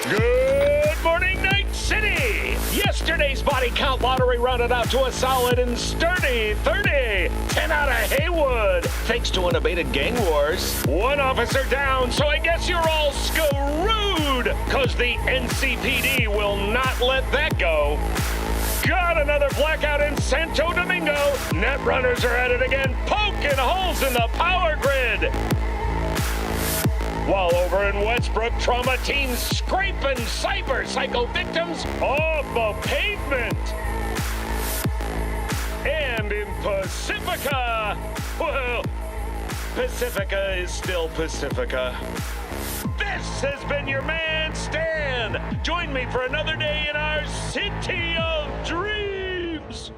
Good morning, Night City! Yesterday's body count lottery rounded out to a solid and sturdy 30. 10 out of Haywood, thanks to unabated gang wars. One officer down, so I guess you're all screwed, cause the NCPD will not let that go. Got another blackout in Santo Domingo. Netrunners are at it again, poking holes in the power grid. While over in Westbrook, trauma teams scraping cyber psycho victims off the pavement. And in Pacifica, well, Pacifica is still Pacifica. This has been your man, Stan. Join me for another day in our city of dreams.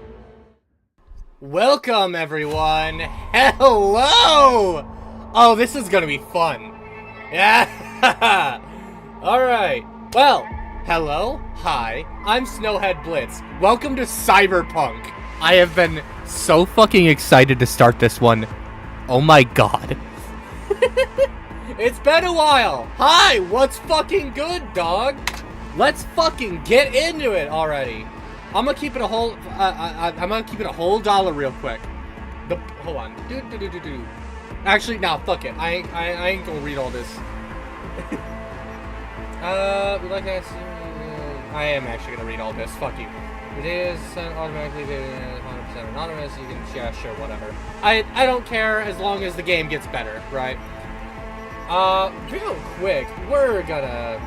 Welcome, everyone. Hello. Oh, this is gonna be fun. Yeah! Alright. Well, hello, hi, I'm Snowhead Blitz. Welcome to Cyberpunk. I have been so fucking excited to start this one. Oh my god. It's been a while. Hi, what's fucking good, dog? Let's fucking get into it already. I'm gonna keep it a whole, I'm gonna keep it a whole dollar real quick. Hold on. Actually, nah, fuck it. I ain't gonna read all this. I am actually gonna read all this. Fuck you. It is automatically 100% anonymous. You can, yeah, sure, whatever. I don't care as long as the game gets better, right? Real quick, we're gonna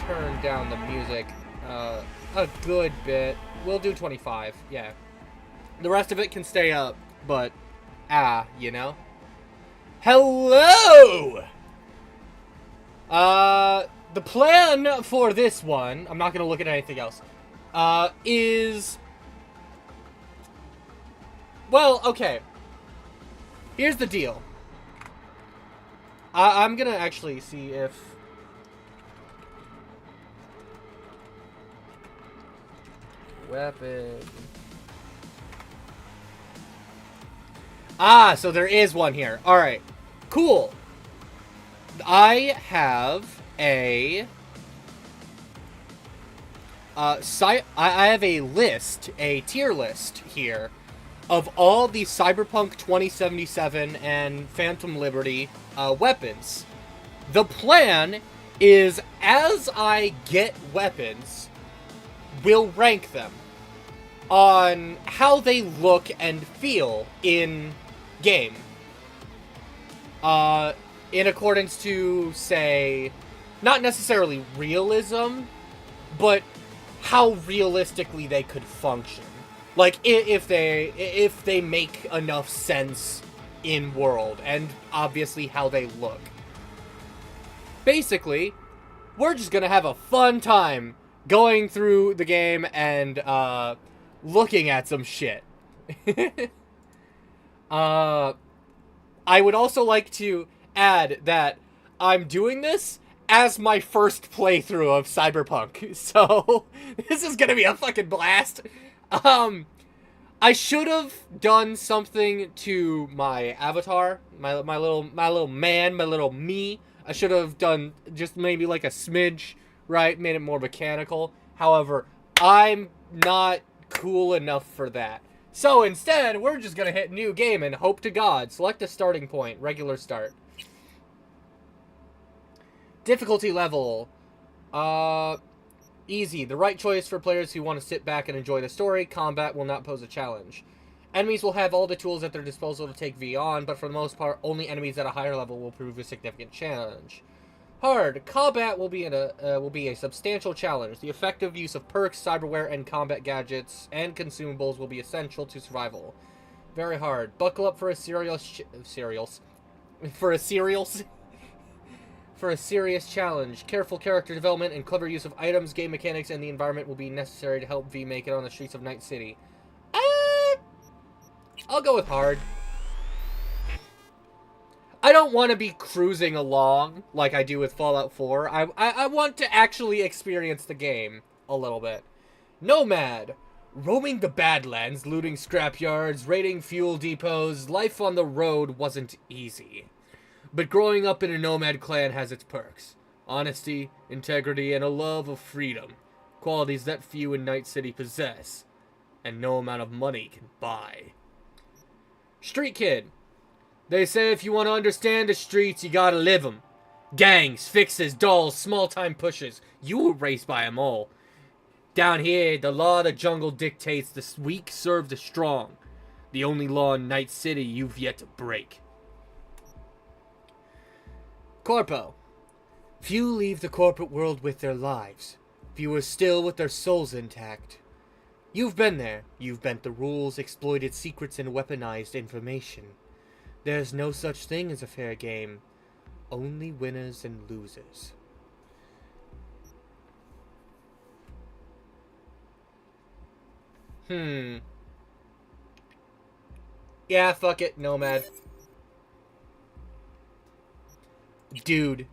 turn down the music a good bit. We'll do 25, yeah. The rest of it can stay up, but you know? Hello! The plan for this one, I'm not gonna look at anything else, is... Well, okay. Here's the deal. I'm gonna actually see if... Weapon... so there is one here. Alright. Cool. I have a... I have a list, a tier list here, of all the Cyberpunk 2077 and Phantom Liberty weapons. The plan is, as I get weapons, we'll rank them on how they look and feel in game. In accordance to, say, not necessarily realism, but how realistically they could function. Like, if they make enough sense in world, and obviously how they look. Basically, we're just gonna have a fun time going through the game and, looking at some shit. I would also like to add that I'm doing this as my first playthrough of Cyberpunk, so this is gonna be a fucking blast. I should have done something to my avatar, my little man, my little me. I should have done just maybe like a smidge, right? Made it more mechanical. However, I'm not cool enough for that. So instead, we're just gonna hit new game and hope to God. Select a starting point, regular start. Difficulty level, easy. The right choice for players who want to sit back and enjoy the story. Combat will not pose a challenge. Enemies will have all the tools at their disposal to take V on, but for the most part, only enemies at a higher level will prove a significant challenge. Hard. Combat will be a substantial challenge. The effective use of perks, cyberware, and combat gadgets and consumables will be essential to survival. Very hard. Buckle up for a serious challenge. Careful character development and clever use of items, game mechanics, and the environment will be necessary to help V make it on the streets of Night City. I'll go with hard. I don't want to be cruising along like I do with Fallout 4. I want to actually experience the game a little bit. Nomad. Roaming the Badlands, looting scrapyards, raiding fuel depots, life on the road wasn't easy. But growing up in a nomad clan has its perks. Honesty, integrity, and a love of freedom. Qualities that few in Night City possess, and no amount of money can buy. Street Kid. They say if you want to understand the streets, you gotta live them. Gangs, fixes, dolls, small-time pushes. You were raised by them all. Down here, the law of the jungle dictates the weak serve the strong. The only law in Night City you've yet to break. Corpo. Few leave the corporate world with their lives. Few are still with their souls intact. You've been there. You've bent the rules, exploited secrets, and weaponized information. There's no such thing as a fair game. Only winners and losers. Yeah, fuck it, Nomad. Dude.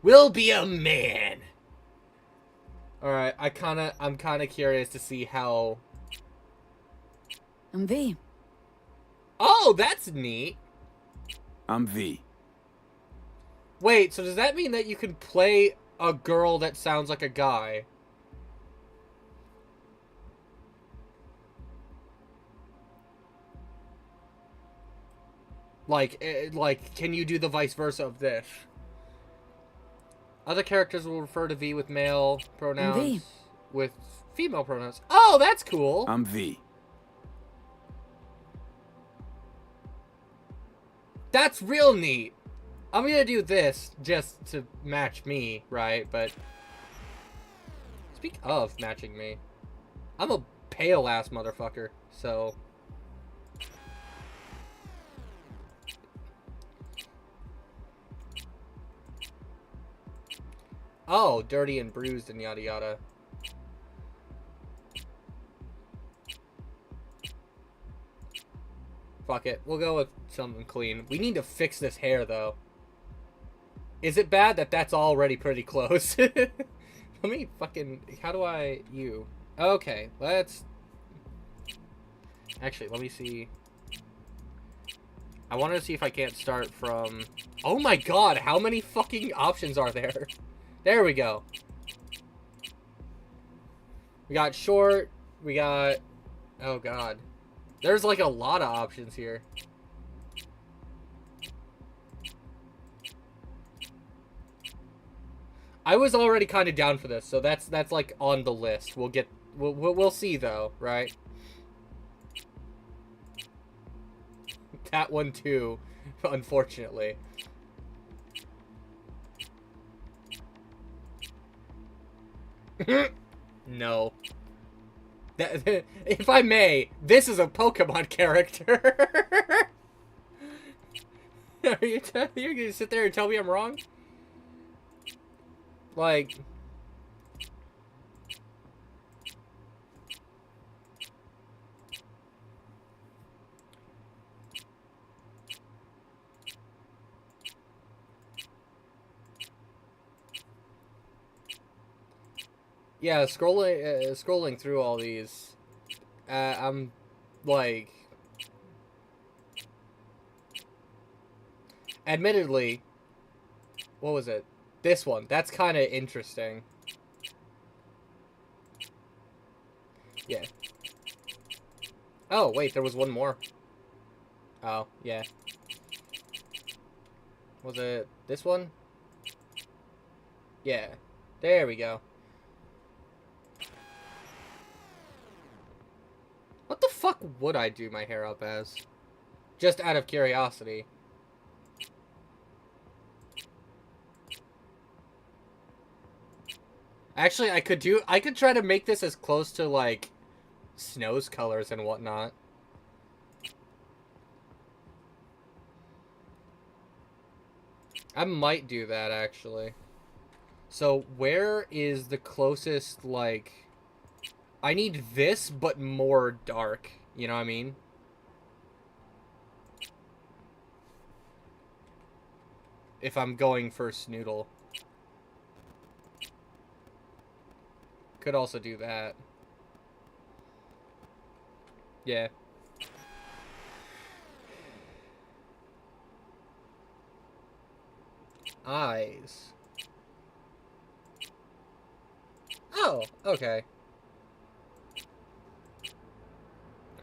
Will be a man. Alright, I'm kinda curious to see how... I'm V. Oh, that's neat. I'm V. Wait, so does that mean that you can play a girl that sounds like a guy? Like, can you do the vice versa of this? Other characters will refer to V with male pronouns, V. with female pronouns. Oh, that's cool. I'm V. That's real neat. I'm gonna do this just to match me, right? But speak of matching me, I'm a pale ass motherfucker, so. Oh, dirty and bruised and yada yada. Fuck it. We'll go with something clean. We need to fix this hair, though. Is it bad that that's already pretty close? Let me fucking... How do I... You. Okay, let's... Actually, let me see. I want to see if I can't start from... Oh my god, how many fucking options are there? There we go. We got short. We got... Oh god. There's like a lot of options here. I was already kind of down for this, so that's like on the list. We'll see though, right? That one too, unfortunately. No. If I may, this is a Pokemon character. Are you gonna sit there and tell me I'm wrong? Like... Yeah, scrolling through all these, I'm like, admittedly, what was it? This one, that's kind of interesting. Yeah. Oh, wait, there was one more. Oh, yeah. Was it this one? Yeah. There we go. What the fuck would I do my hair up as? Just out of curiosity. Actually, I could try to make this as close to, like, Snow's colors and whatnot. I might do that, actually. So, where is the closest, like... I need this, but more dark. You know what I mean? If I'm going for Snoodle. Could also do that. Yeah. eyes. Oh, okay.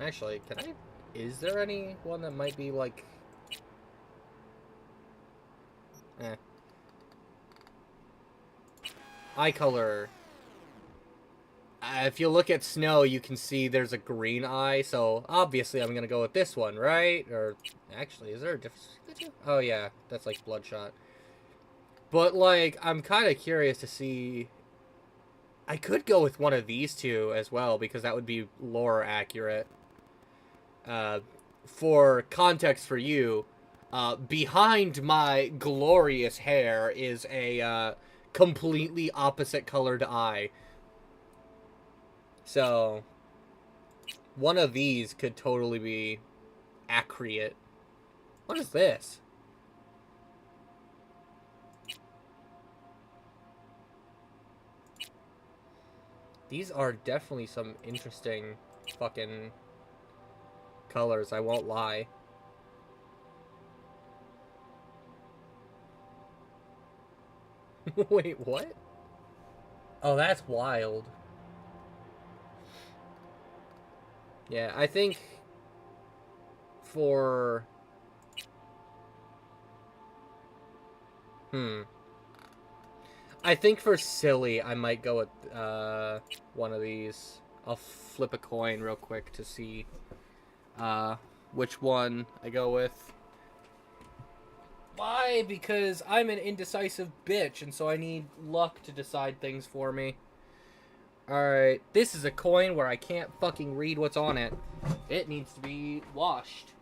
Actually, can I... Is there any one that might be, like... Eye color. If you look at Snow, you can see there's a green eye, so obviously I'm gonna go with this one, right? Or, actually, is there a difference? Oh, yeah, that's like Bloodshot. But, like, I'm kind of curious to see... I could go with one of these two as well, because that would be lore accurate. For context for you, behind my glorious hair is a completely opposite colored eye. So, one of these could totally be accurate. What is this? These are definitely some interesting fucking colors, I won't lie. Wait, what? Oh, that's wild. Yeah, I think for... I think for silly, I might go with one of these. I'll flip a coin real quick to see which one I go with. Why? Because I'm an indecisive bitch, and so I need luck to decide things for me. Alright, this is a coin where I can't fucking read what's on it. It needs to be washed.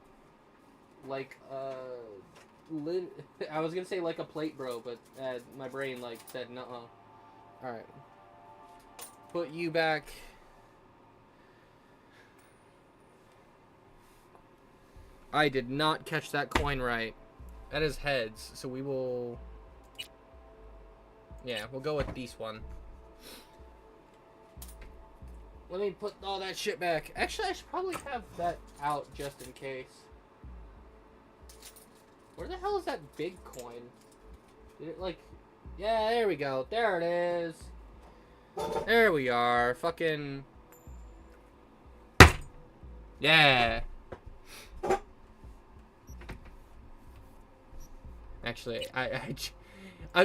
Like, I was gonna say like a plate, bro, but my brain, like, said nuh-uh. Alright. Put you back. I did not catch that coin right. That is heads, so we will... Yeah, we'll go with this one. Let me put all that shit back. Actually, I should probably have that out just in case. Where the hell is that big coin? Did it, like... Yeah, there we go. There it is. There we are. Fucking... Yeah. Actually,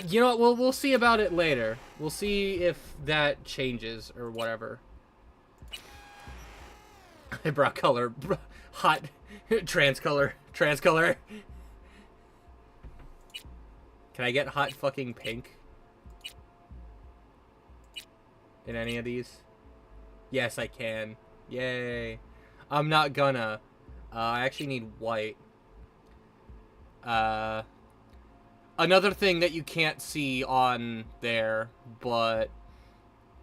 you know what? We'll see about it later. We'll see if that changes or whatever. Eyebrow color, hot, trans color. Can I get hot fucking pink in any of these? Yes, I can. Yay! I'm not gonna. I actually need white. Another thing that you can't see on there, but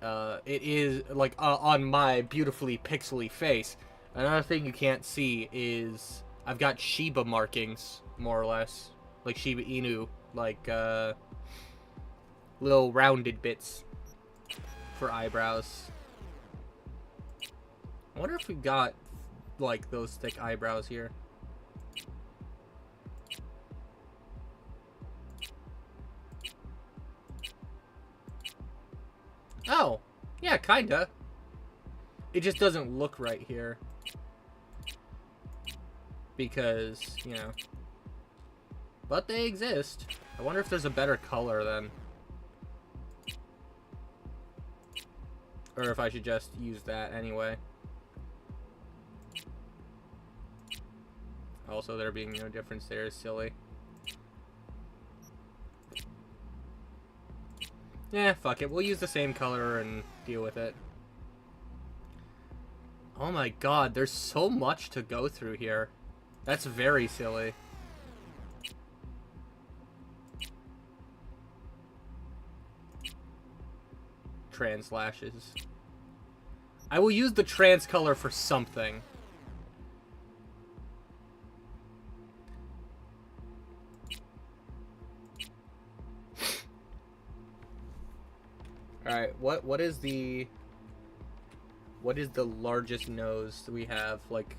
it is, like, on my beautifully pixely face. Another thing you can't see is I've got Shiba markings, more or less. Like Shiba Inu, like, little rounded bits for eyebrows. I wonder if we've got, like, those thick eyebrows here. Oh, yeah, kinda. It just doesn't look right here. Because, you know. But they exist. I wonder if there's a better color then. Or if I should just use that anyway. Also, there being no difference there is silly. Yeah, fuck it. We'll use the same color and deal with it. Oh my god, there's so much to go through here. That's very silly. Trans lashes. I will use the trans color for something. Alright, what is the largest nose that we have? Like,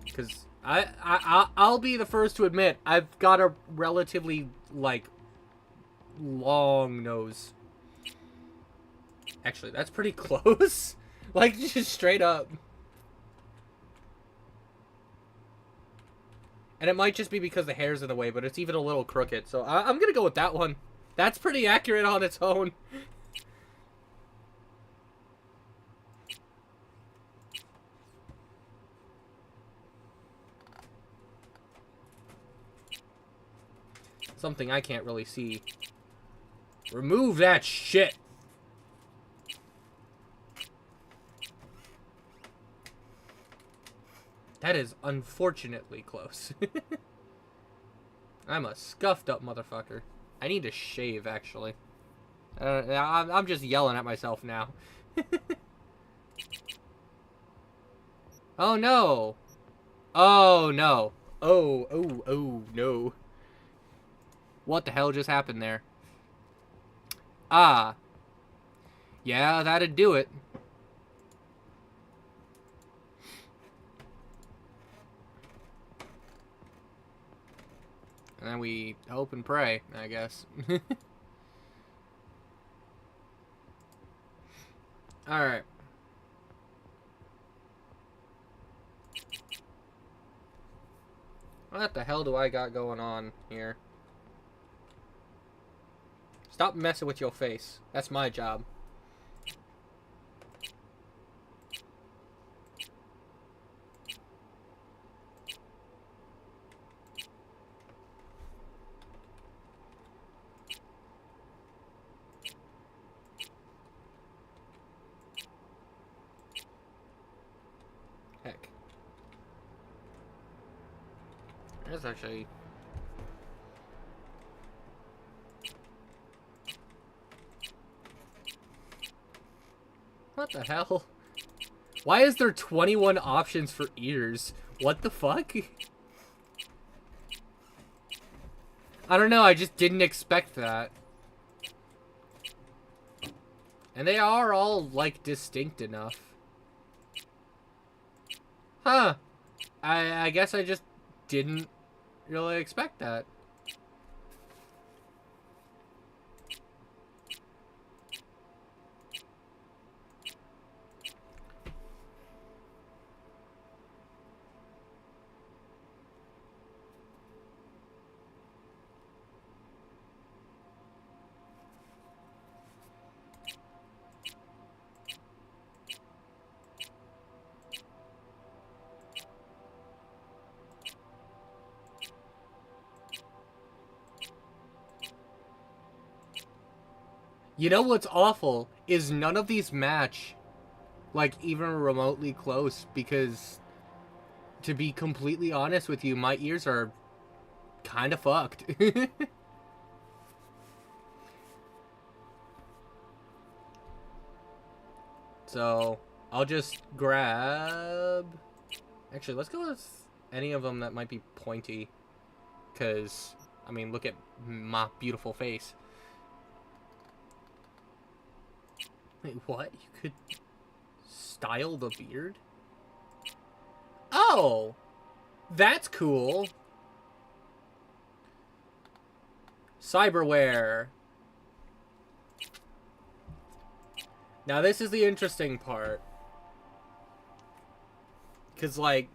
because I'll be the first to admit I've got a relatively, like, long nose. Actually, that's pretty close. Like, just straight up. And it might just be because the hair's in the way, but it's even a little crooked. So I'm gonna go with that one. That's pretty accurate on its own. Something I can't really see. Remove that shit! That is unfortunately close. I'm a scuffed up motherfucker. I need to shave, actually. I'm just yelling at myself now. Oh no! Oh no! Oh no. What the hell just happened there? Ah. Yeah, that'd do it. And then we hope and pray, I guess. Alright. What the hell do I got going on here? Stop messing with your face. That's my job. Heck. That's actually... What the hell? Why is there 21 options for ears? What the fuck? I don't know, I just didn't expect that. And they are all, like, distinct enough. Huh. I guess I just didn't really expect that. You know what's awful is none of these match, like, even remotely close, because, to be completely honest with you, my ears are kind of fucked. So, I'll just grab... Actually, let's go with any of them that might be pointy, because, I mean, look at my beautiful face. Wait, what? You could style the beard? Oh! That's cool! Cyberware. Now this is the interesting part. Cause like...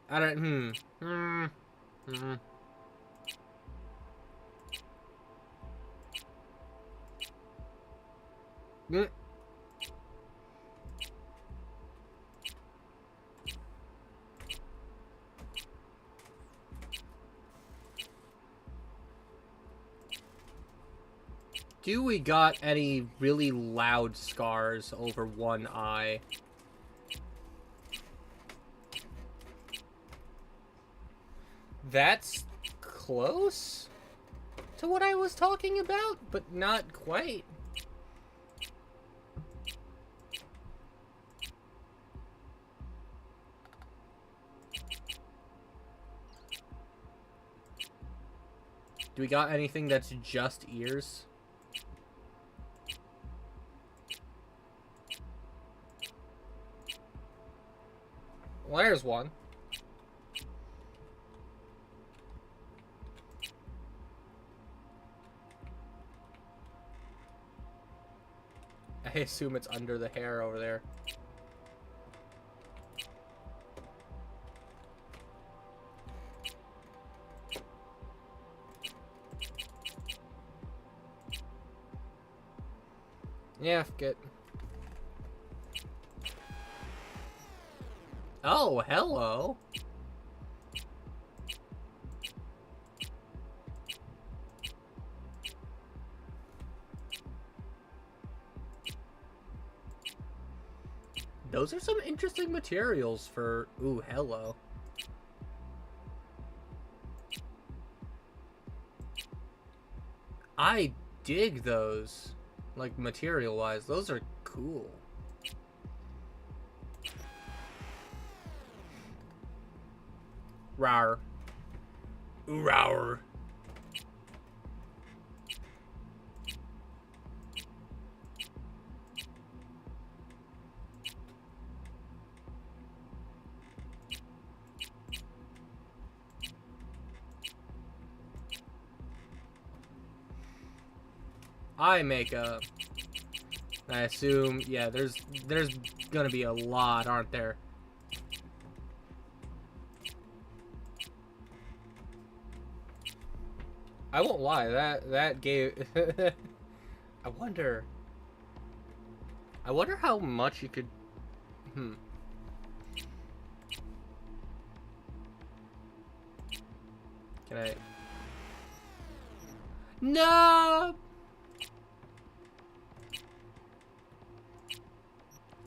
I don't... Do we got any really loud scars over one eye? That's close to what I was talking about, but not quite. Do we got anything that's just ears? Well, there's one. I assume it's under the hair over there. Yeah, forget. Oh, hello. Those are some interesting materials for... Ooh, hello. I dig those. Like, material-wise. Those are cool. Rawr. Ooh, rawr. Eye makeup. I assume, yeah, there's gonna be a lot, aren't there? I won't lie, that gave... I wonder how much you could... Can I... No!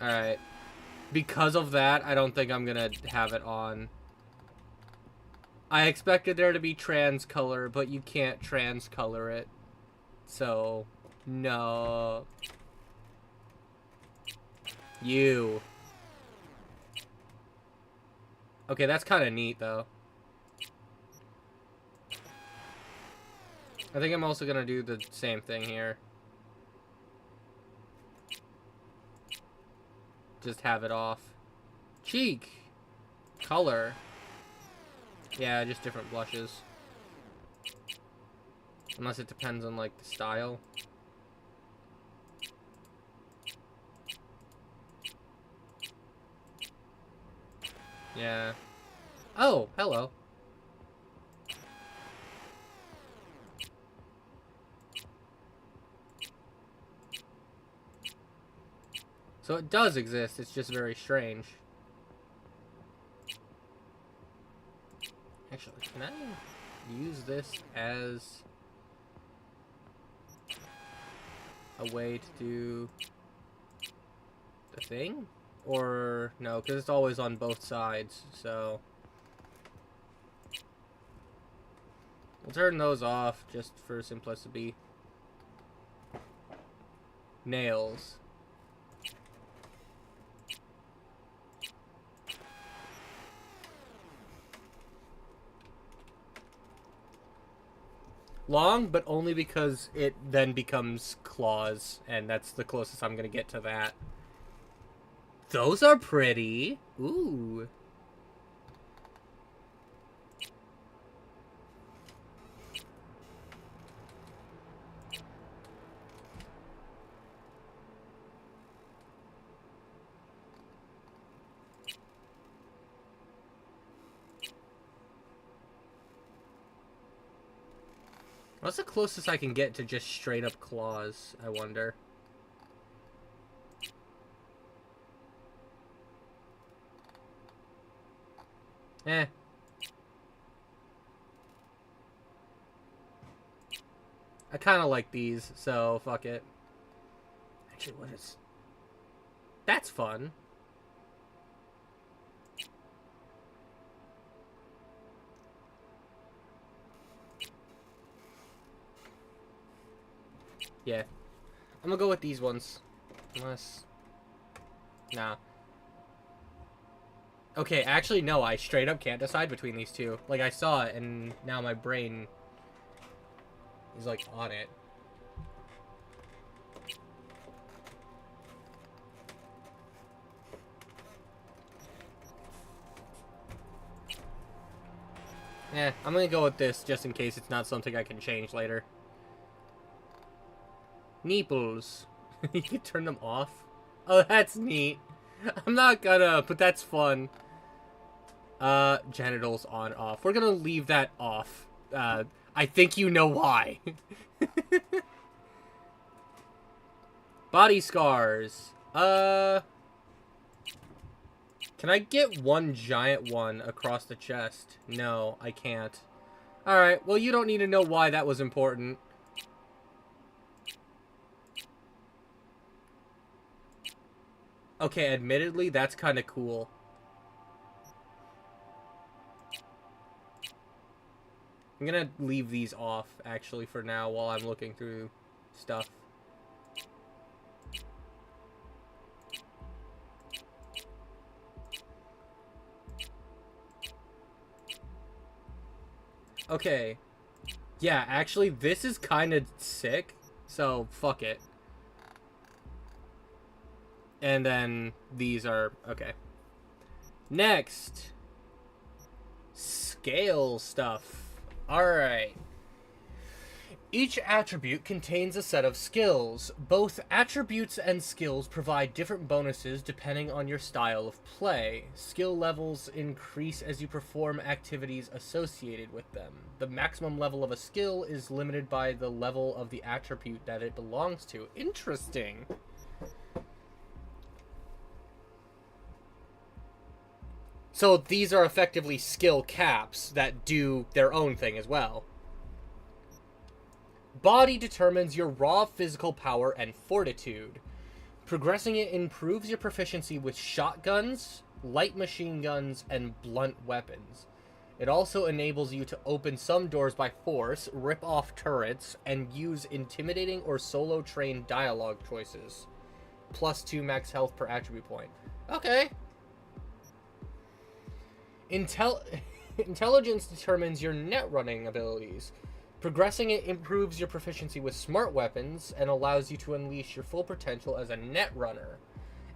Alright. Because of that, I don't think I'm gonna have it on. I expected there to be trans color, but you can't trans color it. So, no. You. Okay, that's kind of neat, though. I think I'm also gonna do the same thing here. Just have it off. Cheek. Color. Yeah, just different blushes. Unless it depends on, like, the style. Yeah. Oh, hello. So it does exist, it's just very strange. Actually, can I use this as a way to do the thing? Or no, because it's always on both sides, so we'll turn those off just for simplicity. Nails. Long, but only because it then becomes claws, and that's the closest I'm gonna get to that. Those are pretty. Ooh. What's the closest I can get to just straight up claws, I wonder? Eh. I kind of like these, so fuck it. Actually, what is... That's fun. Yeah. I'm gonna go with these ones. Unless... Nah. Okay, actually, no, I straight up can't decide between these two. Like, I saw it, and now my brain is, like, on it. I'm gonna go with this just in case it's not something I can change later. Nipples. You can turn them off? Oh, that's neat. I'm not gonna, but that's fun. Genitals on, off. We're gonna leave that off. I think you know why. Body scars. Can I get one giant one across the chest? No, I can't. Alright, well, you don't need to know why that was important. Okay, admittedly, that's kind of cool. I'm gonna leave these off, actually, for now, while I'm looking through stuff. Okay. Yeah, actually, this is kind of sick, so fuck it. And then these are... okay. Next. Scale stuff. Alright. Each attribute contains a set of skills. Both attributes and skills provide different bonuses depending on your style of play. Skill levels increase as you perform activities associated with them. The maximum level of a skill is limited by the level of the attribute that it belongs to. Interesting. So these are effectively skill caps that do their own thing as well. Body determines your raw physical power and fortitude. Progressing it improves your proficiency with shotguns, light machine guns, and blunt weapons. It also enables you to open some doors by force, rip off turrets, and use intimidating or solo trained dialogue choices. Plus 2 max health per attribute point. Okay. Intelligence determines your net running abilities. Progressing it improves your proficiency with smart weapons and allows you to unleash your full potential as a net runner.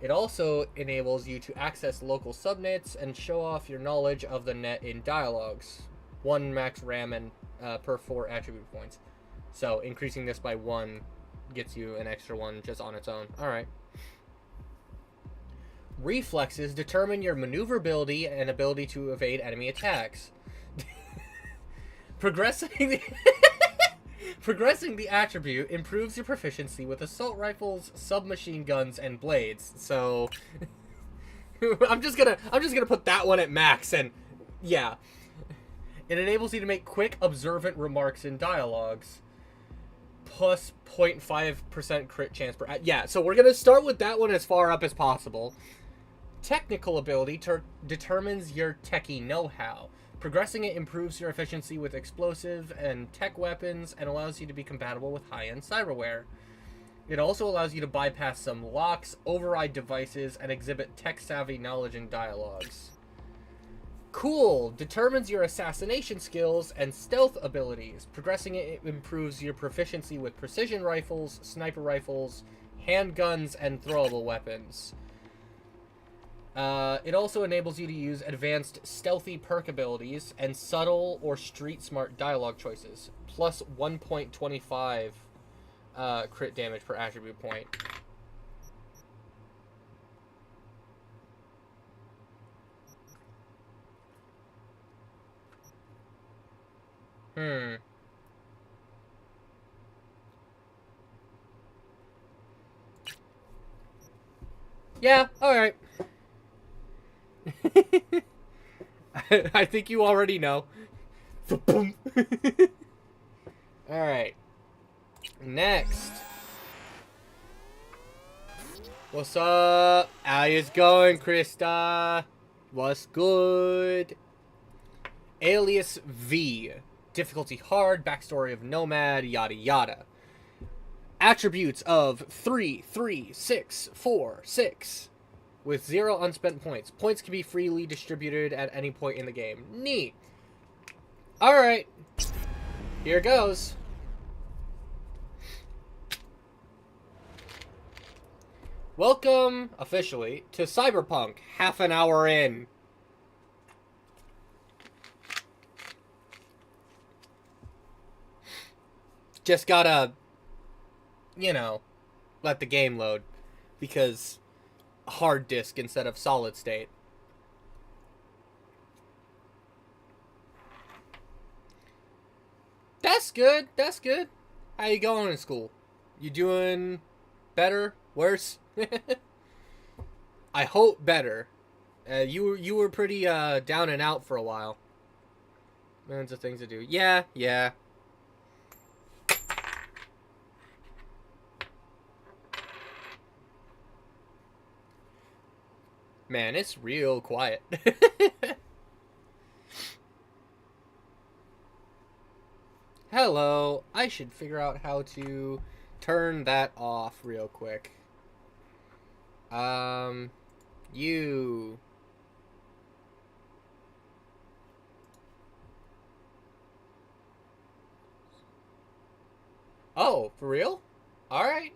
It also enables you to access local subnets and show off your knowledge of the net in dialogues. 1 max RAM and per 4 attribute points. So increasing this by 1 gets you an extra 1 just on its own. Alright. Reflexes determine your maneuverability and ability to evade enemy attacks. Progressing the attribute improves your proficiency with assault rifles, submachine guns, and blades. So I'm just gonna put that one at max, and yeah. It enables you to make quick, observant remarks in dialogues. Plus 0.5% crit chance per... yeah, so we're gonna start with that one as far up as possible. Technical ability determines your techie know-how. Progressing it improves your efficiency with explosive and tech weapons and allows you to be compatible with high-end cyberware. It also allows you to bypass some locks, override devices, and exhibit tech-savvy knowledge in dialogues. Cool determines your assassination skills and stealth abilities. Progressing it improves your proficiency with precision rifles, sniper rifles, handguns, and throwable weapons. It also enables you to use advanced stealthy perk abilities and subtle or street smart dialogue choices. Plus 1.25 crit damage per attribute point. Yeah, alright. I think you already know. Alright. Next. What's up? How you going, Krista? What's good? Alias V. Difficulty hard, backstory of Nomad, yada yada. Attributes of 3, 3, 6, 4, 6. With 0 unspent points. Points can be freely distributed at any point in the game. Neat. Alright. Here goes. Welcome, officially, to Cyberpunk, half an hour in. Just gotta, you know, let the game load. Because hard disk instead of solid state. That's good. That's good. How you going in school? You doing better? Worse? I hope better. You were pretty down and out for a while. Millions of things to do. Yeah. Man, it's real quiet. Hello. I should figure out how to turn that off real quick. You. Oh, for real? Alright.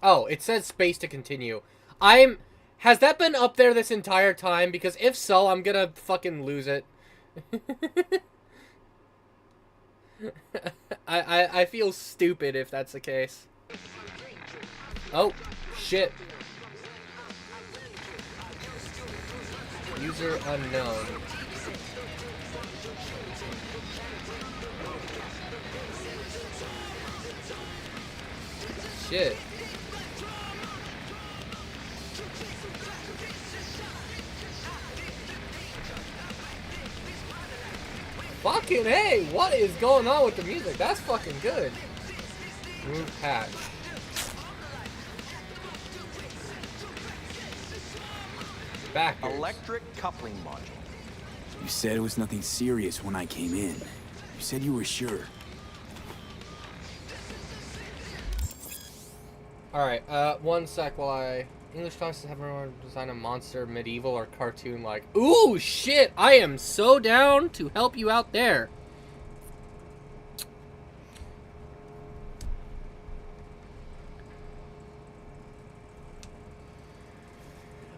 Oh, it says space to continue. Has that been up there this entire time? Because if so, I'm gonna fucking lose it. I feel stupid if that's the case. Oh, shit. User unknown. Shit. Fucking hey, what is going on with the music? That's fucking good. Move patch. Backwards. Electric coupling module. You said it was nothing serious when I came in. You said you were sure. Alright, one sec while I... English classes have everyone design a monster, medieval, or cartoon-like. Ooh, shit! I am so down to help you out there.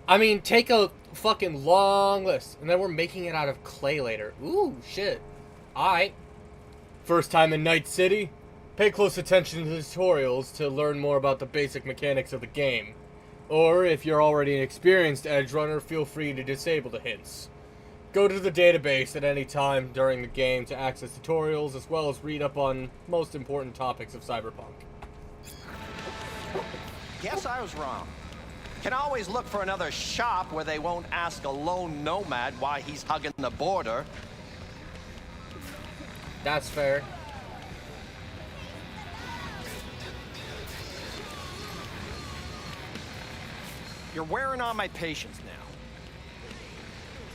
I mean, take a fucking long list, and then we're making it out of clay later. Ooh, shit. Alright. First time in Night City? Pay close attention to the tutorials to learn more about the basic mechanics of the game. Or, if you're already an experienced edge runner, feel free to disable the hints. Go to the database at any time during the game to access tutorials, as well as read up on most important topics of Cyberpunk. Guess I was wrong. Can always look for another shop where they won't ask a lone nomad why he's hugging the border. That's fair. You're wearing on my patience now.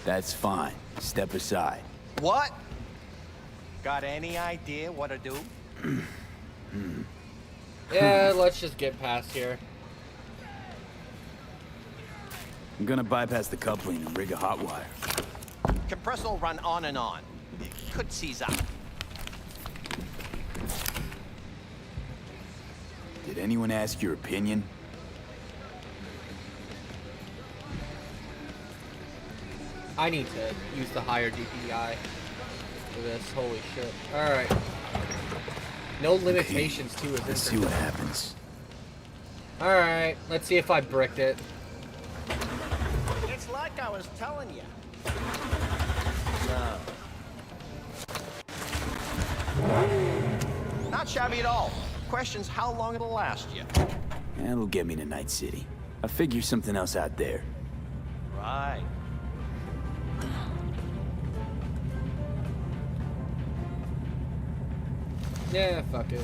That's fine. Step aside. What? Got any idea what to do? Yeah, let's just get past here. I'm gonna bypass the coupling and rig a hot wire. Compressor will run on and on. It could seize up. Did anyone ask your opinion? I need to use the higher DPI for this. Holy shit. Alright. No limitations, too, is Let's see what happens. Alright, let's see if I bricked it. It's like I was telling you. No. Not shabby at all. Question's how long it'll last you. That'll get me to Night City. I'll figure something else out there. Right. Yeah, fuck it.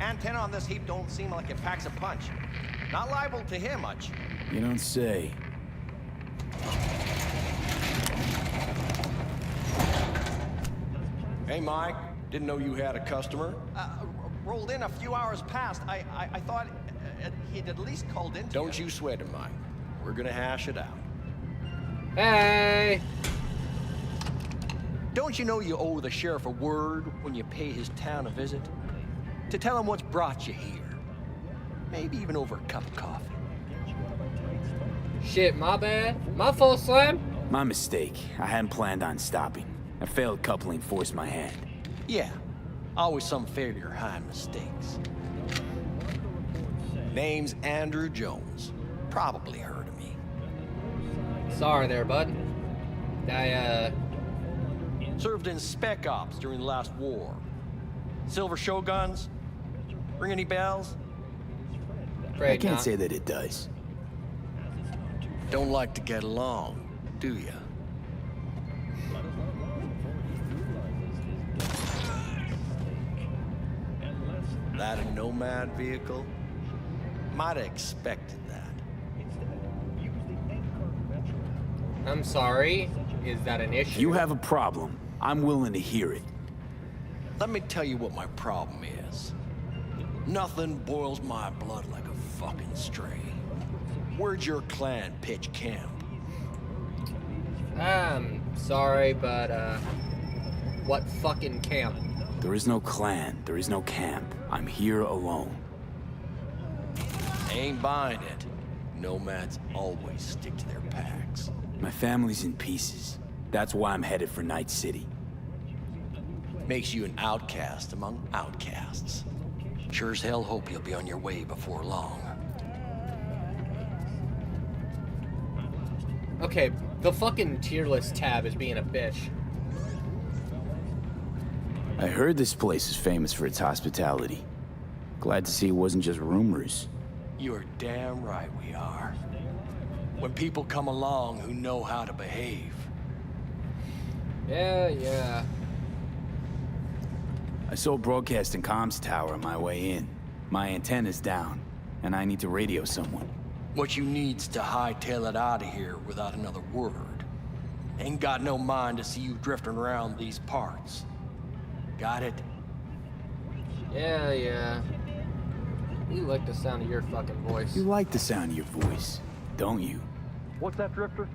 Antenna on this heap don't seem like it packs a punch. Not liable to hear much. You don't say. Hey, Mike. Didn't know you had a customer. Rolled in a few hours past. I thought he'd at least called in. Don't you sweat it, Mike. We're gonna hash it out. Hey! Don't you know you owe the sheriff a word when you pay his town a visit? To tell him what's brought you here. Maybe even over a cup of coffee. Shit, my bad. My fault, Slam. My mistake. I hadn't planned on stopping. A failed coupling forced my hand. Yeah, always some failure hide mistakes. Name's Andrew Jones. Probably heard of me. Sorry there, bud. Served in Spec Ops during the last war. Silver Shoguns? Ring any bells? Afraid I can't not. say that it does. Don't like to get along, do ya? That a Nomad vehicle? Might have expected that. I'm sorry. Is that an issue? If you have a problem, I'm willing to hear it. Let me tell you what my problem is. Nothing boils my blood like a fucking stray. Where'd your clan pitch camp? Sorry, but, what fucking camp? There is no clan, there is no camp. I'm here alone. Ain't buying it. Nomads always stick to their packs. My family's in pieces. That's why I'm headed for Night City. Makes you an outcast among outcasts. Sure as hell hope you'll be on your way before long. Okay, the fucking tier list tab is being a bitch. I heard this place is famous for its hospitality. Glad to see it wasn't just rumors. You're damn right we are. When people come along who know how to behave. Yeah. I saw a broadcasting comms tower on my way in. My antenna's down, and I need to radio someone. What you need's to hightail it out of here without another word. Ain't got no mind to see you drifting around these parts. Got it? Yeah. You like the sound of your fucking voice. You like the sound of your voice, don't you? What's that, Drifter?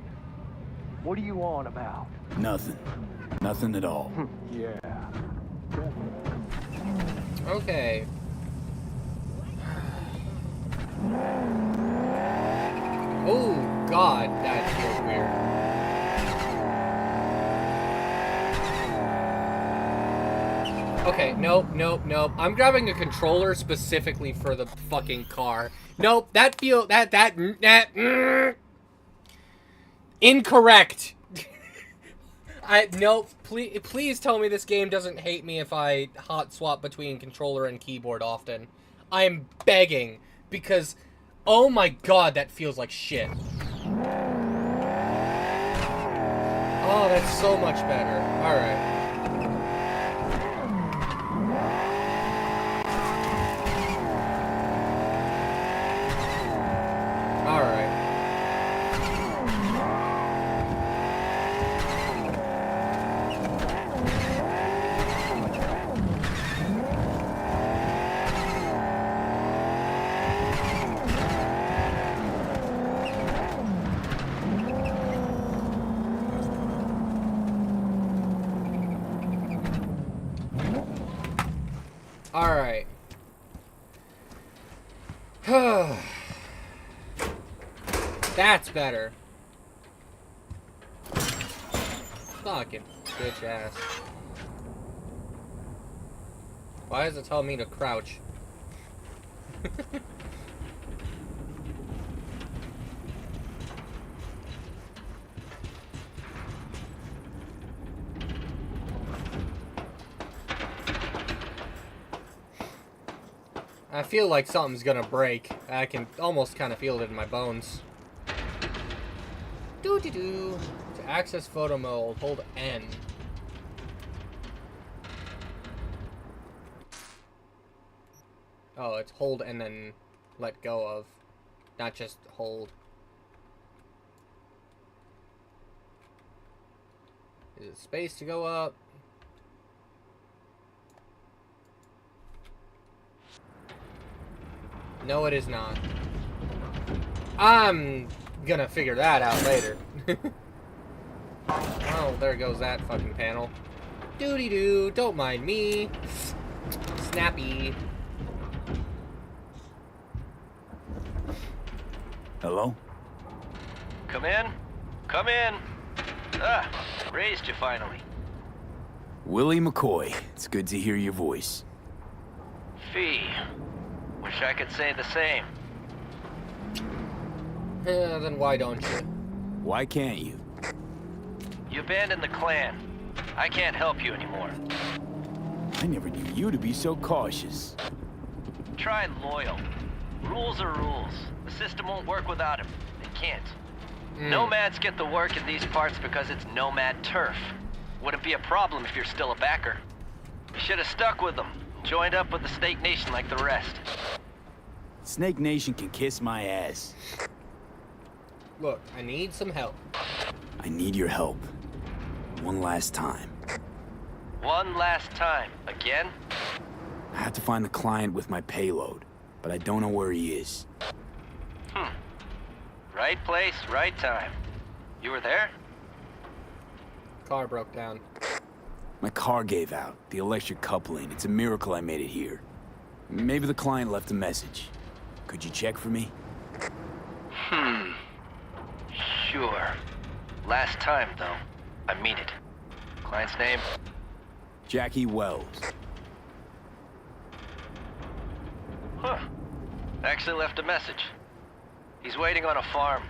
What are you on about? Nothing. Nothing at all. Yeah. Okay. Oh, God, that feels weird. Okay, nope. I'm grabbing a controller specifically for the fucking car. Nope, incorrect. Nope, please tell me this game doesn't hate me if I hot swap between controller and keyboard often. I am begging, because, oh my God, that feels like shit. Oh, that's so much better. Alright. Alright. Alright. That's better. Fucking bitch ass. Why does it tell me to crouch? I feel like something's gonna break. I can almost kind of feel it in my bones. Doo-doo-doo. To access photo mode, hold N. Oh, it's hold and then let go of. Not just hold. Is it space to go up? No, it is not. I'm gonna figure that out later. Oh, there goes that fucking panel. Doody-doo, don't mind me. Snappy. Hello? Come in. Come in. Ah, raised you finally. Willie McCoy, it's good to hear your voice. Fee. Wish I could say the same. Then why don't you? Why can't you? You abandoned the clan. I can't help you anymore. I never knew you to be so cautious. Try loyal. Rules are rules. The system won't work without him. It can't. Nomads get the work in these parts because it's nomad turf. Wouldn't be a problem if you're still a backer. You should have stuck with them. Joined up with the Snake Nation like the rest. Snake Nation can kiss my ass. Look, I need some help. I need your help. One last time. One last time. Again? I have to find the client with my payload, but I don't know where he is. Right place, right time. You were there? Car broke down. My car gave out. The electric coupling. It's a miracle I made it here. Maybe the client left a message. Could you check for me? Sure. Last time, though. I mean it. Client's name? Jackie Wells. Huh. Actually left a message. He's waiting on a farm.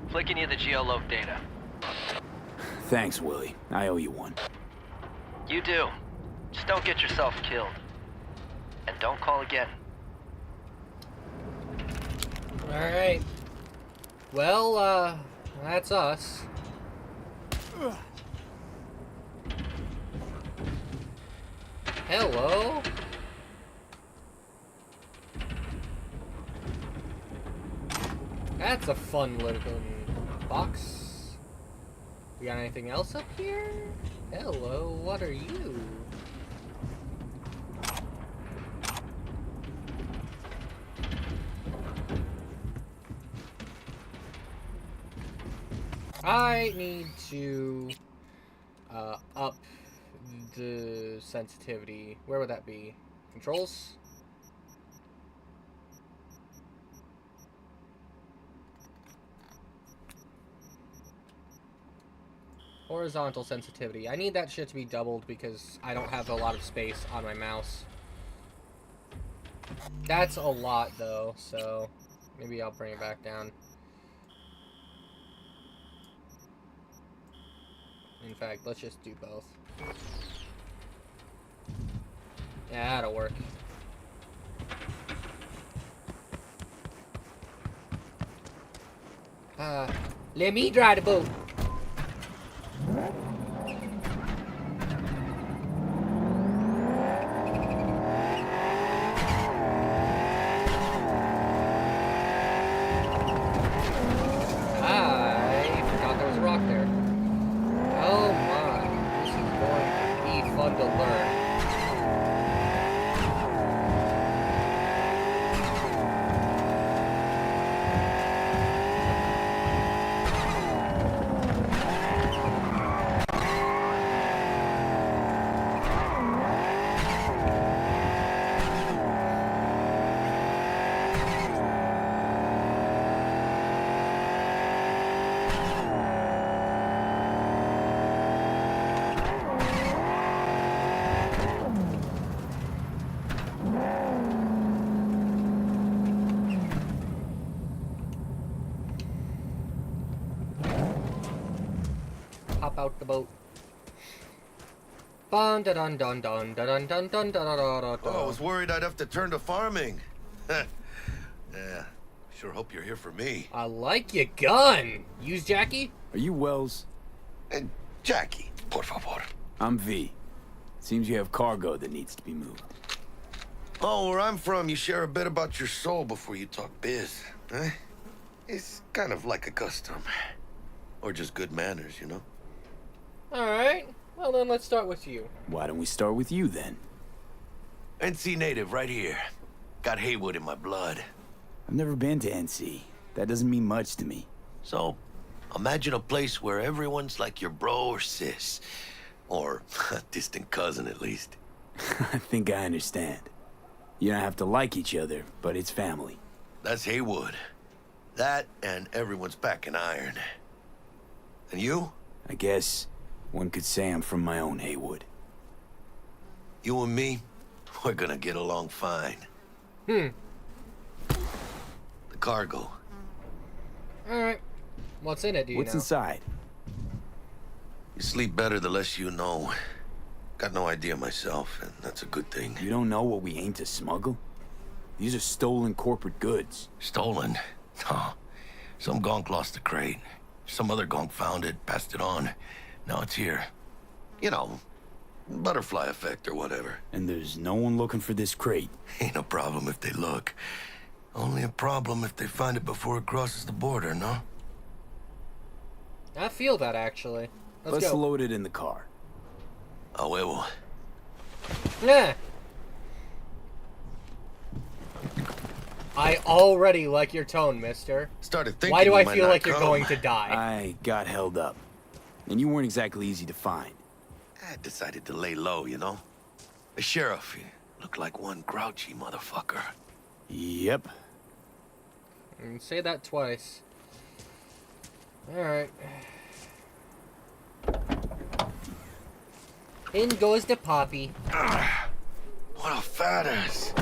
Flicking you the geoloc data. Thanks, Willie. I owe you one. You do. Just don't get yourself killed. And don't call again. Alright. Well, that's us. Hello? That's a fun looking box. We got anything else up here? Hello, what are you? I need to up the sensitivity. Where would that be? Controls? Horizontal sensitivity. I need that shit to be doubled because I don't have a lot of space on my mouse. That's a lot though, so maybe I'll bring it back down. In fact, let's just do both. Yeah, that'll work. Let me drive the boat. I forgot there was a rock there. Oh my, this is going to be fun to learn. Hop out the boat. Dun dun dun dun dun dun dun dun dun dun. Oh, I was worried I'd have to turn to farming. Yeah, sure hope you're here for me. I like your gun. Use Jackie? Are you Wells? And Jackie, por favor. I'm V. Seems you have cargo that needs to be moved. Oh, where I'm from, you share a bit about your soul before you talk biz. Eh? It's kind of like a custom. Or just good manners, you know? Alright. Well then, let's start with you. Why don't we start with you then? NC native right here. Got Haywood in my blood. I've never been to NC. That doesn't mean much to me. So, imagine a place where everyone's like your bro or sis. Or a distant cousin, at least. I think I understand. You don't have to like each other, but it's family. That's Haywood. That and everyone's back in iron. And you? I guess one could say I'm from my own Haywood. You and me, we're gonna get along fine. The cargo. Alright. What's in it, do you What's know? inside? You sleep better the less you know. Got no idea myself, and that's a good thing. You don't know what we aim to smuggle? These are stolen corporate goods. Stolen? No. Some gonk lost the crate. Some other gonk found it, passed it on. Now it's here. You know, butterfly effect or whatever. And there's no one looking for this crate. Ain't no problem if they look. Only a problem if they find it before it crosses the border, no? I feel that, actually. Let's Let's go. load it in the car. A huevo. Yeah. I already like your tone, mister. Started thinking Why do you I might feel not like you're come. going to die? I got held up. And you weren't exactly easy to find. I decided to lay low, you know? The sheriff, he looked like one grouchy motherfucker. Yep. Say that twice. Alright. In goes the Poppy. What a fat ass.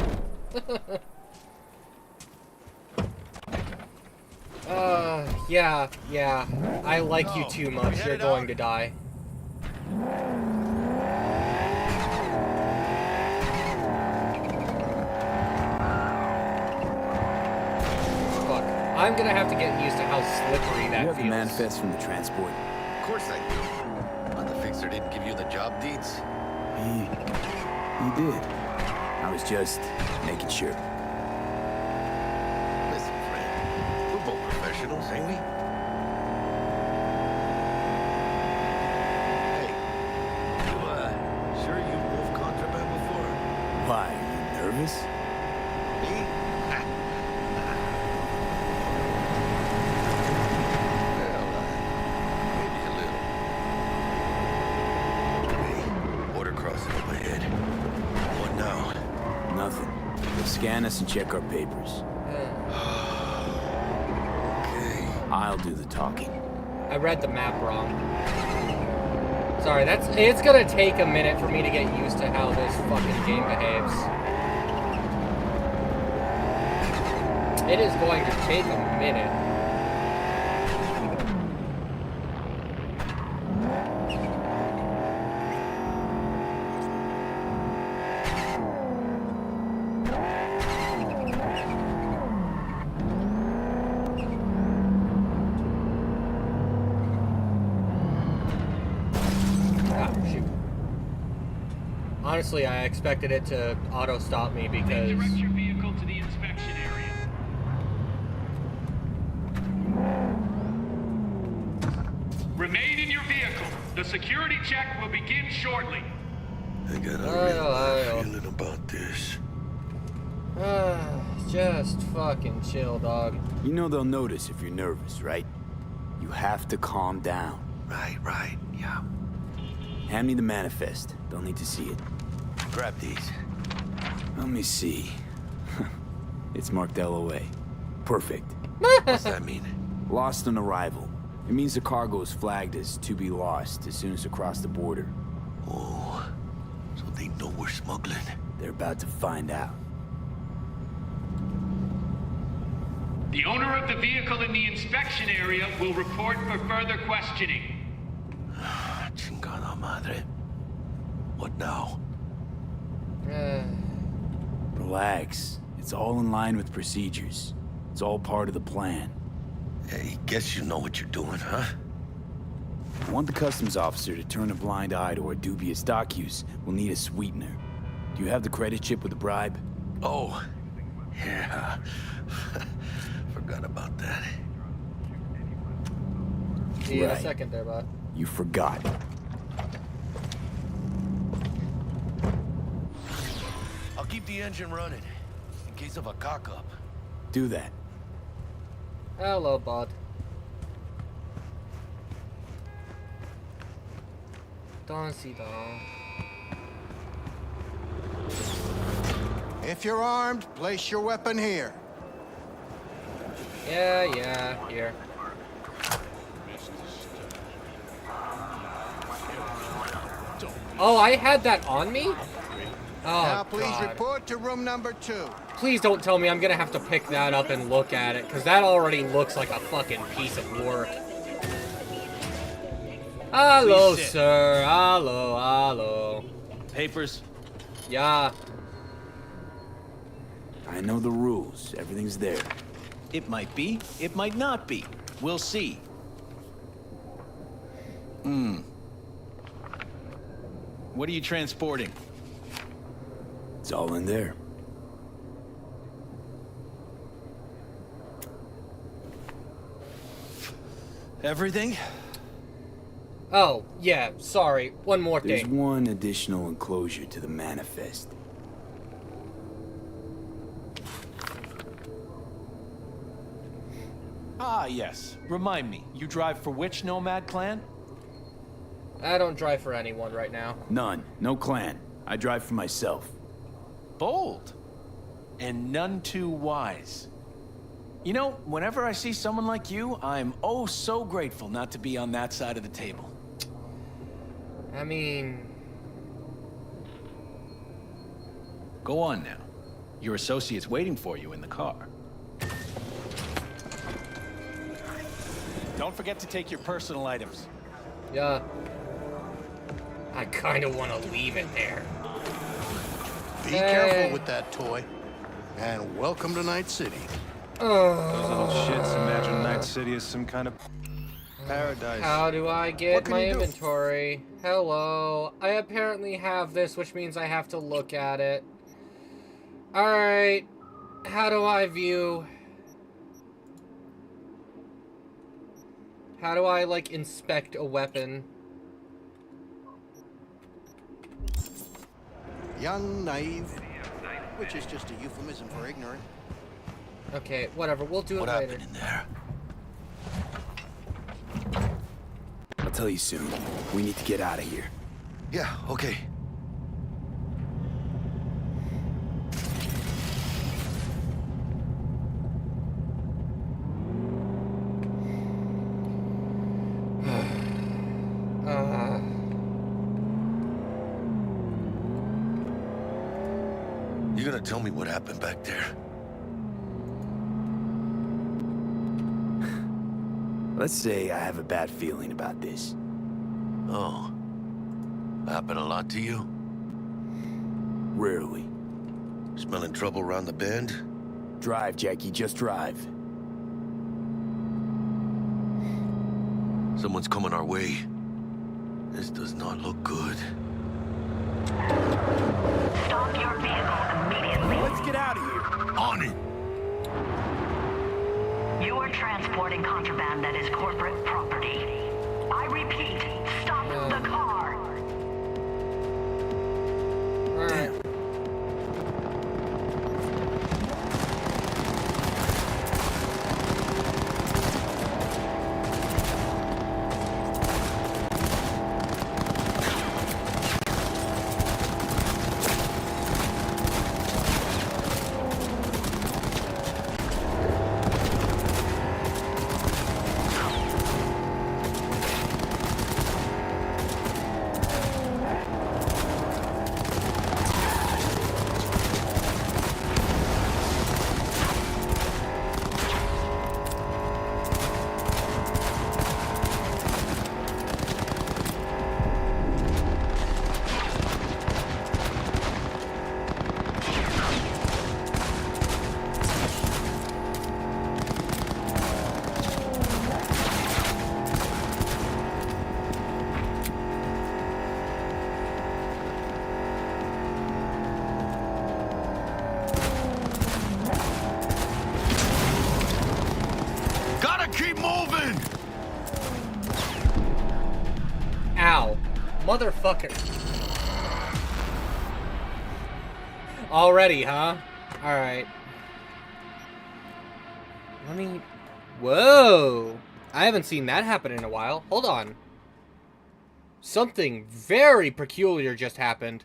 Yeah. I like you too much. You're going to die. Fuck. I'm gonna have to get used to how slippery You that have the feels. manifest from the transport. Of course I do. But the fixer didn't give you the job deeds? He did. I was just making sure. Listen, friend. We're both professionals, ain't we? Hey, you, sure you moved contraband before? Why, are you nervous? Me? Maybe a little. Hey, border crossing in my head. What now? Nothing. They'll scan us and check our papers. Okay. I'll do the talking. I read the map wrong. Sorry, it's gonna take a minute for me to get used to how this fucking game behaves. It is going to take a minute. Honestly, I expected it to auto-stop me because... Direct your vehicle to the inspection area. Remain in your vehicle. The security check will begin shortly. I got a real Oh. bad feeling about this. Just fucking chill, dog. You know they'll notice if you're nervous, right? You have to calm down. Right, yeah. Hand me the manifest. They'll need to see it. Grab these. Let me see. It's marked LOA. Perfect. What's that mean? Lost on arrival. It means the cargo is flagged as to be lost as soon as it crossed the border. Oh, so they know we're smuggling. They're about to find out. The owner of the vehicle in the inspection area will report for further questioning. Chingada madre. What now? Relax. It's all in line with procedures. It's all part of the plan. Hey, guess you know what you're doing, huh? I want the customs officer to turn a blind eye to our dubious dock use. We'll need a sweetener. Do you have the credit chip with the bribe? Oh, yeah. Forgot about that. See you in a Right. second there, bud. You forgot. I'll keep the engine running in case of a cock-up. Do that. Hello, bud. Don't see though. If you're armed, place your weapon here. Yeah, here. Oh, I had that on me? Oh, Now please God. report to room number 2. Please don't tell me I'm gonna have to pick that up and look at it, because that already looks like a fucking piece of work. Hello, sir. Hello. Papers? Yeah. I know the rules. Everything's there. It might be. It might not be. We'll see. What are you transporting? It's all in there. Everything? Oh, yeah, sorry. One more There's thing. one additional enclosure to the manifest. Ah, yes. Remind me, you drive for which nomad clan? I don't drive for anyone right now. None. No clan. I drive for myself. Bold. And none too wise. You know, whenever I see someone like you, I'm oh so grateful not to be on that side of the table. I mean... Go on now. Your associate's waiting for you in the car. Don't forget to take your personal items. Yeah. I kind of want to leave it there. Be careful with that toy. And welcome to Night City. Those little shits imagine Night City as some kind of paradise. How do I What get can my you do? inventory? Hello. I apparently have this, which means I have to look at it. Alright. How do I view... How do I, like, inspect a weapon? Young, naive, which is just a euphemism for ignorant. Okay, whatever. We'll do it What later. happened in there? I'll tell you soon. We need to get out of here. Yeah, okay. You gonna tell me what happened back there? Let's say I have a bad feeling about this. Oh. Happened a lot to you? Rarely. Smelling trouble around the bend? Drive, Jackie, just drive. Someone's coming our way. This does not look good. Stop your vehicle immediately. Let's get out of here. On it! You are transporting contraband that is corporate property. I repeat, stop the car. Alright. Gotta keep moving! Ow. Motherfucker. Already, huh? Alright. Let me... Whoa! I haven't seen that happen in a while. Hold on. Something very peculiar just happened.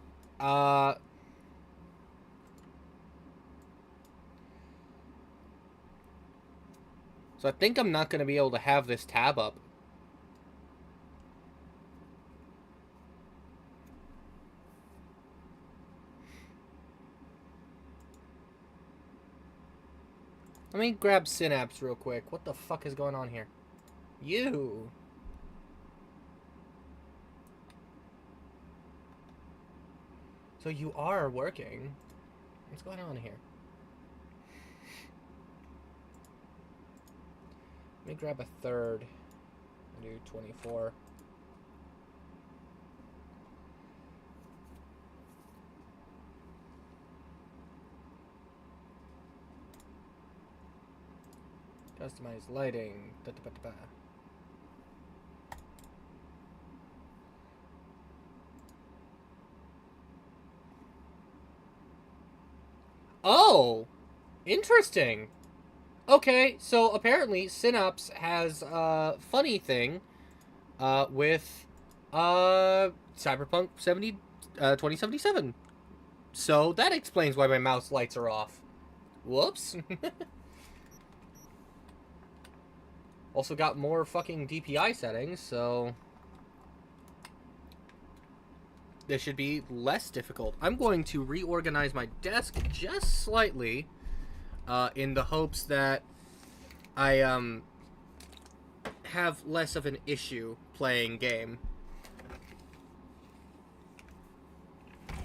So I think I'm not going to be able to have this tab up. Let me grab Synapse real quick. What the fuck is going on here? You. So you are working. What's going on here? Let me grab a third. Do 24. Customize lighting. Da-da-ba-da-ba. Oh! Interesting. Okay, so apparently Synapse has a funny thing with Cyberpunk 2077. So that explains why my mouse lights are off. Whoops. Also got more fucking DPI settings, so this should be less difficult. I'm going to reorganize my desk just slightly in the hopes that I have less of an issue playing game. I'm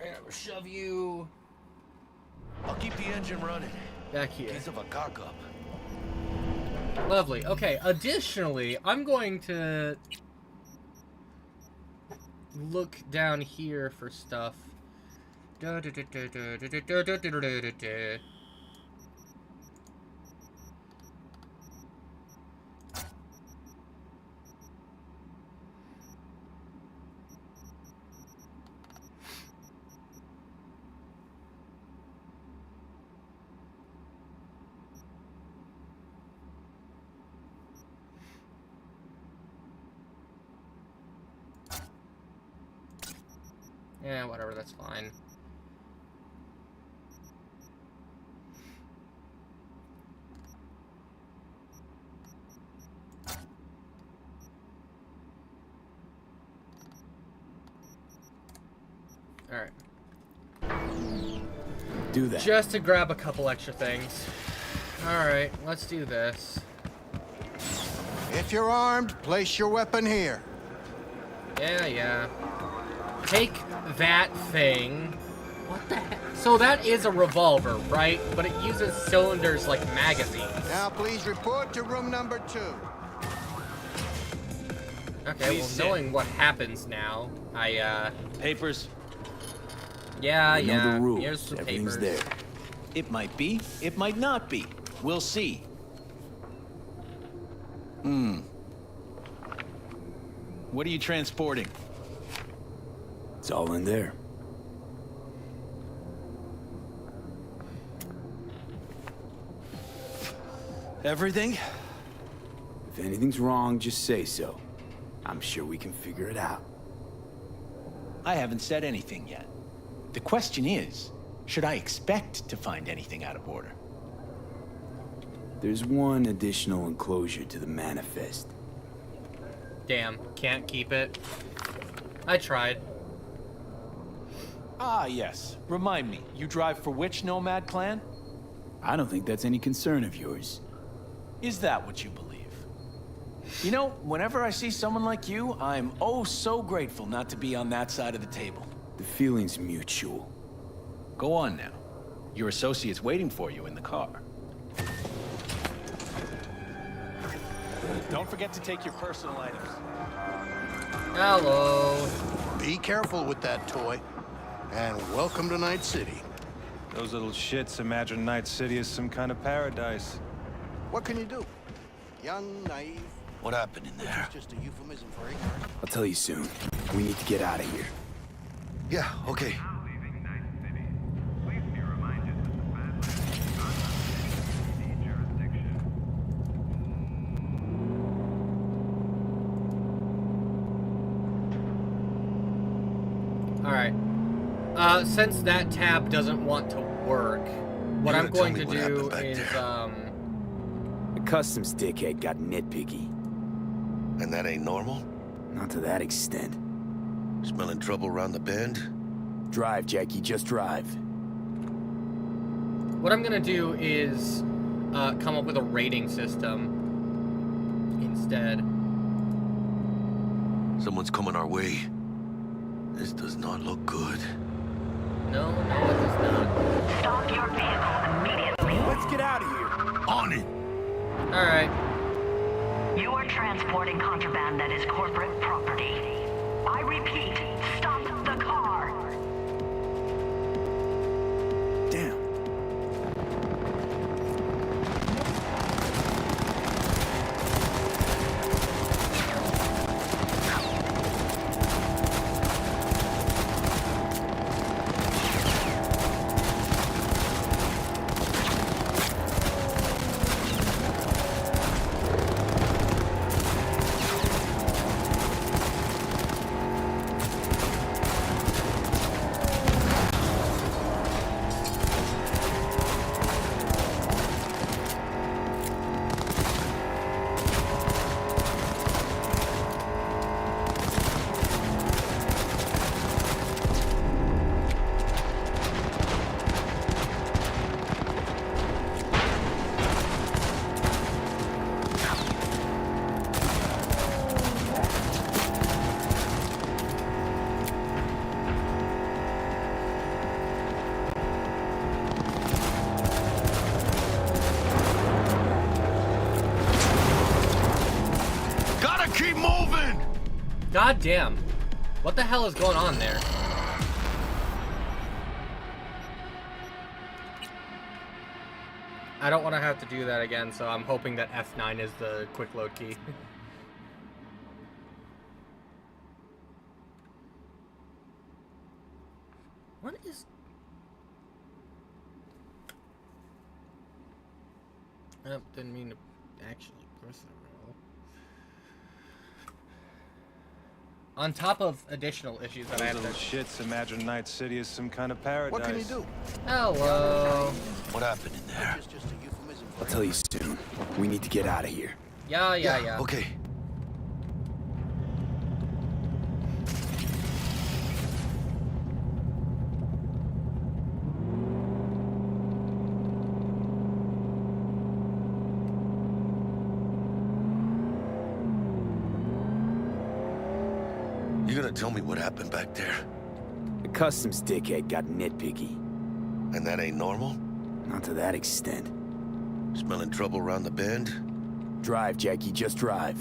gonna shove you. I'll keep the engine running. Back here. Case of a cock-up. Lovely. Okay, additionally, I'm going to look down here for stuff. Yeah, whatever, that's fine. Alright. Do that. Just to grab a couple extra things. Alright, let's do this. If you're armed, place your weapon here. Yeah. Take that thing. What the heck? So that is a revolver, right? But it uses cylinders like magazines. Now please report to room number 2. Okay, well, knowing what happens now, Papers? Yeah. Know the rules. Here's some Everything's papers. there. It might be, it might not be. We'll see. What are you transporting? It's all in there. Everything? If anything's wrong, just say so. I'm sure we can figure it out. I haven't said anything yet. The question is, should I expect to find anything out of order? There's one additional enclosure to the manifest. Damn, can't keep it. I tried. Ah, yes. Remind me, you drive for which nomad clan? I don't think that's any concern of yours. Is that what you believe? You know, whenever I see someone like you, I'm oh so grateful not to be on that side of the table. The feeling's mutual. Go on now. Your associate's waiting for you in the car. Don't forget to take your personal items. Hello. Be careful with that toy. And welcome to Night City. Those little shits imagine Night City is some kind of paradise. What can you do? Young, naive. What happened in there? It's just a euphemism for ignorant. I'll tell you soon. We need to get out of here. Yeah, okay. Alright. Since that tab doesn't want to work, what I'm going to do is, I The customs dickhead got nitpicky. And that ain't normal? Not to that extent. Smelling trouble around the bend? Drive, Jackie, just drive. What I'm gonna do is come up with a rating system instead. Someone's coming our way. This does not look good. No, it does not. Stop your vehicle immediately. Let's get out of here. On it! Alright. You are transporting contraband that is corporate property. I repeat, stop the car. Damn. Keep moving! God damn. What the hell is going on there? I don't want to have to do that again, so I'm hoping that F9 is the quick load key. What is... Oh, didn't mean to actually press it. On top of additional issues that I have Those to... shits imagine Night City is some kind of paradise. What can you do? Hello. What happened in there? It's just a euphemism for I'll tell you soon. We need to get out of here. Yeah. Okay. You gonna tell me what happened back there? The customs dickhead got nitpicky. And that ain't normal? Not to that extent. Smelling trouble around the bend? Drive, Jackie, just drive.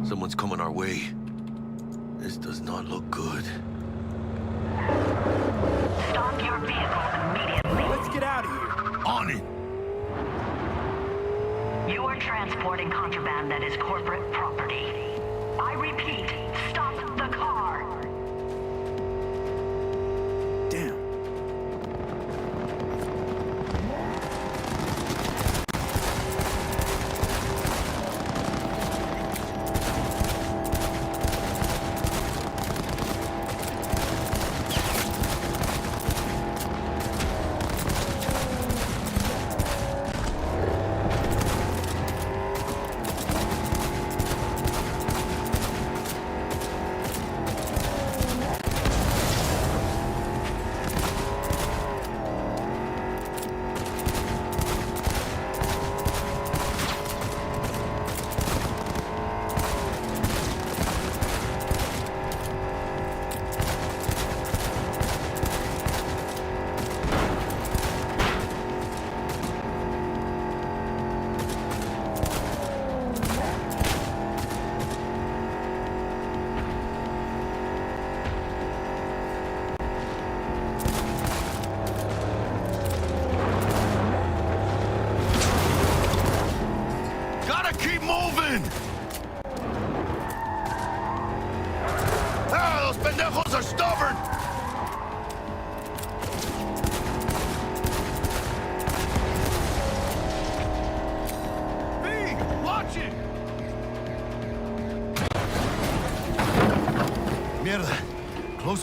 Someone's coming our way. This does not look good. Stop your vehicle immediately. Let's get out of here. On it! You are transporting contraband that is corporate property. I repeat, stop the car. Damn.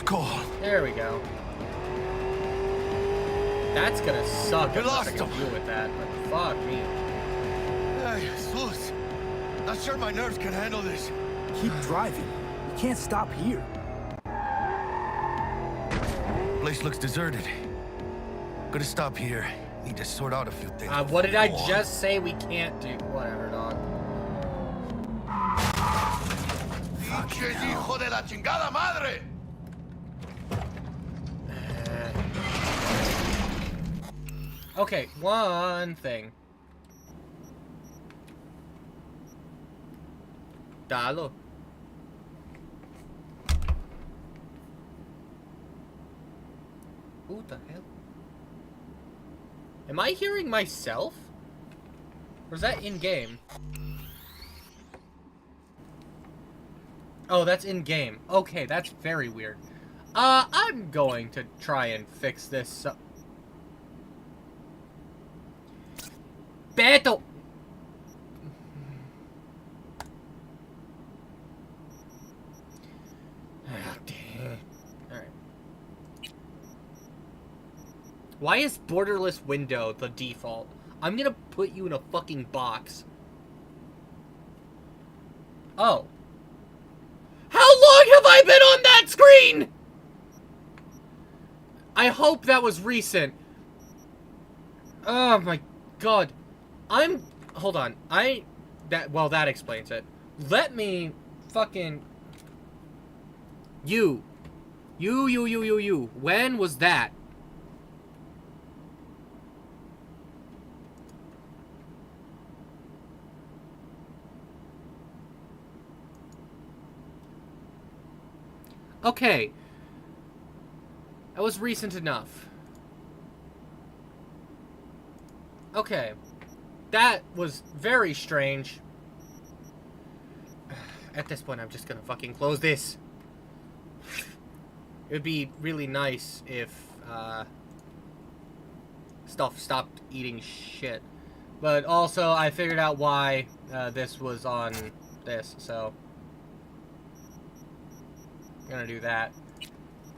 cold. There we go. That's gonna suck You unless I lost can him. deal with that, but fuck me. Hey, Sus. Not sure my nerves can handle this. Keep driving. We can't stop here. Place looks deserted. Gonna stop here. Need to sort out a few things. What did I Go on. just say we can't do? Whatever, dog. Pinches hijo de la chingada madre! Okay, one thing. Dalo. Who the hell? Am I hearing myself? Or is that in-game? Oh, that's in-game. Okay, that's very weird. I'm going to try and fix this. Beto! Oh, dang. Alright. Why is borderless window the default? I'm gonna put you in a fucking box. Oh. How long have I been on that screen?! I hope that was recent. Oh my god. Hold on. Well, that explains it. Let me fucking... You. When was that? Okay. That was recent enough. Okay. That was very strange. At this point, I'm just gonna fucking close this. It would be really nice if, stuff stopped eating shit. But also, I figured out why, this was on this, so... I'm gonna do that.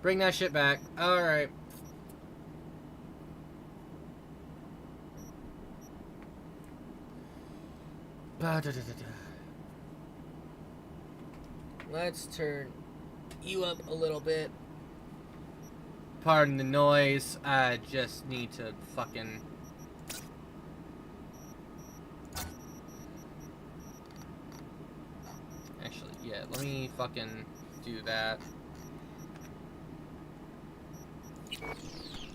Bring that shit back. Alright. Let's turn you up a little bit. Pardon the noise. I just need to fucking... Actually, yeah, let me fucking do that.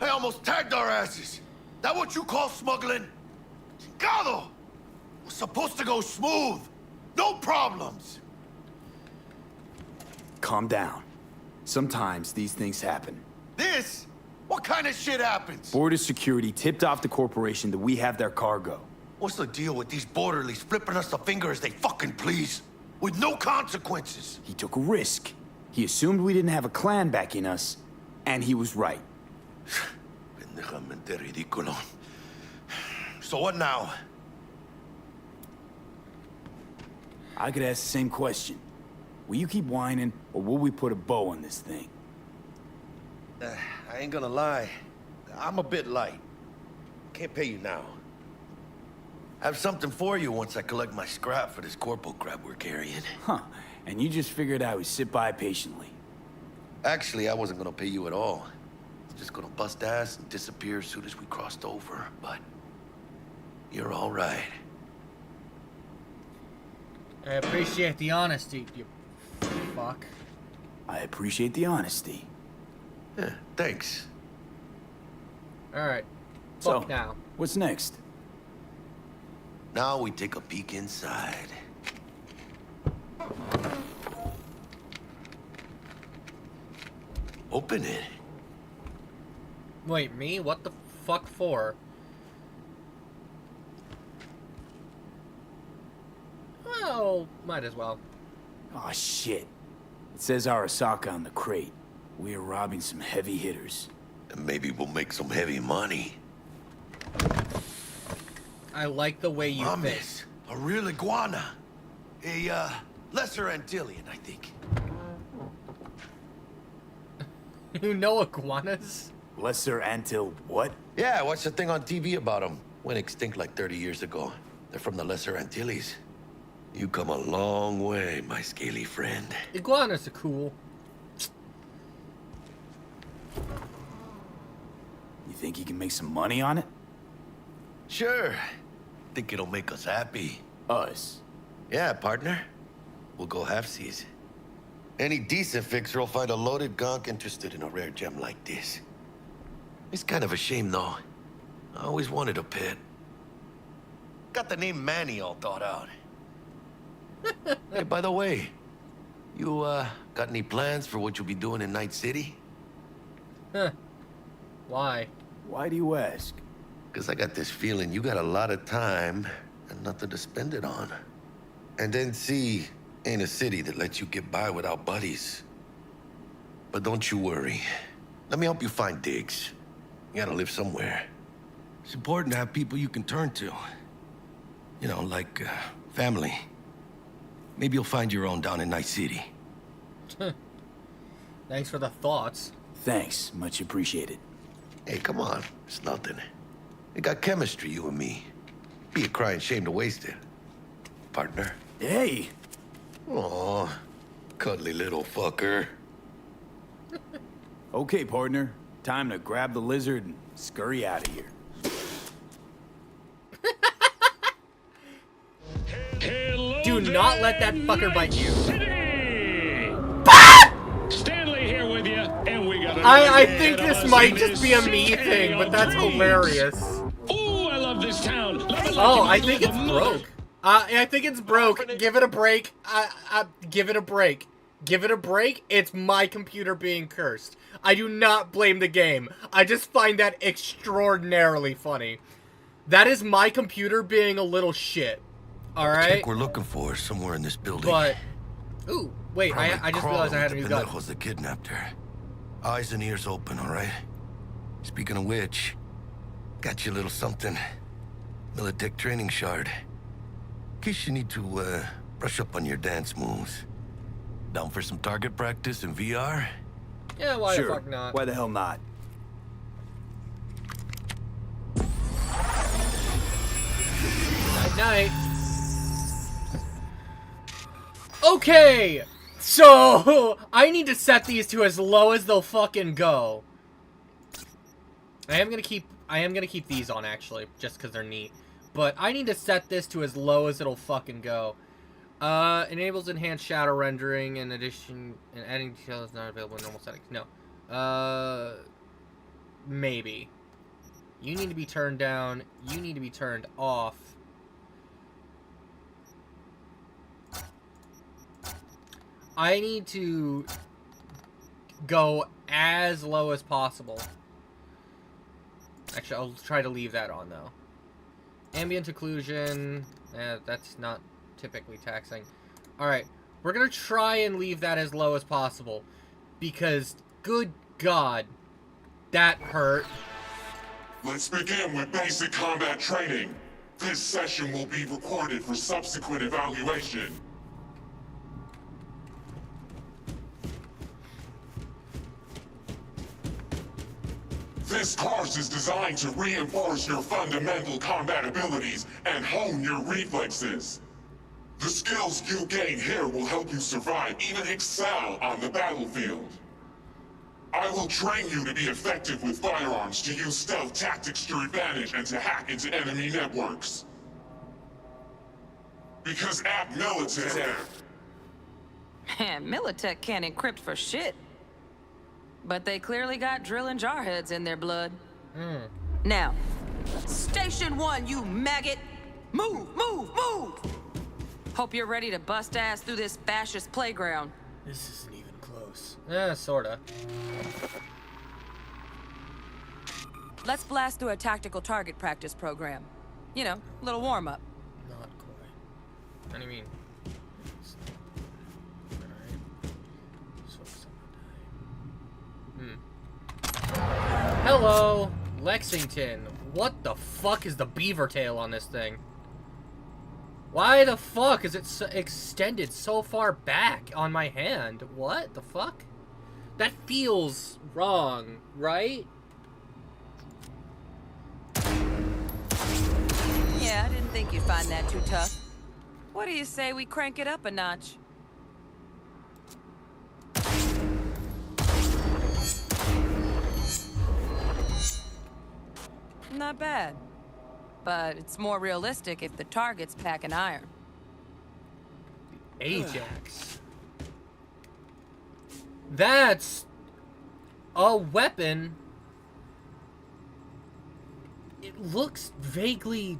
They almost tagged our asses. That what you call smuggling? Chingado! Was supposed to go smooth. No problems. Calm down. Sometimes these things happen. This? What kind of shit happens? Border security tipped off the corporation that we have their cargo. What's the deal with these borderlies flipping us the finger as they fucking please? With no consequences. He took a risk. He assumed we didn't have a clan backing us, and he was right. Pendejamente ridículo. So what now? I could ask the same question. Will you keep whining, or will we put a bow on this thing? I ain't gonna lie. I'm a bit light. Can't pay you now. I have something for you once I collect my scrap for this corporal crap we're carrying. Huh. And you just figured I would sit by patiently. Actually, I wasn't gonna pay you at all. I was just gonna bust ass and disappear as soon as we crossed over, but... You're all right. I appreciate the honesty, you fuck. I appreciate the honesty. Yeah, thanks. Alright. So, Fuck now. what's next? Now we take a peek inside. Open it. Wait, me? What the fuck for? Well, might as well. Aw, shit. It says Arasaka on the crate. We are robbing some heavy hitters. And maybe we'll make some heavy money. I like the way you think. Promise. A real iguana. A, lesser Antillean, I think. You know iguanas? Lesser Antil what? Yeah, I watched a thing on TV about them. Went extinct like 30 years ago. They're from the Lesser Antilles. You come a long way, my scaly friend. Iguanas are cool. You think you can make some money on it? Sure. Think it'll make us happy. Us? Yeah, partner. We'll go halfsies. Any decent fixer will find a loaded gonk interested in a rare gem like this. It's kind of a shame, though. I always wanted a pet. Got the name Manny all thought out. Hey, by the way, you, got any plans for what you'll be doing in Night City? Huh. Why? Why do you ask? Because I got this feeling you got a lot of time and nothing to spend it on. And NC ain't a city that lets you get by without buddies. But don't you worry. Let me help you find digs. You gotta live somewhere. It's important to have people you can turn to. You know, like, family. Maybe you'll find your own down in Night City. Thanks for the thoughts. Thanks, much appreciated. Hey, come on. It's nothing. We got chemistry, you and me. Be a crying shame to waste it. Partner. Hey! Aw, cuddly little fucker. Okay, partner. Time to grab the lizard and scurry out of here. Do not let that fucker bite you. Stanley here with you, and we got I think this might just be a me thing, but that's hilarious. Ooh, I love this town. Oh, I think it's broke. I think it's broke. Give it a break. Give it a break. Give it a break. It's my computer being cursed. I do not blame the game. I just find that extraordinarily funny. That is my computer being a little shit. Alright? Check we're looking for somewhere in this building. But, ooh, wait, I just realized I had a new gun. Was that kidnapped her. Eyes and ears open, all right? Speaking of which, got you a little something. Militech training shard. In case you need to, brush up on your dance moves. Down for some target practice in VR? Yeah, why Sure. the fuck not? Why the hell not? Night, night. Okay, so I need to set these to as low as they'll fucking go. I am gonna keep these on actually, just because they're neat. But I need to set this to as low as it'll fucking go. Enables enhanced shadow rendering in addition, and adding detail is not available in normal settings. No. Maybe. You need to be turned down. You need to be turned off. I need to go as low as possible. Actually, I'll try to leave that on, though. Ambient occlusion. That's not typically taxing. Alright, we're gonna try and leave that as low as possible. Because, good God, that hurt. Let's begin with basic combat training. This session will be recorded for subsequent evaluation. This course is designed to reinforce your fundamental combat abilities and hone your reflexes. The skills you gain here will help you survive, even excel on the battlefield. I will train you to be effective with firearms, to use stealth tactics to your advantage, and to hack into enemy networks. Because at Militech... Man, Militech can't encrypt for shit. But they clearly got drill and jarheads in their blood. Now, Station 1, you maggot! Move, move, move! Hope you're ready to bust ass through this fascist playground. This isn't even close. Yeah, sorta. Let's blast through a tactical target practice program. You know, a little warm-up. Not quite. What do you mean? Hello, Lexington. What the fuck is the beaver tail on this thing? Why the fuck is it extended so far back on my hand? What the fuck? That feels wrong, right? Yeah, I didn't think you'd find that too tough. What do you say we crank it up a notch? Not bad. But it's more realistic if the target's packing iron. Ajax. That's a weapon. It looks vaguely...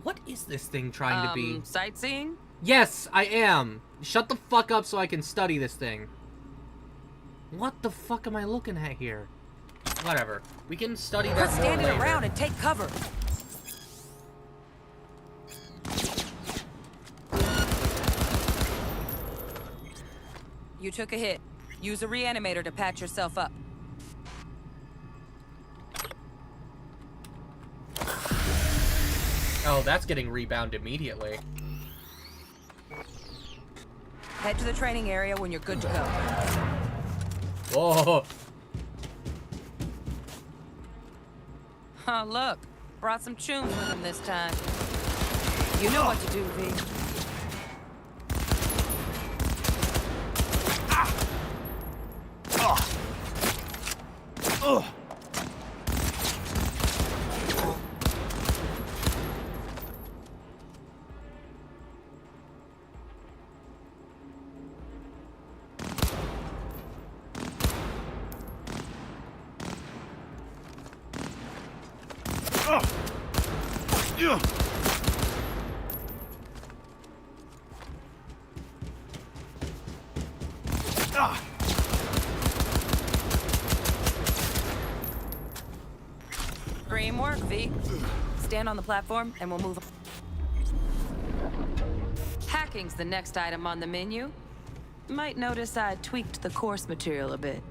What is this thing trying to be? Sightseeing? Yes, I am. Shut the fuck up so I can study this thing. What the fuck am I looking at here? Whatever. We can study that Quit more standing later. around and take cover. You took a hit. Use a reanimator to patch yourself up. Oh, that's getting rebound immediately. Head to the training area when you're good to go. Whoa. Oh, look. Brought some tunes with him this time. You know what to do, V. Dream work, V. Stand on the platform and we'll move. Hacking's the next item on the menu. Might notice I tweaked the course material a bit.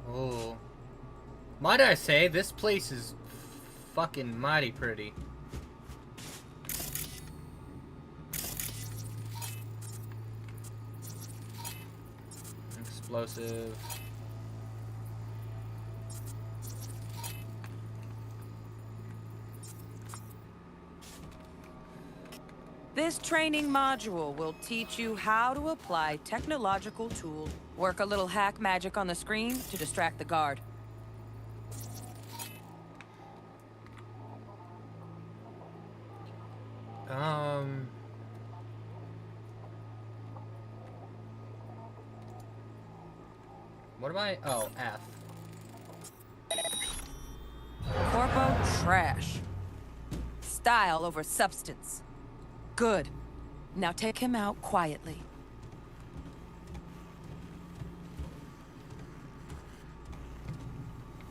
Oh. Might I say, this place is fucking mighty pretty. Explosive. This training module will teach you how to apply technological tools. Work a little hack magic on the screen to distract the guard. What am I? Oh, F. Corpo trash. Style over substance. Good. Now take him out quietly.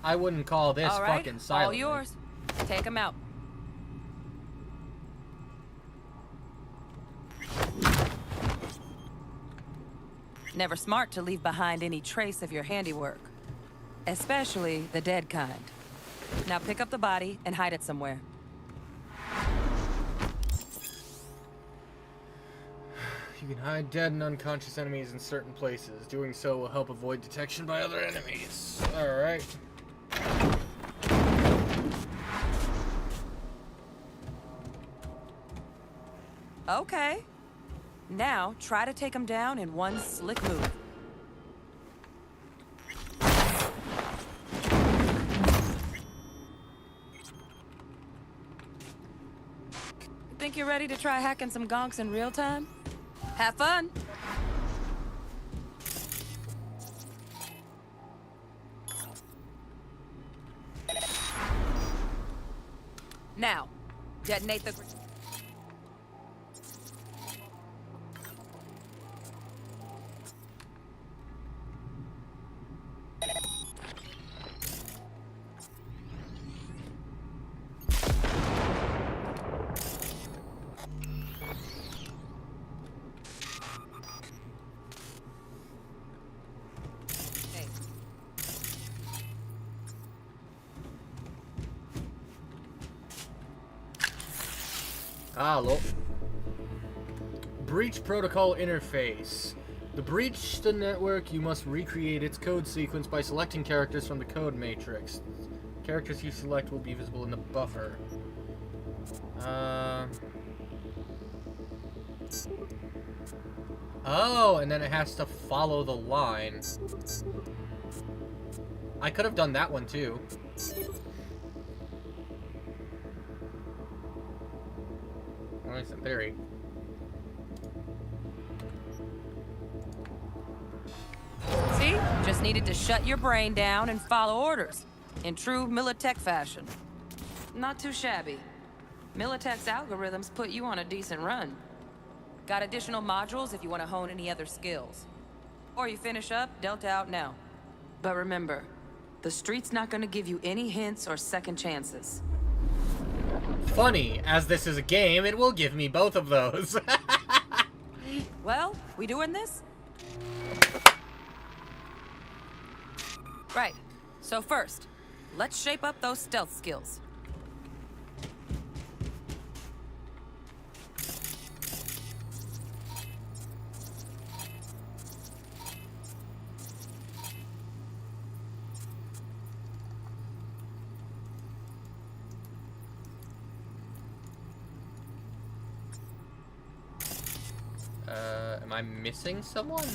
I wouldn't call this All right, fucking silent. all yours. Take him out. Never smart to leave behind any trace of your handiwork. Especially the dead kind. Now pick up the body and hide it somewhere. You can hide dead and unconscious enemies in certain places. Doing so will help avoid detection by other enemies. Alright. Okay. Now, try to take him down in one slick move. Think you're ready to try hacking some gonks in real time? Have fun! Now, detonate the... Hello. Breach protocol interface. To breach the network, you must recreate its code sequence by selecting characters from the code matrix. Characters you select will be visible in the buffer. Oh, and then it has to follow the line. I could have done that one too. At least in theory. See? Just needed to shut your brain down and follow orders. In true Militech fashion. Not too shabby. Militech's algorithms put you on a decent run. Got additional modules if you want to hone any other skills. Or you finish up, Delta out now. But remember, the street's not gonna give you any hints or second chances. Funny, as this is a game, it will give me both of those. Well, we doing this? Right. So first, let's shape up those stealth skills. Am I missing someone?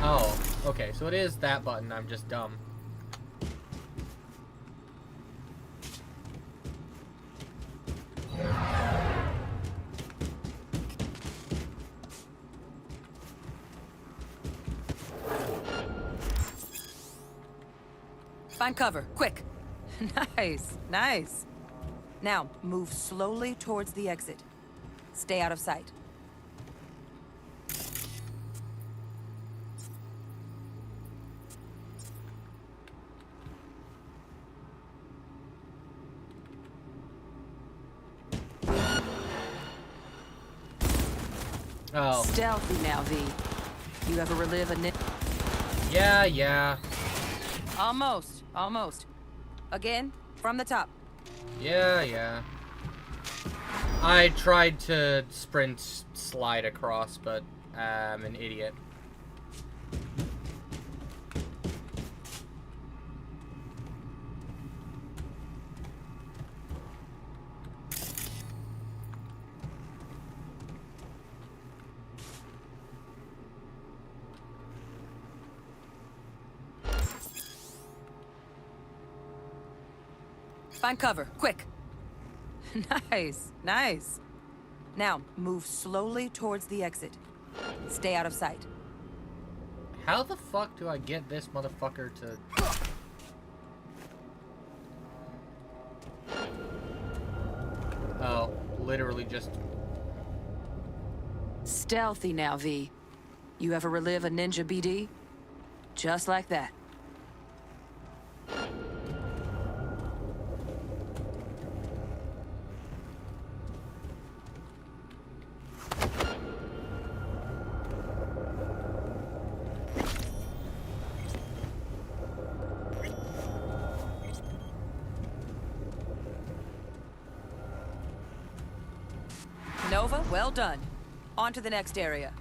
Oh, okay, so it is that button, I'm just dumb. Find cover, quick. Nice, nice. Now, move slowly towards the exit. Stay out of sight. Oh. Stealthy now, V. You ever relive a Yeah. Almost, almost. Again, from the top. Yeah. I tried to sprint slide across, but I'm an idiot. Find cover, quick. Nice, nice. Now, move slowly towards the exit. Stay out of sight. How the fuck do I get this motherfucker to... Oh, literally just... Stealthy now, V. You ever relive a ninja BD? Just like that. Nova, well done. On to the next area.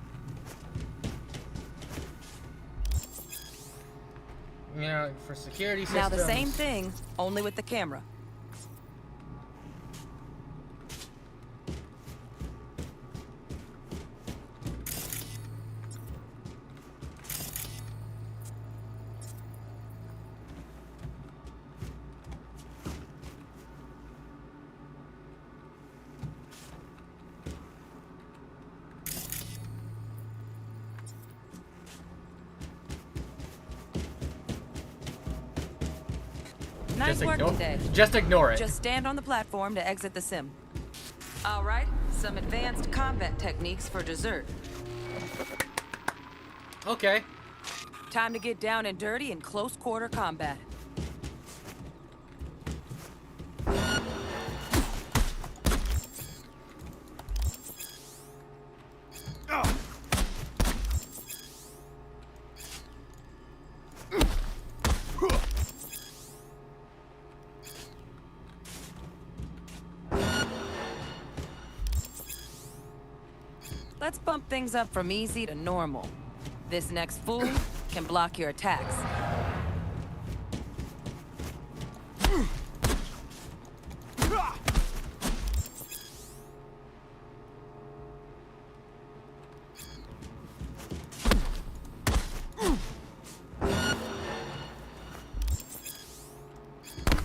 Yeah, for security systems. Now the same thing, only with the camera. Nice working day. Just ignore it. Just stand on the platform to exit the sim. All right, some advanced combat techniques for dessert. Okay. Time to get down and dirty in close quarter combat. Let's bump things up from easy to normal. This next fool can block your attacks.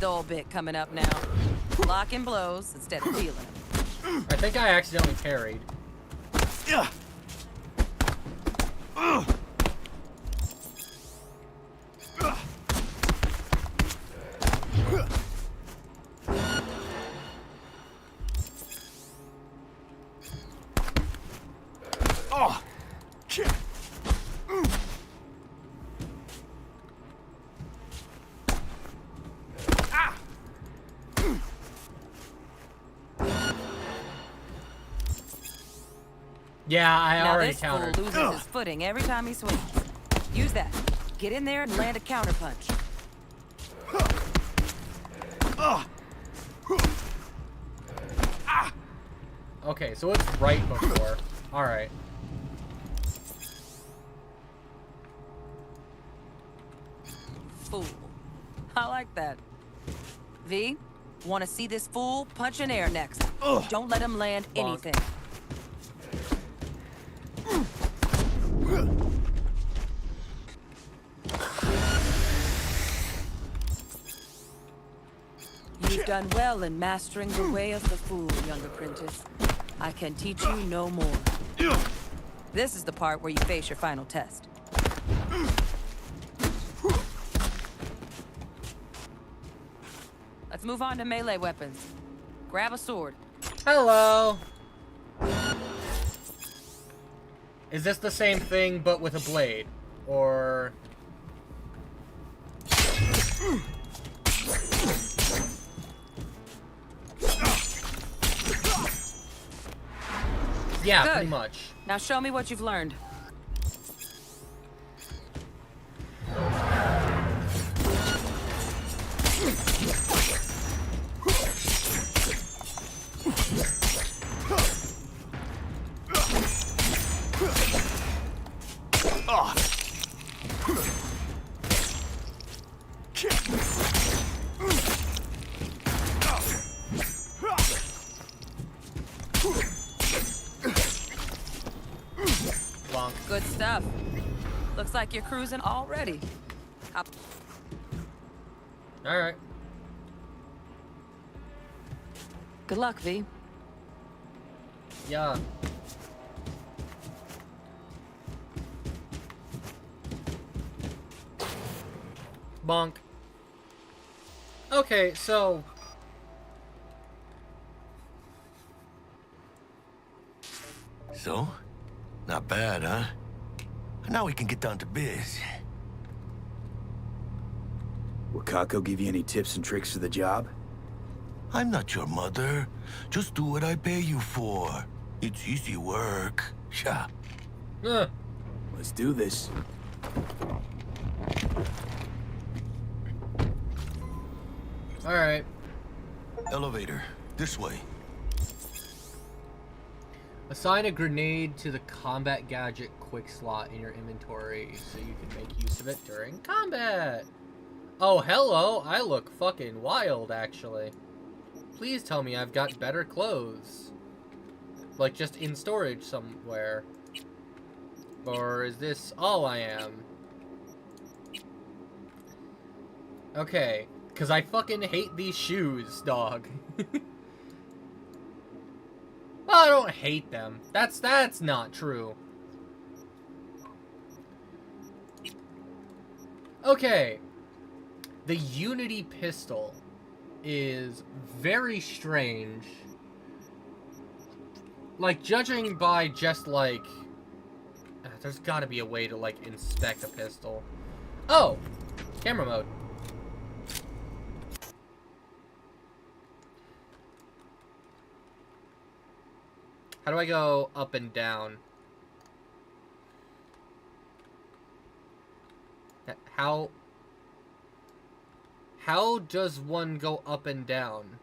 Dull bit coming up now. Blocking blows instead of dealing them. I think I accidentally parried. Yeah. Oh, shit. Yeah, I now already this countered. fool loses his footing every time he swings. Use that. Get in there and land a counterpunch. Okay, so it's right before. Alright. Fool. I like that. V, want to see this fool punch in air next. Don't let him land anything. You've done well in mastering the way of the fool, young apprentice. I can teach you no more. This is the part where you face your final test. Let's move on to melee weapons. Grab a sword. Hello! Is this the same thing, but with a blade? Or... Yeah, Good. pretty much. Now show me what you've learned. Good stuff. Looks like you're cruising already. Alright. Good luck, V. Yeah. Bonk. Okay, so... So? Not bad, huh? Now we can get down to biz. Will Kako give you any tips and tricks for the job? I'm not your mother. Just do what I pay you for. It's easy work. Sha. Let's do this. Alright. Elevator. This way. Assign a grenade to the combat gadget quick slot in your inventory so you can make use of it during combat. Oh, hello. I look fucking wild, actually. Please tell me I've got better clothes. Like, just in storage somewhere. Or is this all I am? Okay. Because I fucking hate these shoes, dog. Well, I don't hate them. That's not true. Okay. The Unity pistol is very strange. Like, judging by just, like... there's gotta be a way to, like, inspect a pistol. Oh! Camera mode. How do I go up and down? How does one go up and down?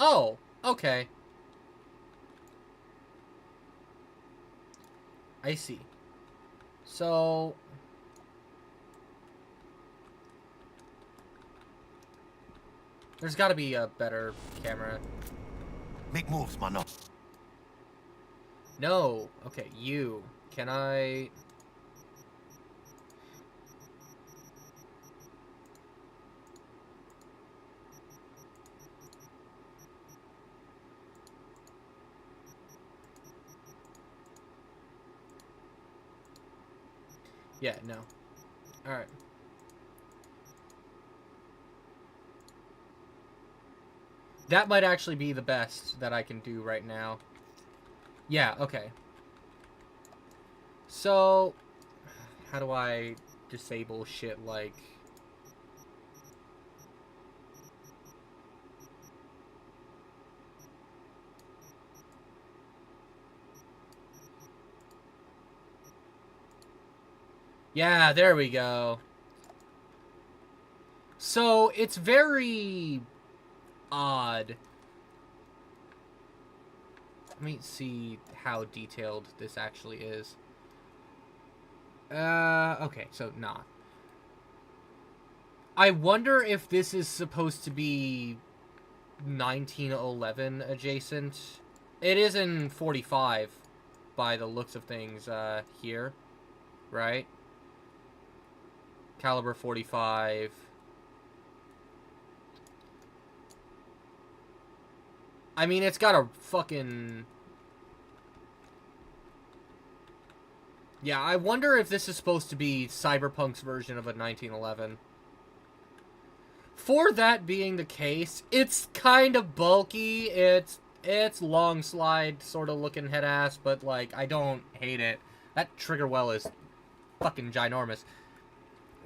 Oh, okay. I see. So... there's gotta be a better camera. Make moves, mano. No. Okay, you. Can I... yeah, no. Alright. That might actually be the best that I can do right now. Yeah, okay. So, how do I disable shit like... yeah, there we go. So, it's very odd. Let me see how detailed this actually is. Okay, so not. I wonder if this is supposed to be 1911 adjacent. It is in 45 by the looks of things here, right? Caliber 45. I mean, it's got a fucking... yeah, I wonder if this is supposed to be Cyberpunk's version of a 1911. For that being the case, it's kind of bulky. It's long slide sort of looking head ass, but like I don't hate it. That trigger well is fucking ginormous.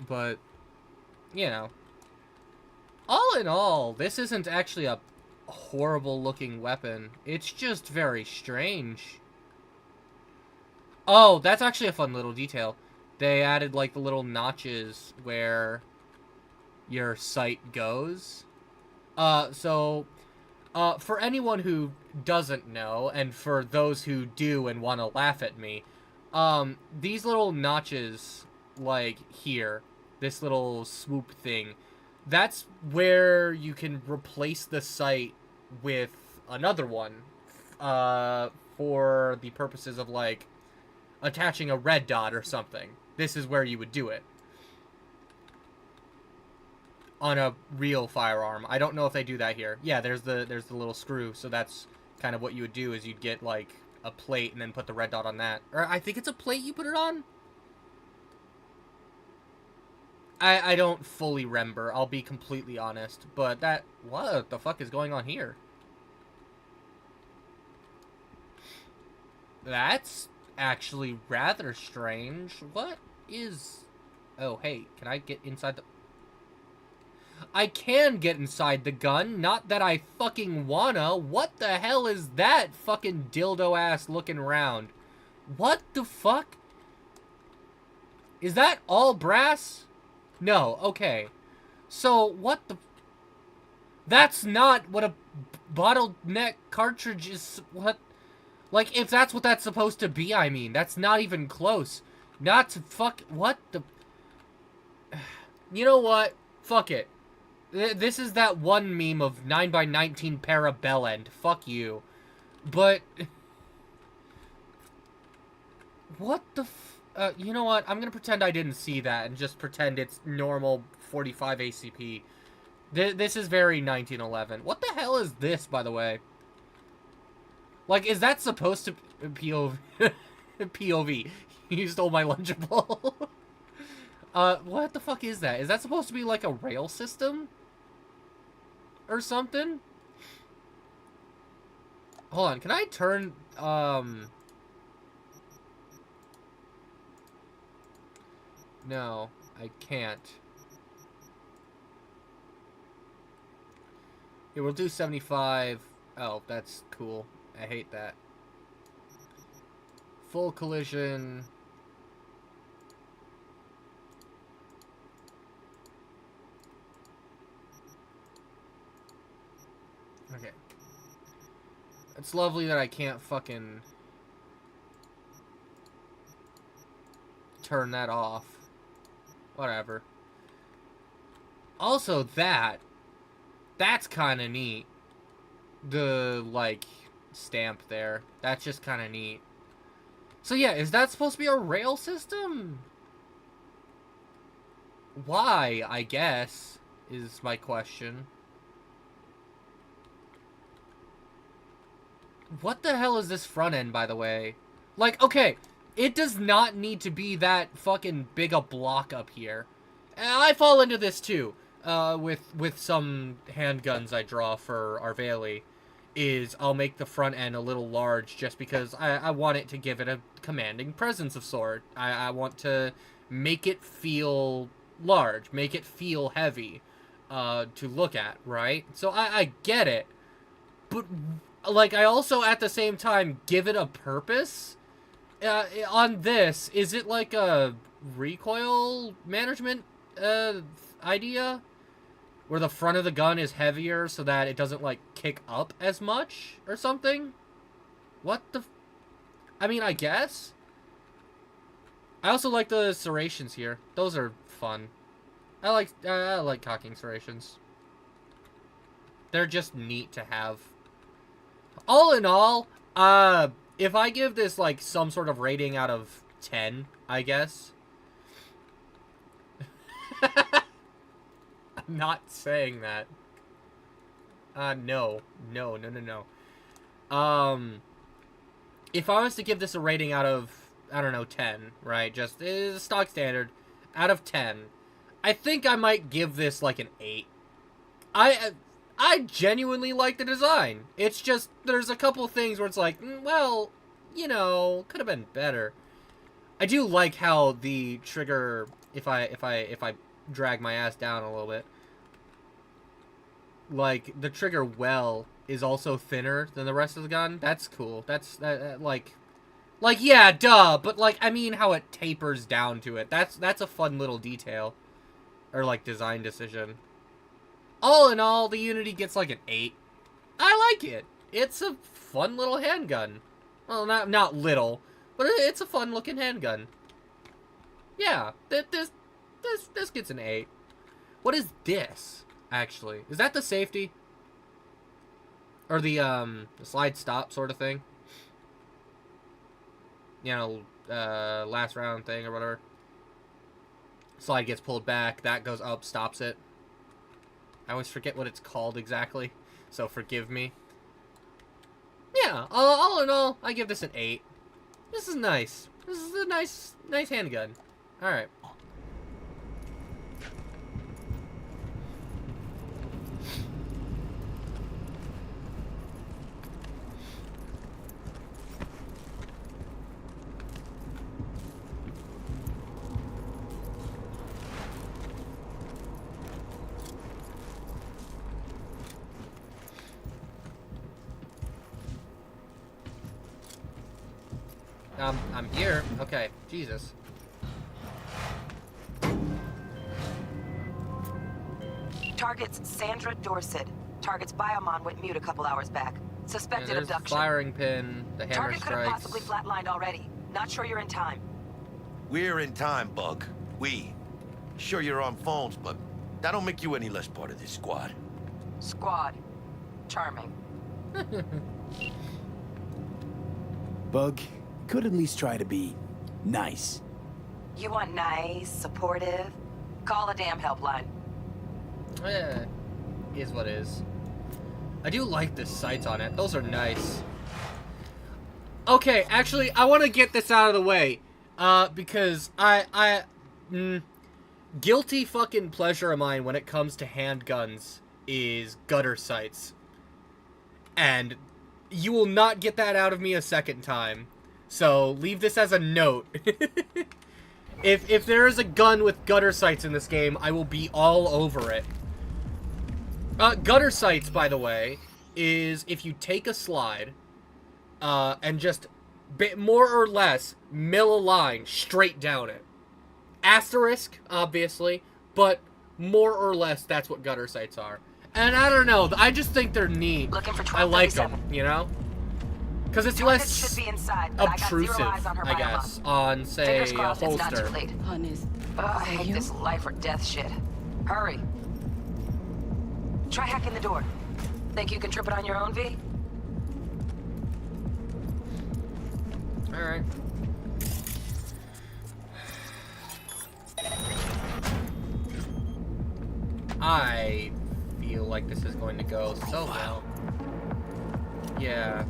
But you know, all in all, this isn't actually a horrible looking weapon. It's just very strange. Oh, that's actually a fun little detail. They added like the little notches where your sight goes. So for anyone who doesn't know, and for those who do and want to laugh at me, these little notches, like here, this little swoop thing, that's where you can replace the sight with another one, for the purposes of, like, attaching a red dot or something. This is where you would do it. On a real firearm. I don't know if they do that here. Yeah, there's the little screw, so that's kind of what you would do, is you'd get, like, a plate and then put the red dot on that. Or I think it's a plate you put it on? I don't fully remember, I'll be completely honest. But that... what the fuck is going on here? That's actually rather strange. What is... oh, hey, can I get inside the... I can get inside the gun, not that I fucking wanna. What the hell is that fucking dildo-ass looking round? What the fuck? Is that all brass? No, okay. So, what the... that's not what a bottleneck cartridge is... what? Like, if that's what that's supposed to be, I mean. That's not even close. Not to fuck... what the... you know what? Fuck it. This is that one meme of 9x19 parabell end. Fuck you. But... what the you know what? I'm gonna pretend I didn't see that and just pretend it's normal 45 ACP. This is very 1911. What the hell is this, by the way? Like, is that supposed to... POV? POV. You stole my Lunchable. What the fuck is that? Is that supposed to be like a rail system? Or something? Hold on, can I turn, no, I can't. Yeah, we'll do 75. Oh, that's cool. I hate that. Full collision. Okay. It's lovely that I can't fucking turn that off. Whatever. Also, that's kind of neat. The, like, stamp there. That's just kind of neat. So yeah, is that supposed to be a rail system? Why, I guess, is my question. What the hell is this front end, by the way? Like, okay, it does not need to be that fucking big a block up here. And I fall into this too, with some handguns I draw for Arveli, is I'll make the front end a little large just because I want it to give it a commanding presence of sort. I want to make it feel large, make it feel heavy, to look at, right? So I get it, but, like, I also, at the same time, give it a purpose. On this, is it like a recoil management idea? Where the front of the gun is heavier so that it doesn't, like, kick up as much or something? What the... I mean, I guess? I also like the serrations here. Those are fun. I like cocking serrations. They're just neat to have. All in all, if I give this, like, some sort of rating out of 10, I guess. I'm not saying that. No. If I was to give this a rating out of, I don't know, 10, right? Just, it's stock standard. Out of 10. I think I might give this, like, an 8. I genuinely like the design. It's just, there's a couple things where it's like, well, you know, could have been better. I do like how the trigger, if I drag my ass down a little bit, like, the trigger well is also thinner than the rest of the gun. That's cool. That's, like, yeah, duh, but, like, I mean how it tapers down to it. That's a fun little detail. Or, like, design decision. All in all, the Unity gets, like, an 8. I like it. It's a fun little handgun. Well, not little, but it's a fun-looking handgun. Yeah, this gets an 8. What is this, actually? Is that the safety? Or the slide stop sort of thing? You know, last round thing or whatever. Slide gets pulled back, that goes up, stops it. I always forget what it's called exactly, so forgive me. Yeah, all in all, I give this an 8. This is nice. This is a nice handgun. Alright. I'm here. Okay, Jesus. Target's Sandra Dorset. Target's biomon went mute a couple hours back. Suspected there's abduction. The firing pin, the hammer Target strikes. could have possibly flatlined already. Not sure you're in time. We're in time, Bug. Sure you're on phones, but that don't make you any less part of this squad. Squad. Charming. Bug, could at least try to be nice. You want nice, supportive? Call a damn helpline. Eh, is what is. I do like the sights on it. Those are nice. Okay, actually, I want to get this out of the way. Because guilty fucking pleasure of mine when it comes to handguns is gutter sights. And you will not get that out of me a second time. So, leave this as a note. If there is a gun with gutter sights in this game, I will be all over it. Gutter sights, by the way, is if you take a slide, and just more or less mill a line straight down it. Asterisk, obviously, but more or less that's what gutter sights are. And I don't know, I just think they're neat. Looking for I like them, 1237. you know? Because it's Targets should less be inside, but obtrusive, I got 0 eyes on her I biomon. guess, on, say, Fingers a crossed it's not too holster. late. I hate this life or death shit. Hurry. Try hacking the door. Think you can trip it on your own, V? Alright. I feel like this is going to go so well. Yeah.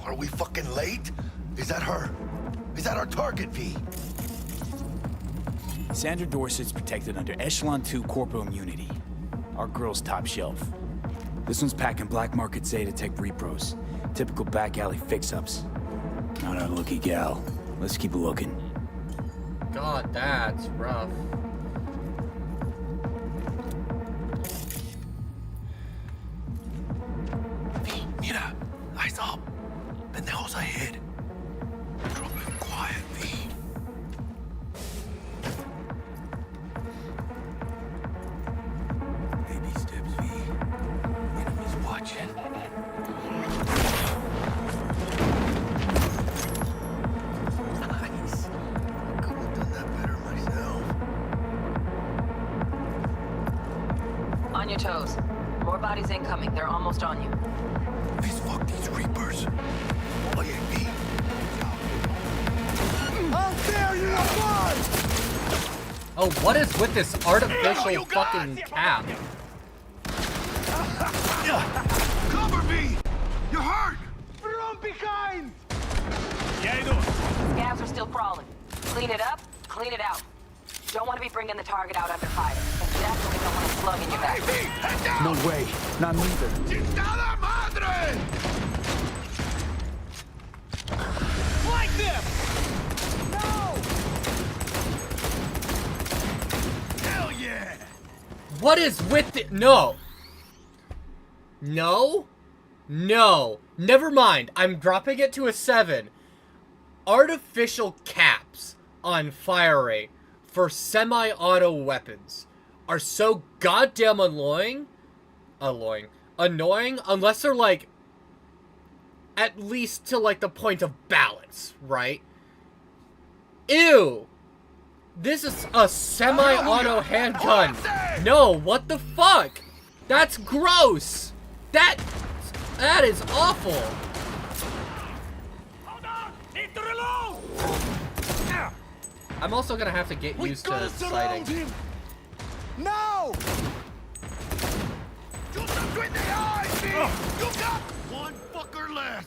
Are we fucking late? Is that her? Is that our target, V? Sandra Dorset's protected under Echelon 2 corporal immunity. Our girl's top shelf. This one's packing black market Zetatech repros. Typical back alley fix-ups. Not our lucky gal. Let's keep looking. God, that's rough. V, mira. Eyes up. Pendejos ahead. Drop it quiet, V. Baby steps, V. Enemies watching. Nice. Could have done that better myself. On your toes. More bodies incoming. They're almost on you. Please fuck these Reapers. Oh yeah, V. How dare you apply! Oh, what is with this artificial fucking cap? Cover me! You're hurt! From behind! Scavs are still crawling. Clean it up, clean it out. Don't want to be bringing the target out under fire. And definitely don't want a slug in your back. No way. Not neither. ¡Chingada madre! Like them! No! Hell yeah! What is with it? No. No? No. Never mind. I'm dropping it to a 7. Artificial caps on fire rate for semi-auto weapons are so goddamn annoying unless they're like at least to like the point of balance, right? Ew. This is a semi-auto handgun. No, what the fuck? That's gross. That is awful. I'm also gonna have to get used to sighting. Him. No! Shoot him between the eyes, V! You got one fucker less!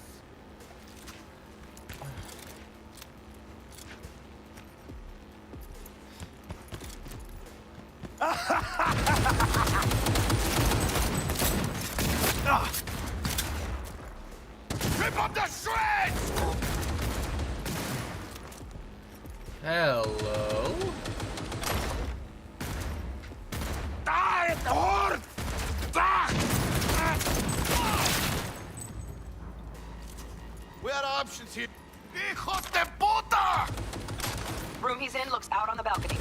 Rip up the shreds! Hello? Die at the horn! Back! We had options here. Hijos de puta! Room he's in looks out on the balcony.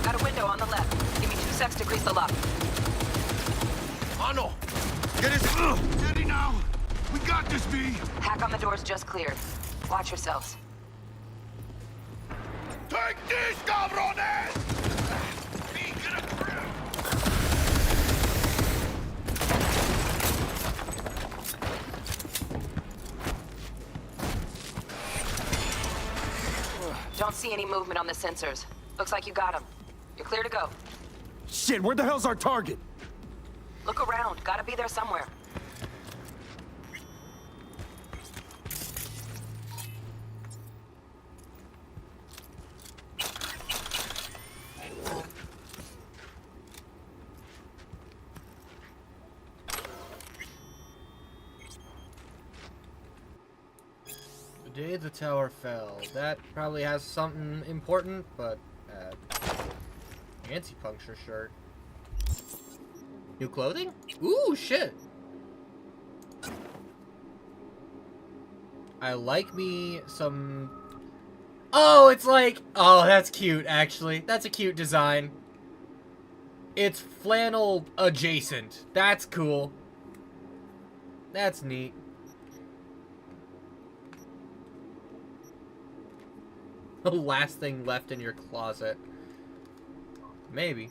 Got a window on the left. Give me 2 secs to grease the lock. Mano! Get his... Steady now! We got this, V! Hack on the door's just cleared. Watch yourselves. Take this, cabrones! V, get a grip! Don't see any movement on the sensors. Looks like you got him. You're clear to go. Shit, where the hell's our target? Look around. Gotta be there somewhere. The day the tower fell. That probably has something important, but anti-puncture shirt. New clothing? Ooh, shit. I like me some... Oh, it's like... Oh, that's cute, actually. That's a cute design. It's flannel adjacent. That's cool. That's neat. The last thing left in your closet. Maybe.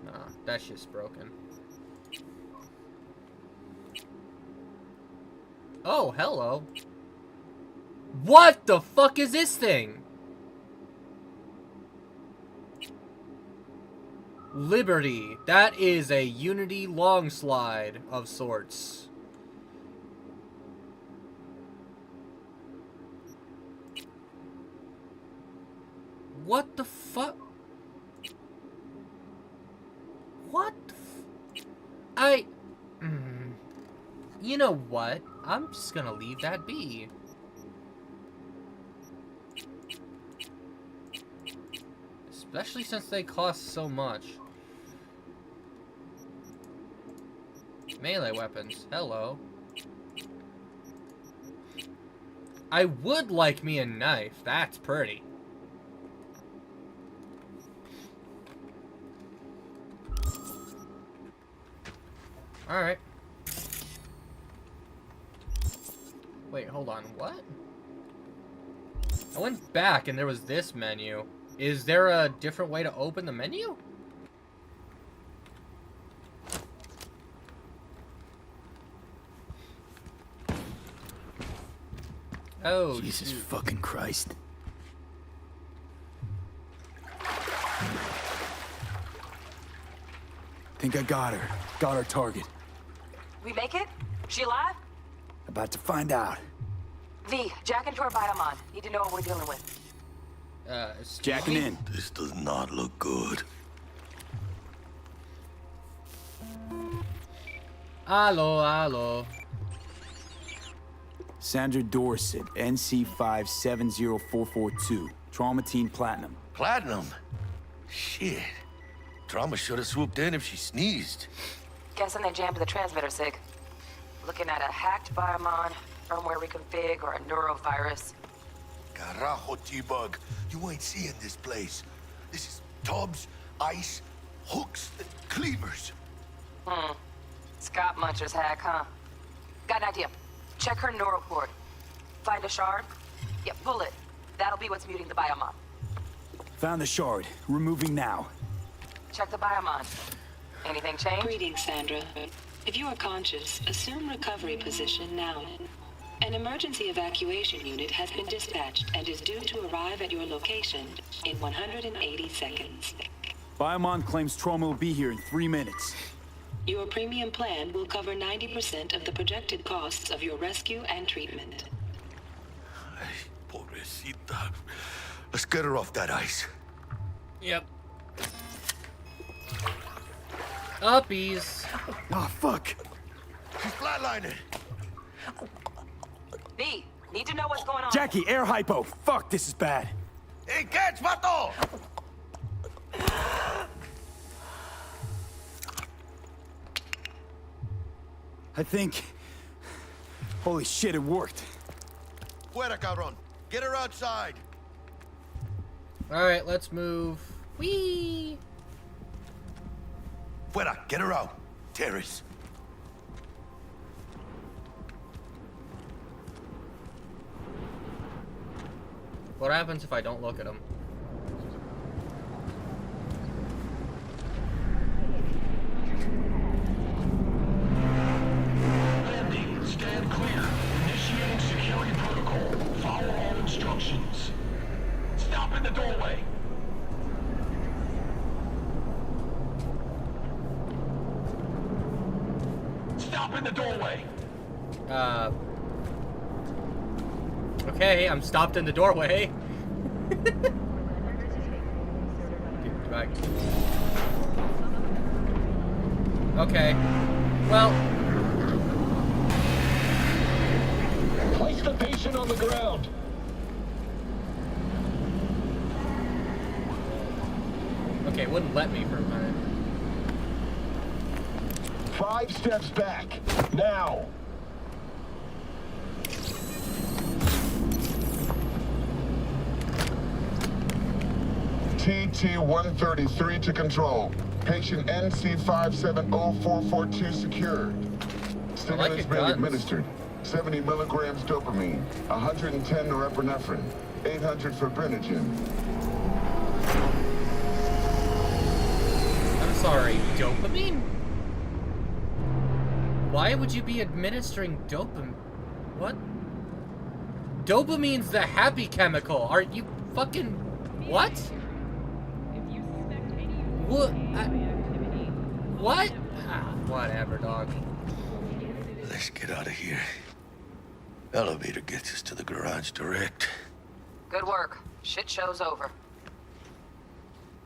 Nah, that shit's broken. Oh, hello. What the fuck is this thing? Liberty. That is a Unity long slide of sorts. What the fuck? What the you know what? I'm just gonna leave that be. Especially since they cost so much. Melee weapons. Hello. I would like me a knife. That's pretty. Alright. Wait, hold on. What? I went back and there was this menu. Is there a different way to open the menu? Oh, Jesus fucking Christ. Think I got her. Got our target. We make it? She alive? About to find out. V, jack into her biomon. Need to know what we're dealing with. Jacking in. This does not look good. Hello, hello. Sandra Dorset, NC570442. Traumatine Platinum. Platinum? Shit. Trauma should have swooped in if she sneezed. Guessing they jammed the transmitter, Sig. Looking at a hacked biomon, firmware reconfig, or a neurovirus. Carajo, T-Bug. You ain't seeing this place. This is tubs, ice, hooks, and cleavers. Scott Muncher's hack, huh? Got an idea. Check her neural cord. Find a shard? Yeah, pull it. That'll be what's muting the biomon. Found the shard. Removing now. Check the biomon. Anything change? Greetings, Sandra. If you are conscious, assume recovery position now. An emergency evacuation unit has been dispatched and is due to arrive at your location in 180 seconds. Biomon claims trauma will be here in 3 minutes. Your premium plan will cover 90% of the projected costs of your rescue and treatment. Ay, pobrecita. Let's get her off that ice. Yep. Uppies. Oh, fuck. She's flatlining. V, need to know what's going on. Jackie, air hypo. Fuck, this is bad. Hey, catch, vato! I think... Holy shit, it worked. Fuera, cabrón. Get her outside. Alright, let's move. Whee! Fuera, get her out. Terrace. What happens if I don't look at him? Landing. Stand clear. Initiating security protocol. Follow all instructions. Stop in the doorway. Stop in the doorway. Okay, I'm stopped in the doorway. Back. Okay. Well. Place the patient on the ground. Okay, it wouldn't let me for a minute. 5 steps back. Now. TT-133 to control. Patient NC570442 secured. Stimulants being administered. 70 milligrams dopamine, 110 norepinephrine, 800 fibrinogen. I'm sorry, dopamine? Why would you be administering dopamine? What? Dopamine's the happy chemical. Are you fucking... What? What? What? Ah, whatever, dog. Let's get out of here. Elevator gets us to the garage direct. Good work. Shit show's over.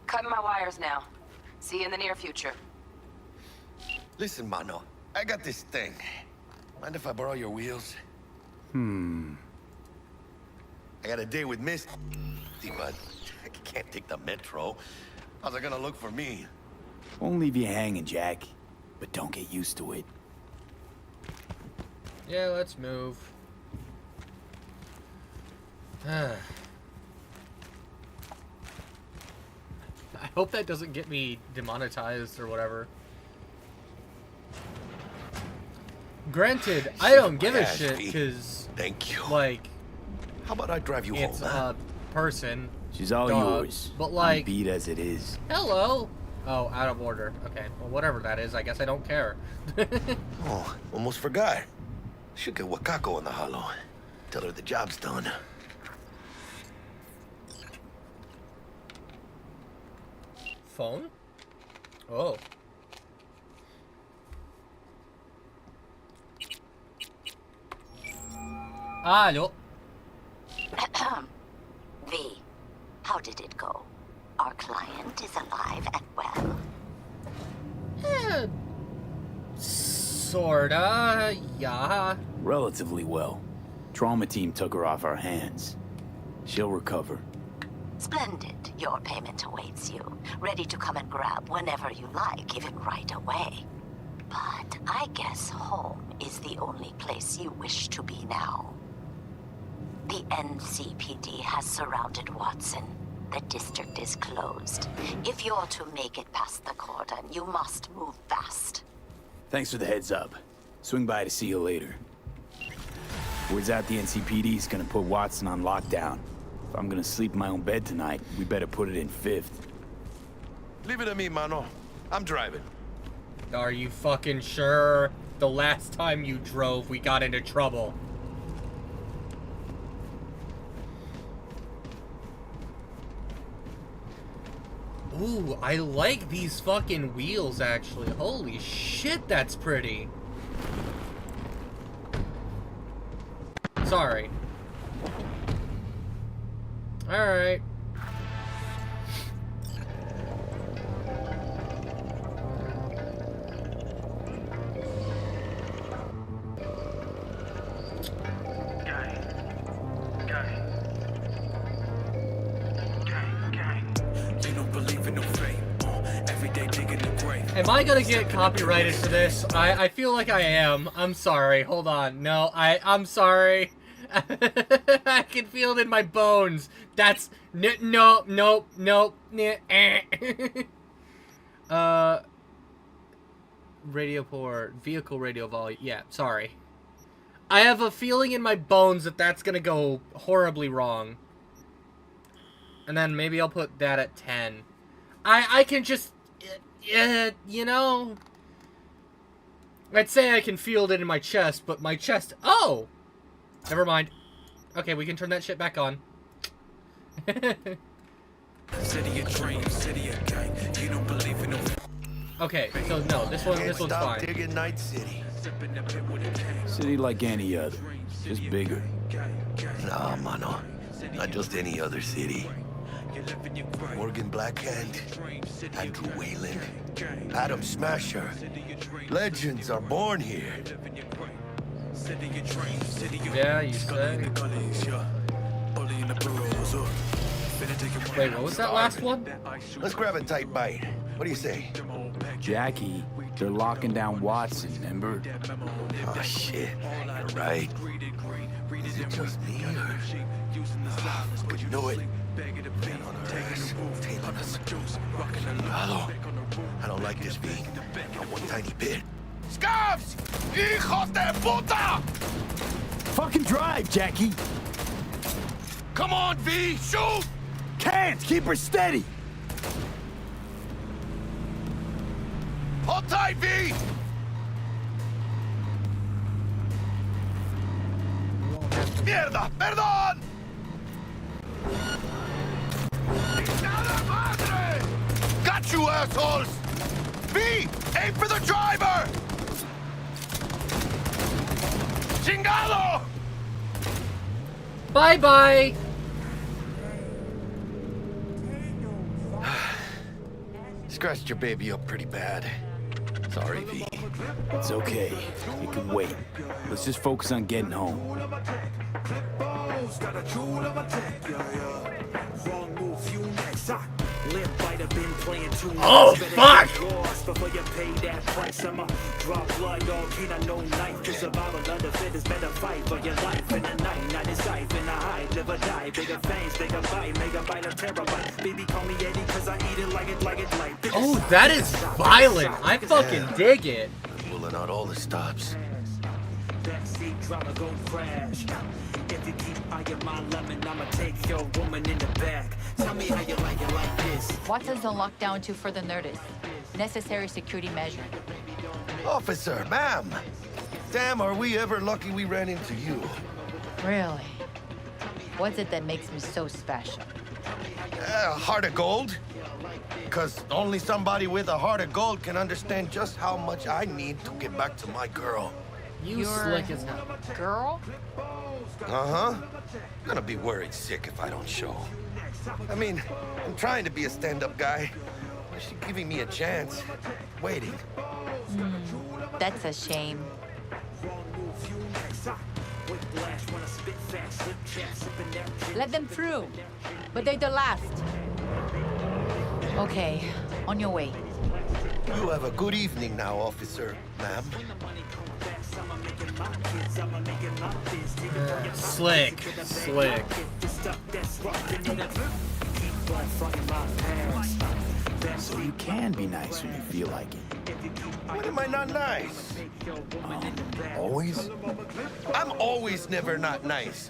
Cutting my wires now. See you in the near future. Listen, Mano. I got this thing. Mind if I borrow your wheels? I got a date with Miss... but I can't take the metro. How's it gonna look for me? Won't leave you hanging, Jack. But don't get used to it. Yeah, let's move. I hope that doesn't get me demonetized or whatever. Granted, I don't give a shit because, thank you. Like, how about I drive you it's home? a person. She's all yours. But like, beat as it is. Hello. Oh, out of order. Okay. Well, whatever that is, I guess I don't care. Oh, almost forgot. Should get Wakako in the hollow. Tell her the job's done. Phone? Oh. Hello. V, how did it go? Our client is alive and well. Sorta, yeah. Relatively well. Trauma team took her off our hands. She'll recover. Splendid. Your payment awaits you. Ready to come and grab whenever you like, even right away. But I guess home is the only place you wish to be now. The NCPD has surrounded Watson. The district is closed. If you're to make it past the cordon, you must move fast. Thanks for the heads up. Swing by to see you later. Word's out the NCPD's gonna put Watson on lockdown. If I'm gonna sleep in my own bed tonight, we better put it in 5th. Leave it to me, Mano. I'm driving. Are you fucking sure? The last time you drove, we got into trouble. Ooh, I like these fucking wheels, actually. Holy shit, that's pretty. Sorry. Alright. Am I gonna get copyrighted for this? I feel like I am. I'm sorry. Hold on. No, I'm sorry. I can feel it in my bones. That's nope. Radio port, vehicle radio volume. Yeah, sorry. I have a feeling in my bones that that's gonna go horribly wrong. And then maybe I'll put that at 10. I can just, you know, I'd say I can feel it in my chest, but my chest, oh! Never mind. Okay, we can turn that shit back on. Okay, so no, this one's fine. Digging Night City. City like any other, just bigger. Nah, Mano. Not just any other city. Morgan Blackhand, Andrew Wayland, Adam Smasher. Legends are born here. Yeah, you say. Wait, what was that last one? Let's grab a tight bite. What do you say? Jackie, they're locking down Watson, remember? Oh, shit. You're right. Is it just me, or... Could you know it? Man on our ass, tail on us. Hello. I don't like this, V. Not one tiny bit. Scabs! Hijos de puta! Fucking drive, Jackie! Come on, V! Shoot! Can't! Keep her steady! Hold tight, V! Mierda! Perdón! Got you, assholes! V! Aim for the driver! Chingado! Bye-bye! Scratched your baby up pretty bad. Sorry, V. It's okay. You can wait. Let's just focus on getting home. Oh, fuck! Oh, that is violent. I fucking dig it. Pulling out all the stops. If you keep eyeing my lemon, I'ma take your woman in the back. Tell me how you like it like this. Watson's on lockdown to further notice. Necessary security measure. Officer, ma'am. Damn, are we ever lucky we ran into you. Really? What's it that makes me so special? Heart of gold? Because only somebody with a heart of gold can understand just how much I need to get back to my girl. You slick as hell. Girl? Uh-huh. Gonna be worried sick if I don't show. I mean, I'm trying to be a stand-up guy. She's giving me a chance. Waiting. That's a shame. Let them through. But they're the last. Okay, on your way. You have a good evening now, officer, ma'am. Slick. Slick. So you can be nice when you feel like it. When am I not nice? Always? I'm always never not nice.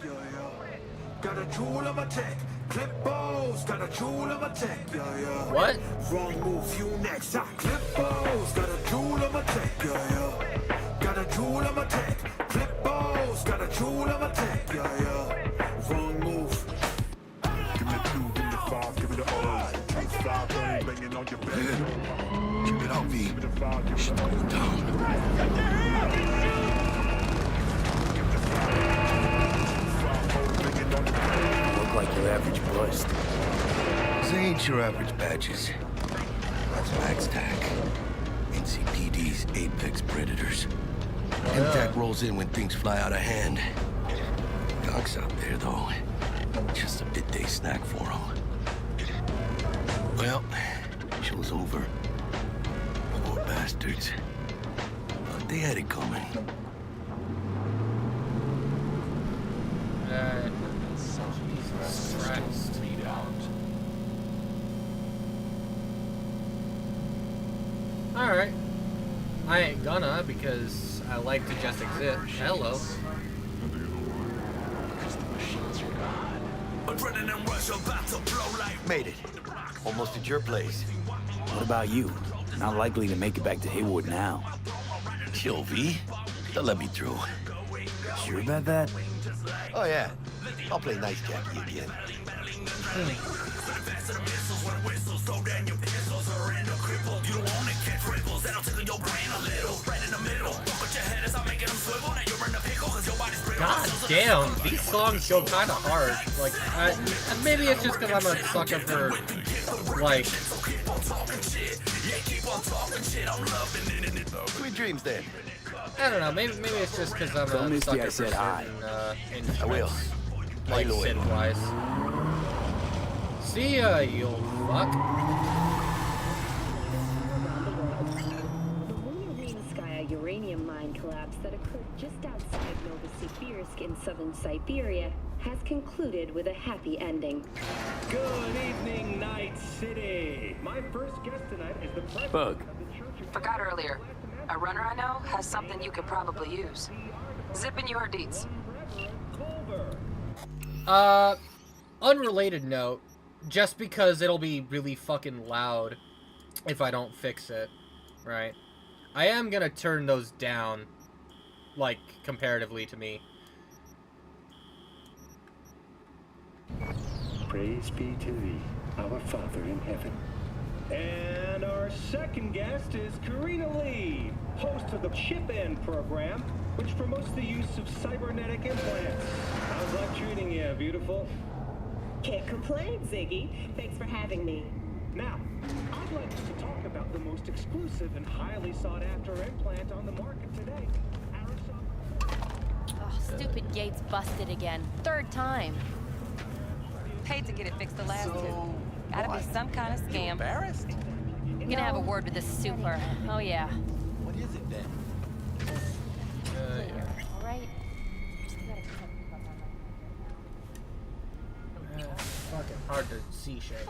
Got a jewel of a tech. Clip-Bo's got a jewel of a tech. Yeah, yeah. What? Wrong move, you next. Clip-Bo's got a jewel of a tech. Yeah, yeah. Got a jewel of a tech. Clip-Bo's got a jewel of a tech. Yeah, yeah. Wrong move. Give me the 2, give me the 5, give me the O's. 5 banging on your bed. Keep it out, V. Shit's going down. Look like your average bust. This ain't your average badges. That's Max TAC. NCPD's apex predators. MTAC rolls in when things fly out of hand. Doc's out there, though. Just a midday snack for him. Well, show's over. Poor bastards. But they had it coming. Jesus Christ. Alright. I ain't gonna because I like to just exist. Hello. Made it. Almost at your place. What about you? Not likely to make it back to Haywood now. Chill, V. They'll let me through. Sure about that? Oh, yeah. I'll play nice Jackie again. God damn, these songs go kind of hard. Like, maybe it's just because I'm a sucker for, like... Sweet dreams, then. I don't know, maybe it's just because I'm Tell a Misty sucker I for said hi. certain, I will. like, Lay low. synth-wise. See ya, you old fuck. The uranium mine collapse that occurred just outside Novosibirsk in southern Siberia has concluded with a happy ending. Good evening, Night City. My first guest tonight is the president Bug. of the Church of... Forgot earlier. A runner I know has something you could probably use. Zip in your deets. Unrelated note, just because it'll be really fucking loud if I don't fix it, right? I am gonna turn those down, like, comparatively to me. Praise be to thee, our Father in heaven. And our second guest is Karina Lee, host of the Chip In program, which promotes the use of cybernetic implants. How's life treating you, beautiful? Can't complain, Ziggy. Thanks for having me. Now, I'd like us to talk about the most exclusive and highly sought-after implant on the market today. Oh, stupid gate's busted again. Third time. Paid to get it fixed the last two. Gotta be some kind of scam. Embarrassed? I'm gonna have a word with this super. Oh, yeah. What is it then? All right. Fucking hard to see shit.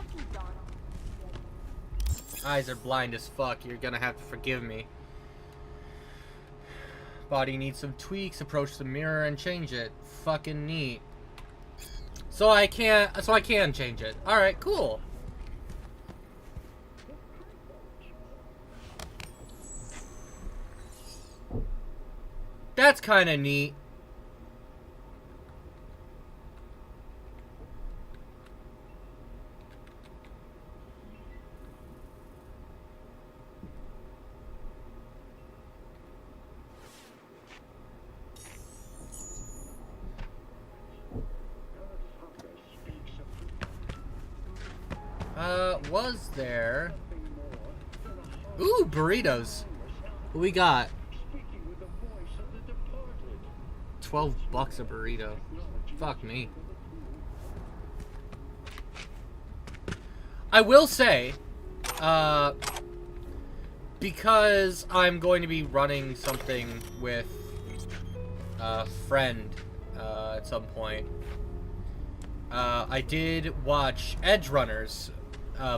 Eyes are blind as fuck. You're gonna have to forgive me. Body needs some tweaks. Approach the mirror and change it. Fucking neat. So I can change it. All right, cool. That's kind of neat. Was there? Ooh, burritos. What we got? $12 a burrito. Fuck me. I will say, because I'm going to be running something with a friend at some point, I did watch Edge Runners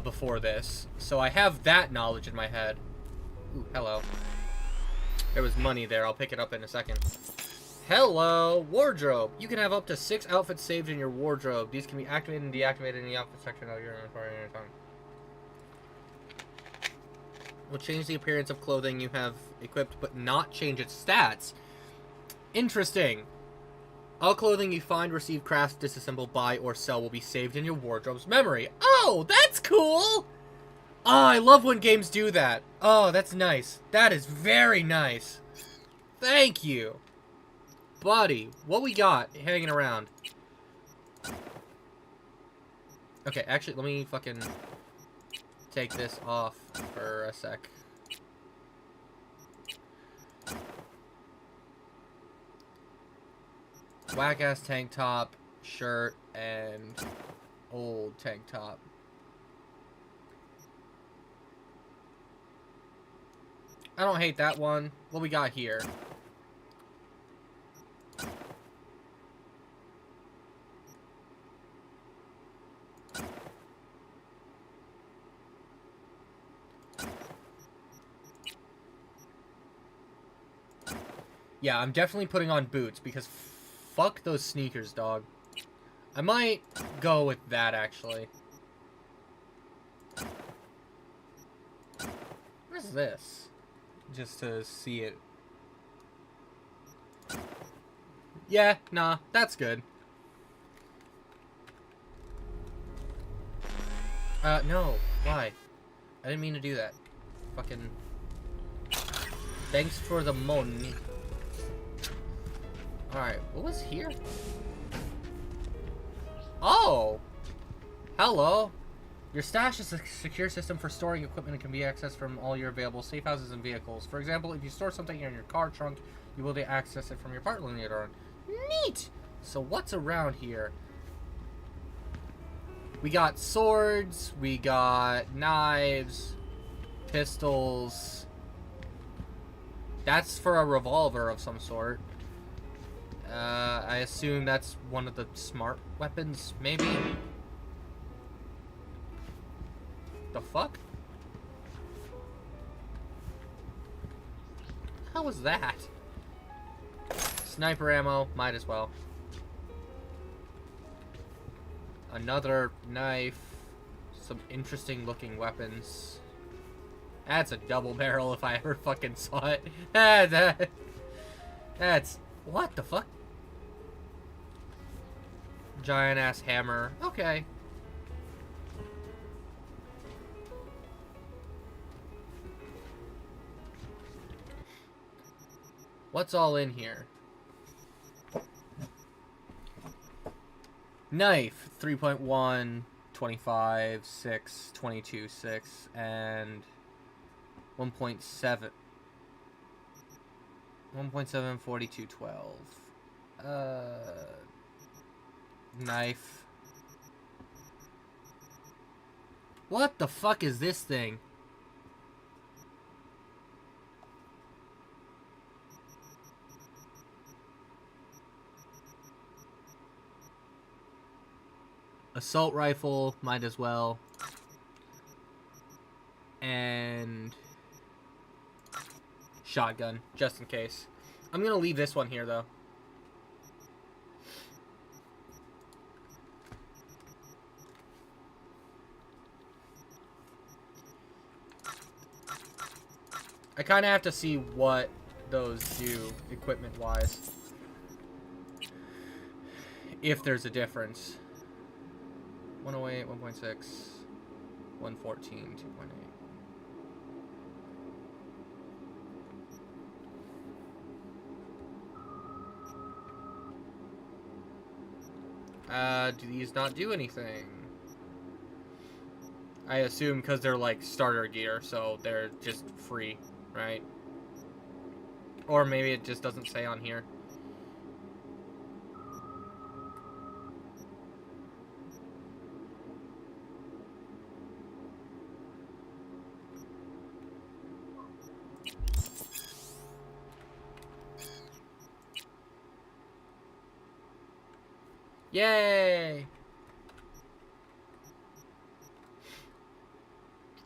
before this, so I have that knowledge in my head. Ooh, hello. There was money there. I'll pick it up in a second. Hello, wardrobe. You can have up to 6 outfits saved in your wardrobe. These can be activated and deactivated in the outfit section of your inventory at any time. Will change the appearance of clothing you have equipped, but not change its stats. Interesting. All clothing you find, receive, craft, disassemble, buy, or sell will be saved in your wardrobe's memory. Oh, that's cool! Oh, I love when games do that. Oh, that's nice. That is very nice. Thank you. Buddy, what we got hanging around? Okay, actually, let me fucking take this off for a sec. Whack-ass tank top, shirt, and old tank top. I don't hate that one. What we got here? Yeah, I'm definitely putting on boots because fuck those sneakers, dog. I might go with that, actually. What is this? Just to see it. Yeah, nah, that's good. No. Why? I didn't mean to do that. Fucking... Thanks for the money. Alright, what was here? Oh! Hello! Your stash is a secure system for storing equipment and can be accessed from all your available safe houses and vehicles. For example, if you store something in your car trunk, you will be able to access it from your partner later on. Neat! So what's around here? We got swords, we got knives, pistols. That's for a revolver of some sort. I assume that's one of the smart weapons, maybe? The fuck? How was that? Sniper ammo, might as well. Another knife. Some interesting looking weapons. That's a double barrel if I ever fucking saw it. That's... What the fuck? Giant ass hammer. Okay. What's all in here? Knife, 3.1, 25, 6, 22, 6, and 1.7. 1.7, 42, 12. Knife. What the fuck is this thing? Assault rifle, might as well. And shotgun, just in case. I'm gonna leave this one here, though. I kind of have to see what those do, equipment-wise. If there's a difference. 108, 1.6, 114, 2.8. Do these not do anything? I assume because they're like starter gear, so they're just free, right? Or maybe it just doesn't say on here. Yay!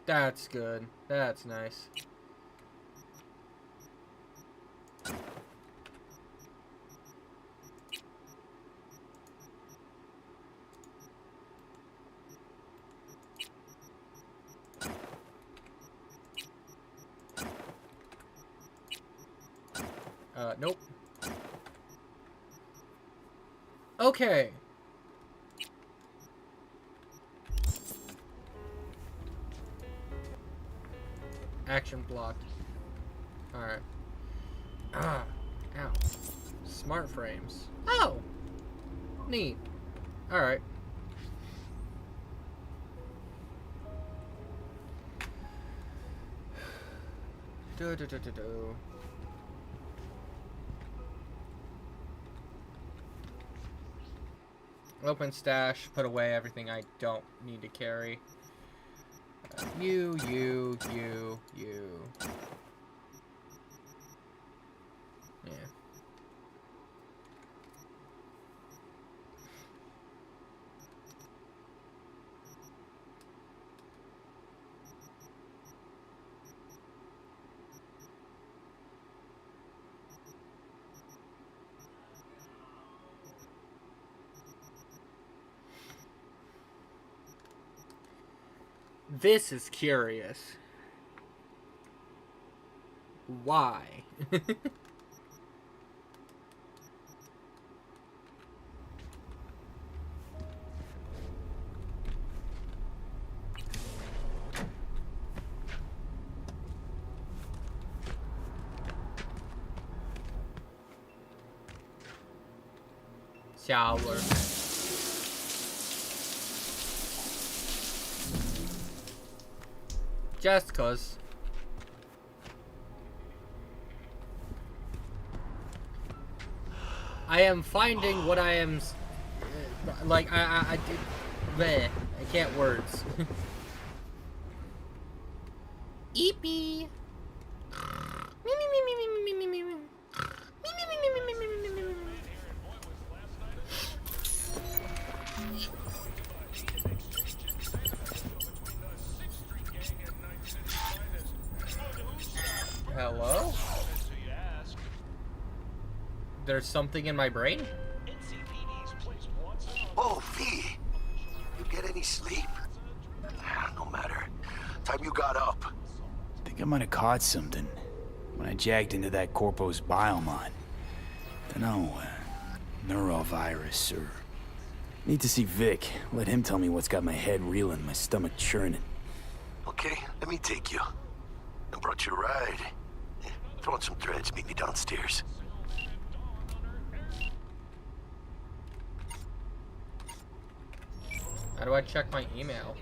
That's good. That's nice. Nope. Okay. Action blocked. Alright. Ah. Ow. Smart frames. Oh! Neat. Alright. Do. Open stash, put away everything I don't need to carry. You. Yeah. This is curious. Why? Shower. Just cause. I am finding what I am like I did Bleh. I can't words. Eepee. Hello? There's something in my brain? Oh, V. You get any sleep? No matter. Time you got up. I think I might have caught something when I jagged into that Corpo's biomon. Dunno, neurovirus or... Need to see Vic. Let him tell me what's got my head reeling, my stomach churning. Okay, let me take you. I brought you a ride. Throw on some threads, meet me downstairs. How do I check my email?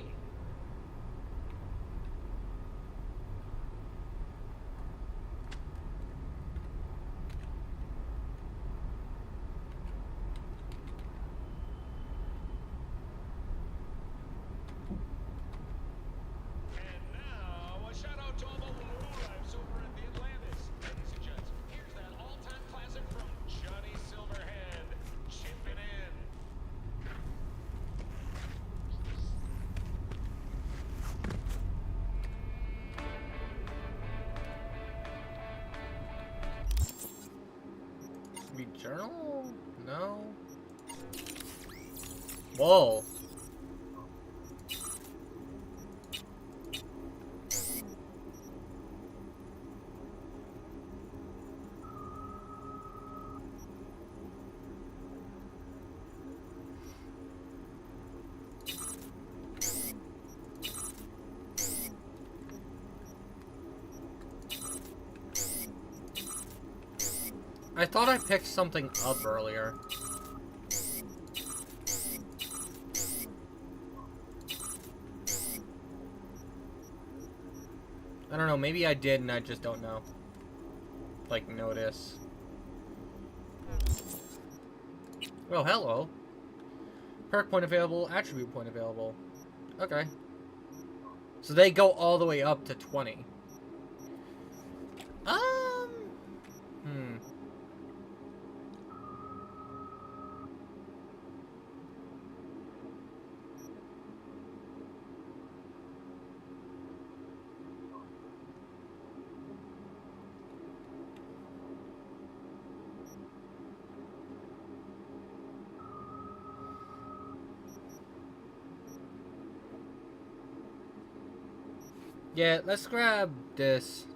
Read journal? No. Whoa. I thought I picked something up earlier. I don't know, maybe I did and I just don't know. Like, notice. Oh, hello. Perk point available, attribute point available. Okay. So they go all the way up to 20. Yeah, let's grab this.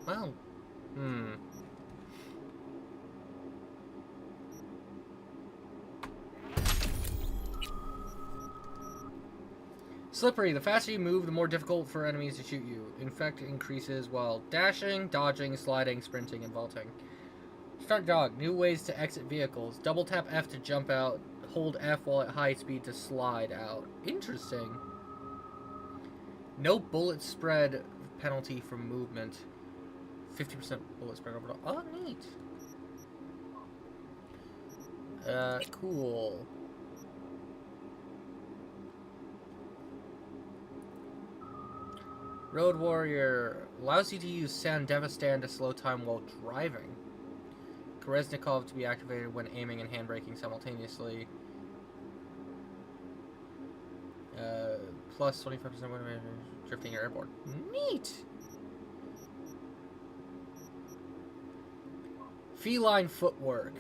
Well, Slippery. The faster you move, the more difficult for enemies to shoot you. Infect increases while dashing, dodging, sliding, sprinting, and vaulting. Start dog. New ways to exit vehicles. Double tap F to jump out. Hold F while at high speed to slide out. Interesting. No bullet spread penalty from movement. 50% bullet spread over. Oh, neat. Cool. Road Warrior allows you to use Sandevistan to slow time while driving. Kolesnikov to be activated when aiming and handbraking simultaneously. Plus 25% when drifting or airborne. Neat! Feline footwork.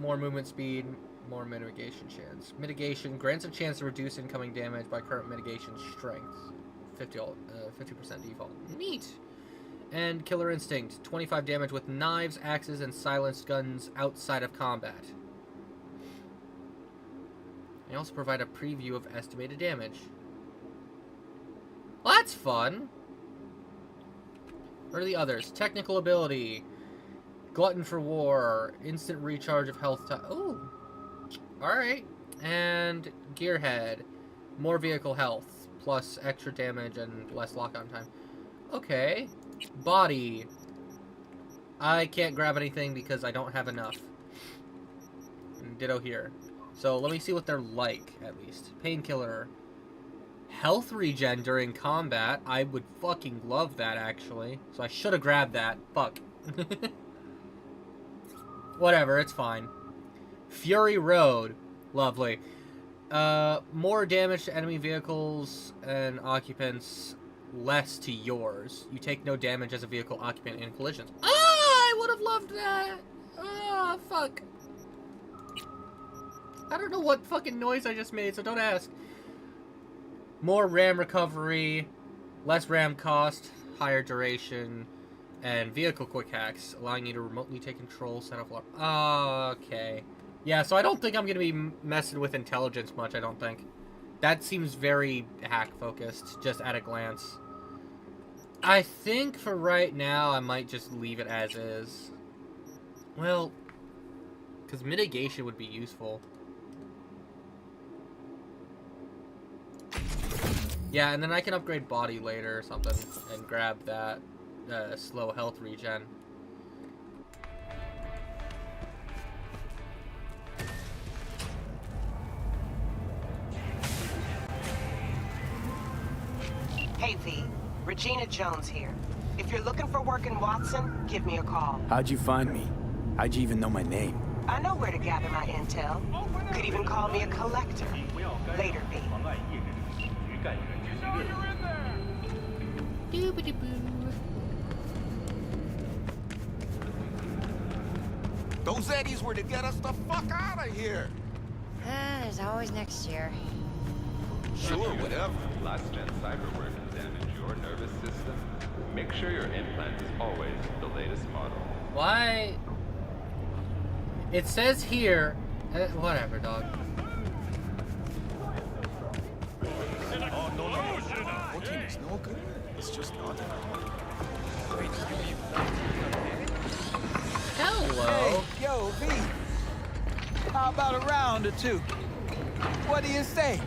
More movement speed, more mitigation chance. Mitigation grants a chance to reduce incoming damage by current mitigation strength. 50% default. Neat! And Killer Instinct. 25 damage with knives, axes, and silenced guns outside of combat. They also provide a preview of estimated damage. Well, that's fun! What are the others? Technical ability. Glutton for War. Instant recharge of health time. Ooh! Alright. And Gearhead. More vehicle health. Plus extra damage and less lockdown time. Okay. Body. I can't grab anything because I don't have enough. And ditto here. So let me see what they're like, at least. Painkiller. Health regen during combat. I would fucking love that, actually. So I should have grabbed that. Fuck. Whatever, it's fine. Fury Road. Lovely. More damage to enemy vehicles and occupants, less to yours. You take no damage as a vehicle occupant in collisions. Ah, I would have loved that. Ah, fuck. I don't know what fucking noise I just made, so don't ask. More RAM recovery, less RAM cost, higher duration, and vehicle quick hacks, allowing you to remotely take control, set up... Okay. Yeah, so I don't think I'm going to be messing with intelligence much, I don't think. That seems very hack-focused, just at a glance. I think for right now, I might just leave it as is. Well, because mitigation would be useful. Yeah, and then I can upgrade body later or something and grab that slow health regen. Hey V, Regina Jones here. If you're looking for work in Watson, give me a call. How'd you find me? How'd you even know my name? I know where to gather my intel. Could even call me a collector. Later, V. Those Eddies were to get us the fuck out of here. There's always next year. Sure, whatever. Last gen cyberware can damage your nervous system. Make sure your implant is always the latest model. Why? It says here... whatever, dog. Oh, no. Working is no good. It's just not. Hello. Hey, yo, V. How about a round or two? What do you say?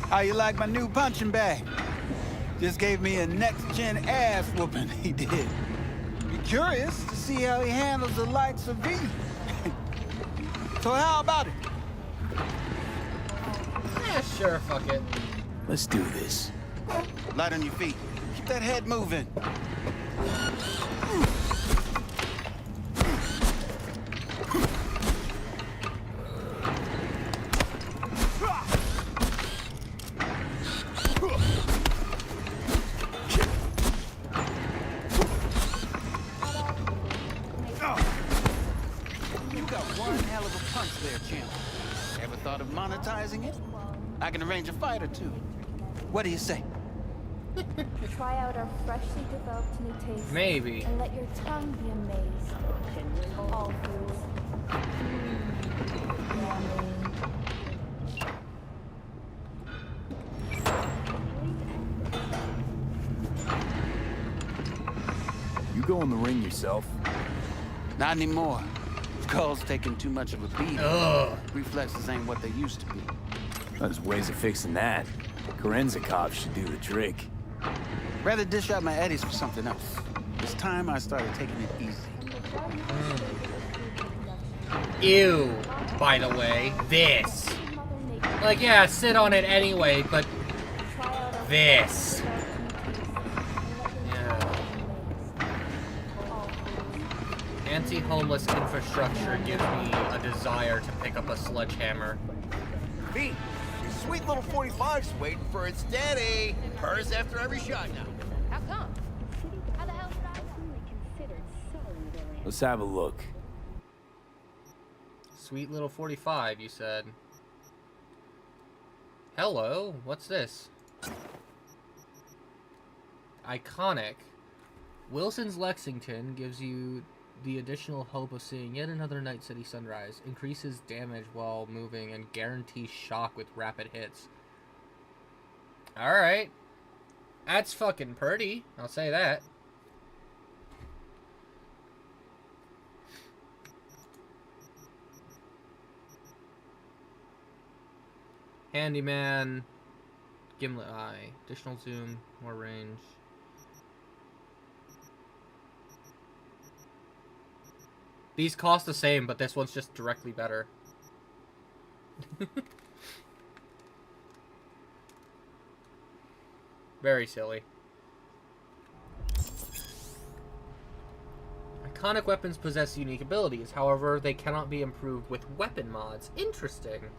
How you like my new punching bag? Just gave me a next-gen ass whooping, he did. Be curious to see how he handles the likes of V. So how about it? Yeah, sure, fuck it. Let's do this. Light on your feet. Keep that head moving. I can arrange a fight or two. What do you say? Try out our freshly developed new taste. Maybe. And let your tongue be amazed. All foods. You go in the ring yourself? Not anymore. Skull's taking too much of a beating. Ugh. Reflexes ain't what they used to be. There's ways of fixing that. Korenzikov should do the trick. Rather dish out my eddies for something else. It's time I started taking it easy. Ew, by the way. This. Like, yeah, sit on it anyway, but... This. Yeah. Anti-homeless infrastructure gives me a desire to pick up a sledgehammer. V, your sweet little 45's waiting for its daddy. Hers after every shot now. How come? How the hell did I Let's have a look. Sweet little 45, you said. Hello, what's this? Iconic. Wilson's Lexington gives you the additional hope of seeing yet another Night City sunrise. Increases damage while moving and guarantees shock with rapid hits. Alright. That's fucking pretty, I'll say that. Handyman. Gimlet Eye. Additional zoom, more range. These cost the same, but this one's just directly better. Very silly. Iconic weapons possess unique abilities. However, they cannot be improved with weapon mods. Interesting.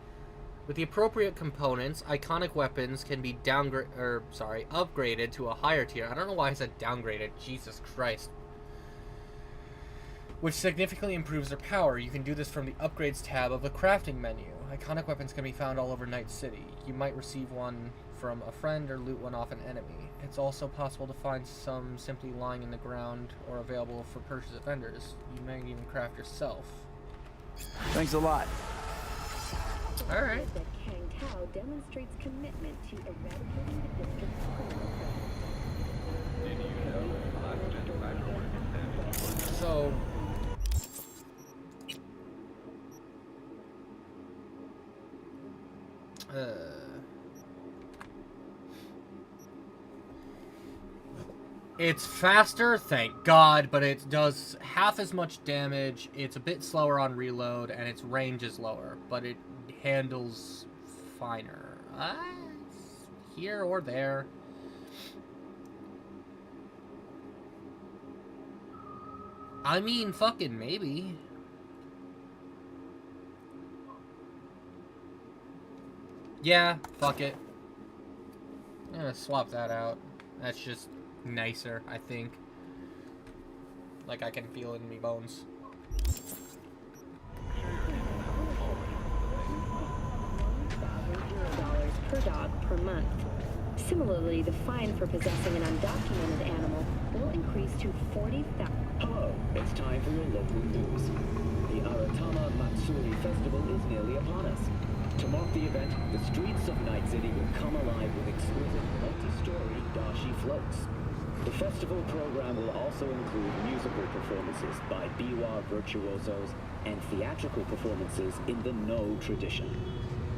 With the appropriate components, iconic weapons can be upgraded to a higher tier. I don't know why I said downgraded. Jesus Christ. Which significantly improves their power. You can do this from the Upgrades tab of the crafting menu. Iconic weapons can be found all over Night City. You might receive one from a friend or loot one off an enemy. It's also possible to find some simply lying in the ground or available for purchase at vendors. You may even craft yourself. Thanks a lot. Alright. That Kang Tao demonstrates commitment to eradicating the district's criminal presence. So... It's faster, thank God, but it does half as much damage, it's a bit slower on reload, and its range is lower, but it handles finer. Here or there. I mean, fucking maybe. Yeah, fuck it. I'm gonna swap that out. That's just nicer, I think. Like I can feel it in my bones. $1,000 per dog per month. Similarly, the fine for possessing an undocumented animal will increase to $40,000. Hello, it's time for your local news. The Aratama Matsuri Festival is nearly upon us. To mark the event, the streets of Night City will come alive with exquisite multi-story dashi floats. The festival program will also include musical performances by biwa virtuosos and theatrical performances in the No tradition.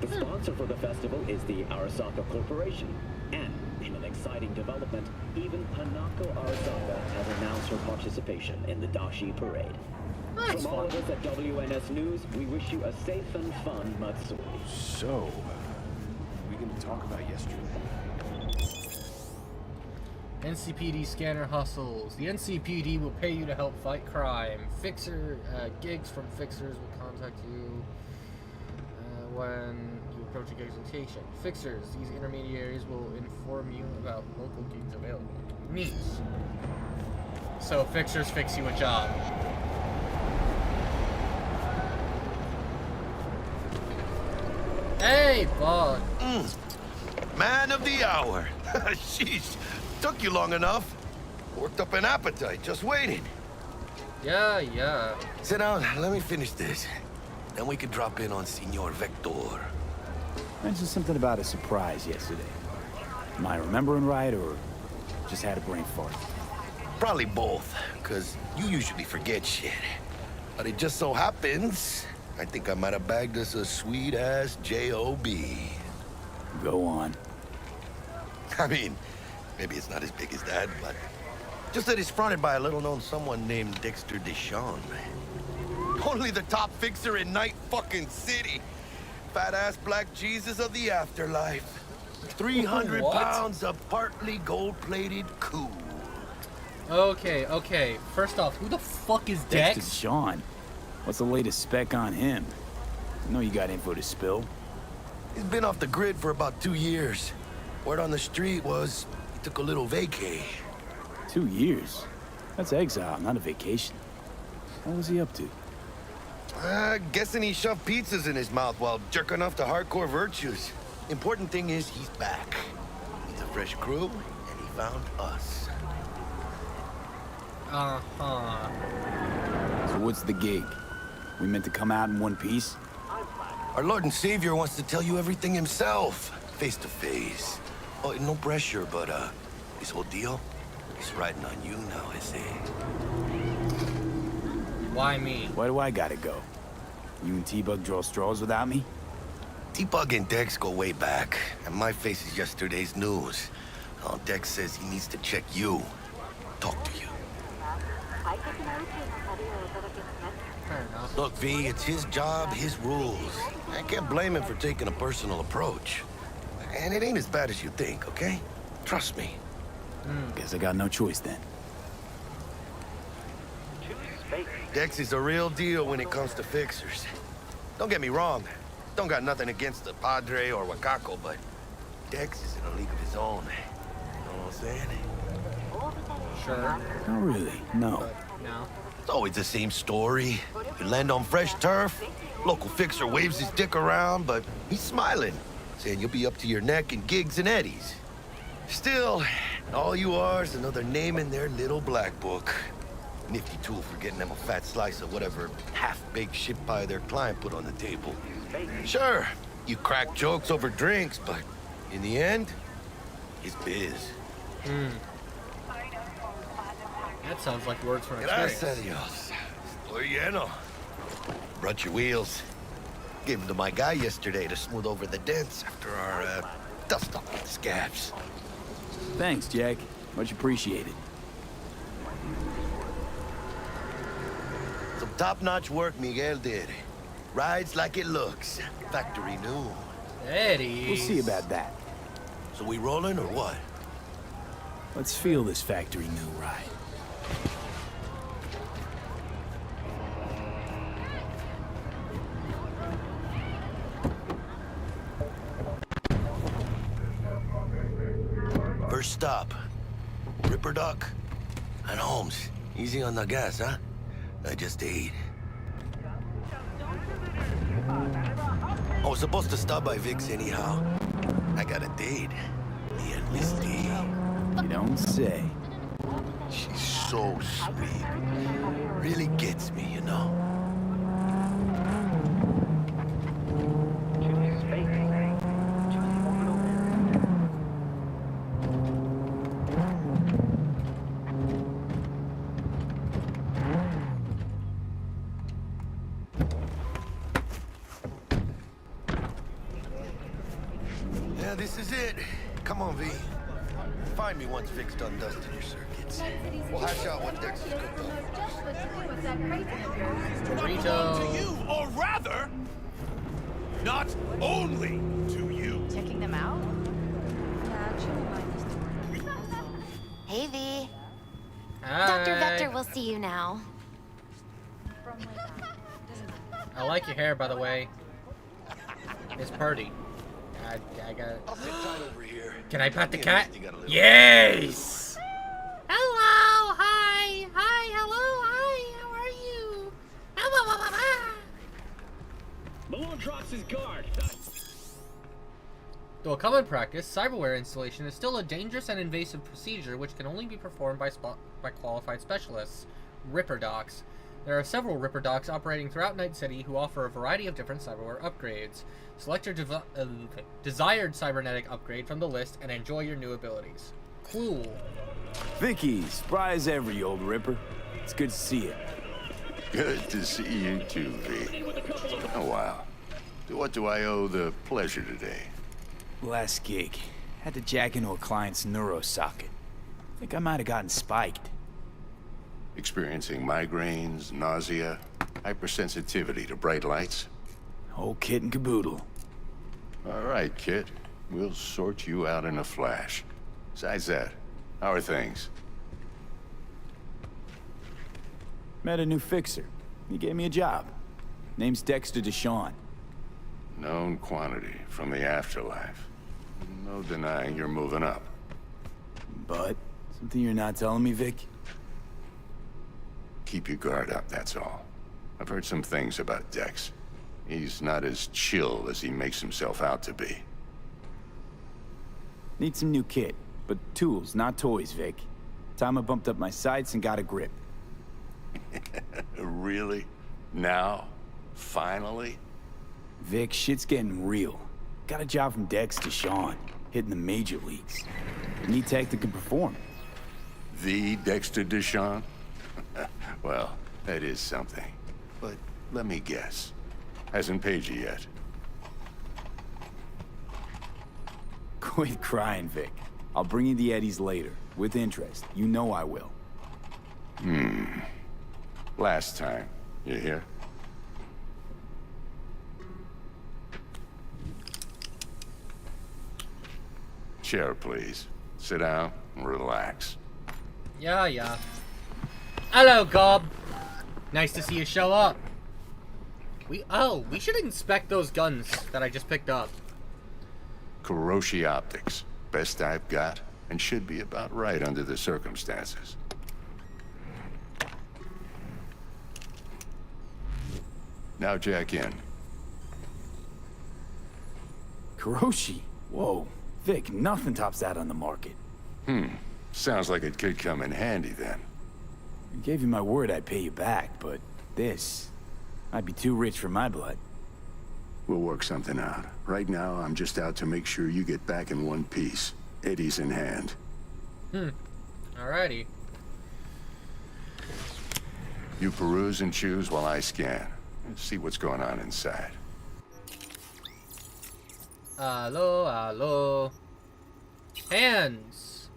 The sponsor for the festival is the Arasaka Corporation, and in an exciting development, even Hanako Arasaka has announced her participation in the Dashi Parade. From all of us at WNS News, we wish you a safe and fun Matsuri. So, we can talk about yesterday. NCPD scanner hustles. The NCPD will pay you to help fight crime. Gigs from fixers will contact you when you approach a gig's location. Fixers, these intermediaries will inform you about local gigs available. Neat. So fixers fix you a job. Hey, bud. Man of the hour. Sheesh. Took you long enough. Worked up an appetite just waiting. Yeah. Sit down. Let me finish this. Then we can drop in on Senor Vector. Mentioned something about a surprise yesterday. Am I remembering right, or just had a brain fart? Probably both, because you usually forget shit. But it just so happens, I think I might have bagged us a sweet-ass J.O.B. Go on. I mean, maybe it's not as big as that, but just that it's fronted by a little-known someone named Dexter Deshawn. Only the top fixer in Night fucking City. Fat-ass black Jesus of the afterlife. 300 pounds of partly gold-plated cool. Okay. First off, who the fuck is Dex? Dexter Deshawn. What's the latest spec on him? I know you got info to spill. He's been off the grid for about 2 years. Word on the street was he took a little vacay. 2 years? That's exile, not a vacation. What was he up to? Guessing he shoved pizzas in his mouth while jerking off to hardcore virtues. Important thing is he's back. He's a fresh crew, and he found us. Uh-huh. So what's the gig? We meant to come out in one piece? Our Lord and Savior wants to tell you everything himself, face to face. Oh, no pressure, but this whole deal is riding on you now, I say. Why me? Why do I gotta go? You and T-Bug draw straws without me? T-Bug and Dex go way back, and my face is yesterday's news. Oh, Dex says he needs to check you. Talk to you. Fair enough. Look, V, it's his job, his rules. I can't blame him for taking a personal approach. And it ain't as bad as you think, okay? Trust me. Guess I got no choice then. Dex is a real deal when it comes to fixers. Don't get me wrong. Don't got nothing against the Padre or Wakako, but Dex is in a league of his own. You know what I'm saying? Sure. Not really, no. No. It's always the same story. You land on fresh turf, local fixer waves his dick around, but he's smiling, saying you'll be up to your neck in gigs and eddies. Still, all you are is another name in their little black book. Nifty tool for getting them a fat slice of whatever half-baked shit pie their client put on the table. Sure, you crack jokes over drinks, but in the end, it's biz. That sounds like words from experience. Gracias a Dios. Estoy lleno. Brought your wheels. Gave them to my guy yesterday to smooth over the dents after our dust-up with the scabs. Thanks, Jack. Much appreciated. Some top-notch work Miguel did. Rides like it looks. Factory new. Eddie. We'll see about that. So we rolling or what? Let's feel this factory new ride. First stop. Ripper Duck and Holmes. Easy on the gas, huh? I just ate. I was supposed to stop by Vic's anyhow. I got a date. Me and Misty. You don't say. She's so sweet. Really gets me, you know? Yeah, this is it. Come on, V. Find me once Vic's done dusting your circuits. We'll hash out what Dex is cooked up. Burrito. To you, or rather, not only to you. Checking them out? Hey, V. Hi. Dr. Vector will see you now. I like your hair, by the way. It's pretty. I got it. Over here. Can I pet the cat? Yes! Hello! Hi! Hi! Hello! Hi! How are you? Malone drops his guard. Though a common practice, cyberware installation is still a dangerous and invasive procedure which can only be performed by qualified specialists. Ripper Docs. There are several Ripper Docs operating throughout Night City who offer a variety of different cyberware upgrades. Select your desired cybernetic upgrade from the list and enjoy your new abilities. Cool. Vicky, spry as ever, you old Ripper. It's good to see you. Good to see you too, V. Oh, wow. To what do I owe the pleasure today? Last gig. Had to jack into a client's neuro socket. Think I might have gotten spiked. Experiencing migraines, nausea, hypersensitivity to bright lights? Whole kit and caboodle. All right, kid. We'll sort you out in a flash. Besides that, how are things? Met a new fixer. He gave me a job. Name's Dexter Deshawn. Known quantity from the afterlife. No denying you're moving up. But, something you're not telling me, Vic? Keep your guard up, that's all. I've heard some things about Dex. He's not as chill as he makes himself out to be. Need some new kit, but tools, not toys, Vic. Time I bumped up my sights and got a grip. Really? Now? Finally? Vic, shit's getting real. Got a job from Dex to Sean, hitting the major leagues. Need tech that can perform. The Dexter Deshawn? Well, that is something. But let me guess. Hasn't paid you yet. Quit crying, Vic. I'll bring you the eddies later, with interest. You know I will. Last time, you hear? Chair, please. Sit down and relax. Yeah. Hello, Gob. Nice to see you show up. We should inspect those guns that I just picked up. Kuroshi Optics. Best I've got, and should be about right under the circumstances. Now jack in. Kuroshi? Whoa. Vic, nothing tops that on the market. Sounds like it could come in handy then. I gave you my word I'd pay you back, but this... I'd be too rich for my blood. We'll work something out. Right now, I'm just out to make sure you get back in one piece. Eddie's in hand. Alrighty. You peruse and choose while I scan. See what's going on inside. Hello. Hands.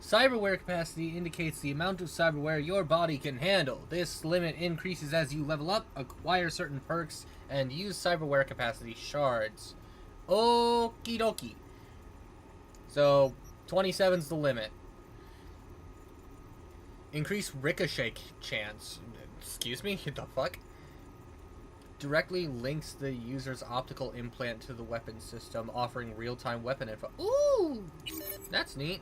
Cyberware capacity indicates the amount of cyberware your body can handle. This limit increases as you level up, acquire certain perks, and use cyberware capacity shards. Okie dokie. So, 27's the limit. Increase ricochet chance. Excuse me? What the fuck? Directly links the user's optical implant to the weapon system, offering real-time weapon info. Ooh! That's neat.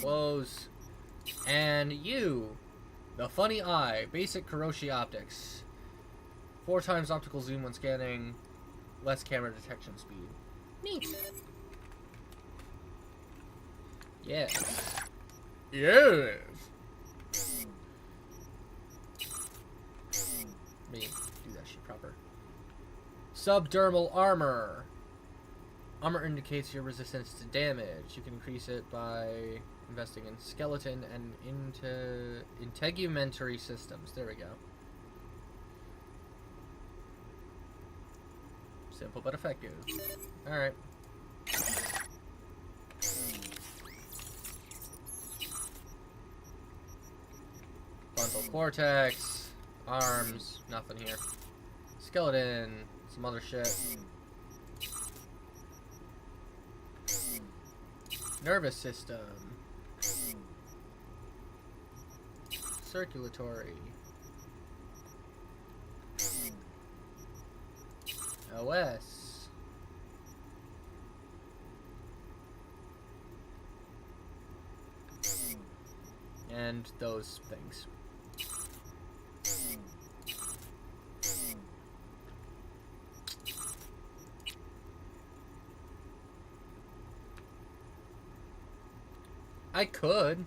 Close. And you. The funny eye. Basic Kuroshi optics. 4 times optical zoom when scanning. Less camera detection speed. Neat. Yes. Yes. Let me do that shit proper. Subdermal armor. Armor indicates your resistance to damage. You can increase it by investing in skeleton and integumentary systems. There we go. Simple but effective. Alright. Frontal cortex. Arms. Nothing here. Skeleton. Some other shit. Nervous system. Circulatory. OS. And those things. I could.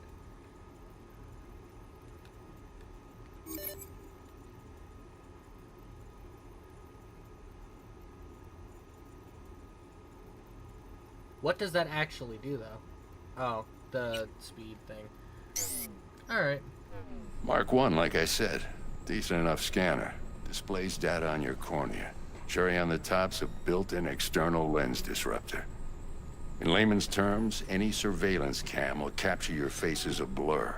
What does that actually do, though? Oh, the speed thing. Alright. Mark 1, like I said. Decent enough scanner. Displays data on your cornea. Cherry on the top's a built-in external lens disruptor. In layman's terms, any surveillance cam will capture your face as a blur.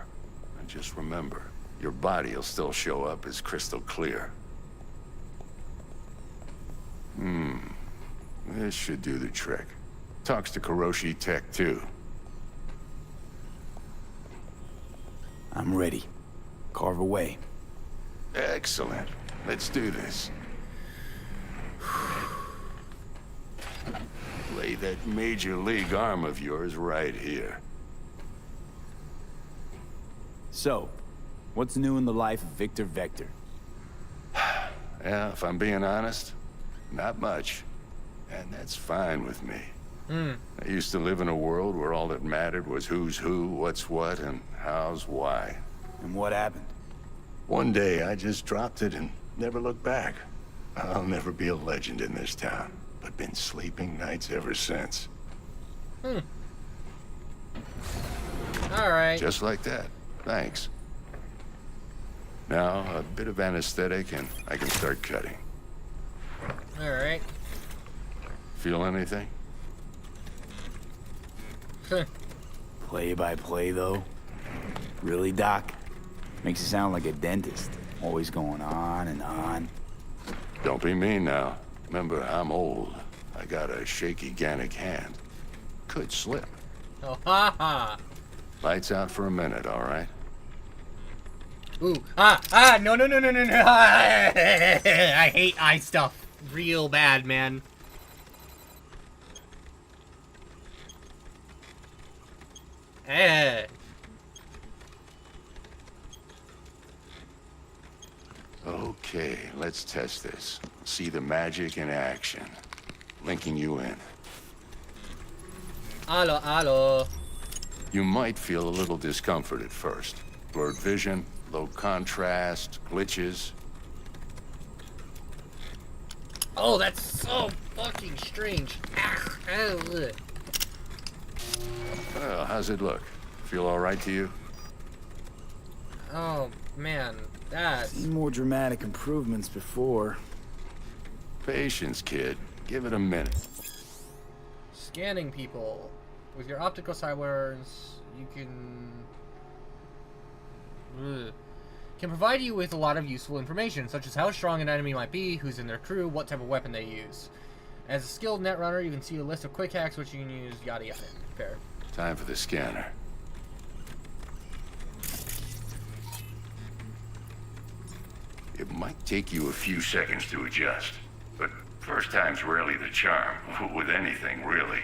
And just remember, your body will still show up as crystal clear. This should do the trick. Talks to Kuroshi Tech, too. I'm ready. Carve away. Excellent. Let's do this. Lay that major league arm of yours right here. So, what's new in the life of Victor Vector? Yeah, if I'm being honest, not much. And that's fine with me. I used to live in a world where all that mattered was who's who, what's what, and how's why. And what happened? One day, I just dropped it and never looked back. I'll never be a legend in this town, but been sleeping nights ever since. Alright. Just like that. Thanks. Now, a bit of anesthetic and I can start cutting. Alright. Feel anything? Play by play, though? Really, Doc? Makes you sound like a dentist. Always going on and on. Don't be mean now. Remember, I'm old. I got a shaky Gannic hand. Could slip. Oh, ha ha. Lights out for a minute, all right? Ooh, no, no, no, no, no, no. I hate eye stuff real bad, man. Eh. Okay, let's test this. See the magic in action. Linking you in. Allo, allo. You might feel a little discomfort at first. Blurred vision, low contrast, glitches. Oh, that's so fucking strange. Well, how's it look? Feel all right to you? Oh, man. That's... Seen more dramatic improvements before. Patience, kid. Give it a minute. Scanning people. With your optical sidewires, you can provide you with a lot of useful information, such as how strong an enemy might be, who's in their crew, what type of weapon they use. As a skilled netrunner, you can see a list of quick hacks which you can use, yada yada. Fair. Time for the scanner. It might take you a few seconds to adjust, but first time's rarely the charm, with anything, really.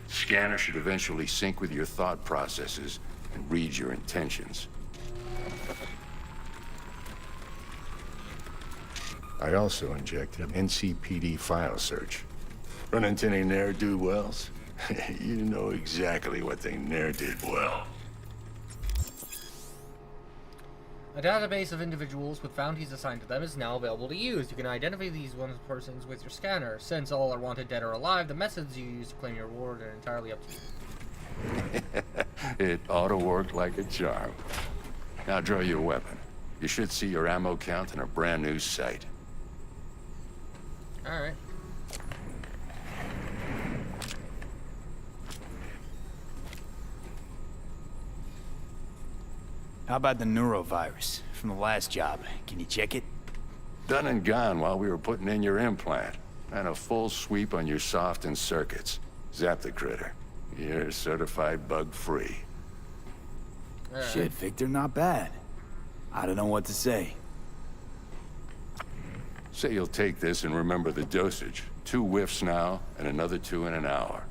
Scanner should eventually sync with your thought processes and read your intentions. I also injected NCPD file search. Run into any ne'er-do-wells? You know exactly what they ne'er did well. A database of individuals with bounties assigned to them is now available to use. You can identify these persons with your scanner. Since all are wanted dead or alive, the methods you use to claim your reward are entirely up to you. It ought to work like a charm. Now draw your weapon. You should see your ammo count in a brand new sight. Alright. How about the neurovirus from the last job? Can you check it? Done and gone while we were putting in your implant. And a full sweep on your soft and circuits. Zap the critter. You're certified bug-free. Shit, Victor, not bad. I don't know what to say. Say you'll take this and remember the dosage. 2 whiffs now, and another 2 in an hour.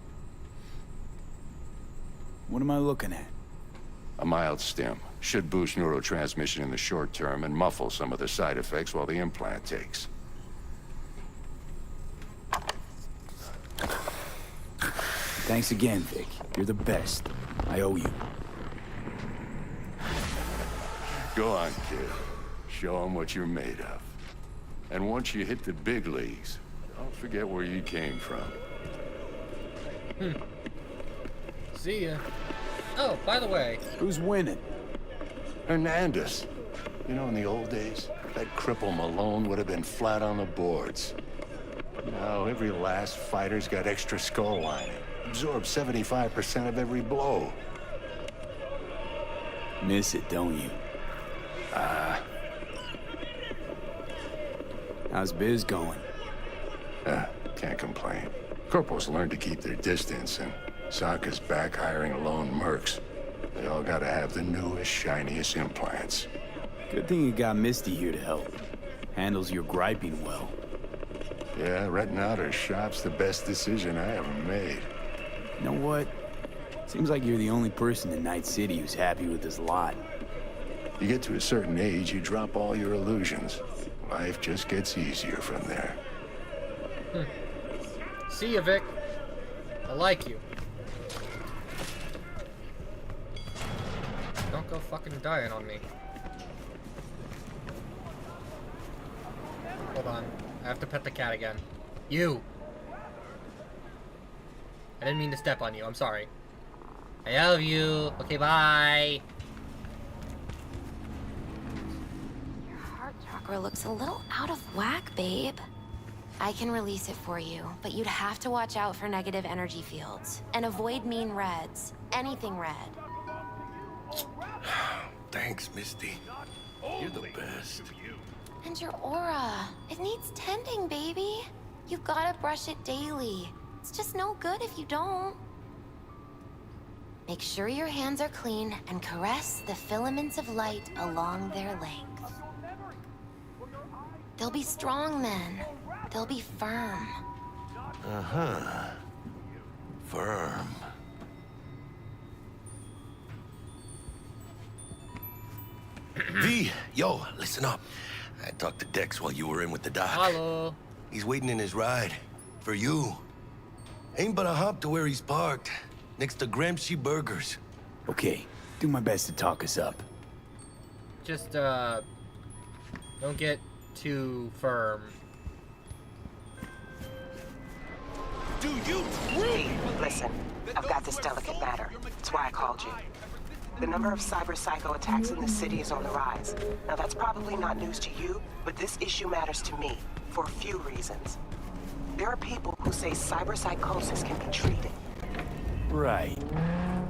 What am I looking at? A mild stim. Should boost neurotransmission in the short term and muffle some of the side effects while the implant takes. Thanks again, Vic. You're the best. I owe you. Go on, kid. Show them what you're made of. And once you hit the big leagues, don't forget where you came from. See ya. Oh, by the way. Who's winning? Hernandez. You know, in the old days, that cripple Malone would have been flat on the boards. Now, every last fighter's got extra skull lining. Absorbs 75% of every blow. Miss it, don't you? How's biz going? Can't complain. Corporals learn to keep their distance, and Sokka's back hiring lone mercs. They all gotta have the newest, shiniest implants. Good thing you got Misty here to help. Handles your griping well. Yeah, renting out her shop's the best decision I ever made. You know what? Seems like you're the only person in Night City who's happy with this lot. You get to a certain age, you drop all your illusions. Life just gets easier from there. See ya, Vic. I like you. Don't go fucking dying on me. Hold on. I have to pet the cat again. You! I didn't mean to step on you. I'm sorry. I love you. Okay, bye. Your heart chakra looks a little out of whack, babe. I can release it for you, but you'd have to watch out for negative energy fields. And avoid mean reds. Anything red. Thanks, Misty. You're the best. And your aura. It needs tending, baby. You gotta brush it daily. It's just no good if you don't. Make sure your hands are clean and caress the filaments of light along their length. They'll be strong then. They'll be firm. Uh-huh. Firm. V, yo, listen up. I talked to Dex while you were in with the doc. Hello. He's waiting in his ride. For you. Ain't but a hop to where he's parked. Next to Gramsci Burgers. Okay, do my best to talk us up. Just, don't get too firm. Do you Hey, listen. I've got this delicate matter. That's why I called you. The number of cyber psycho attacks in the city is on the rise. Now that's probably not news to you, but this issue matters to me for a few reasons. There are people who say cyber psychosis can be treated. Right.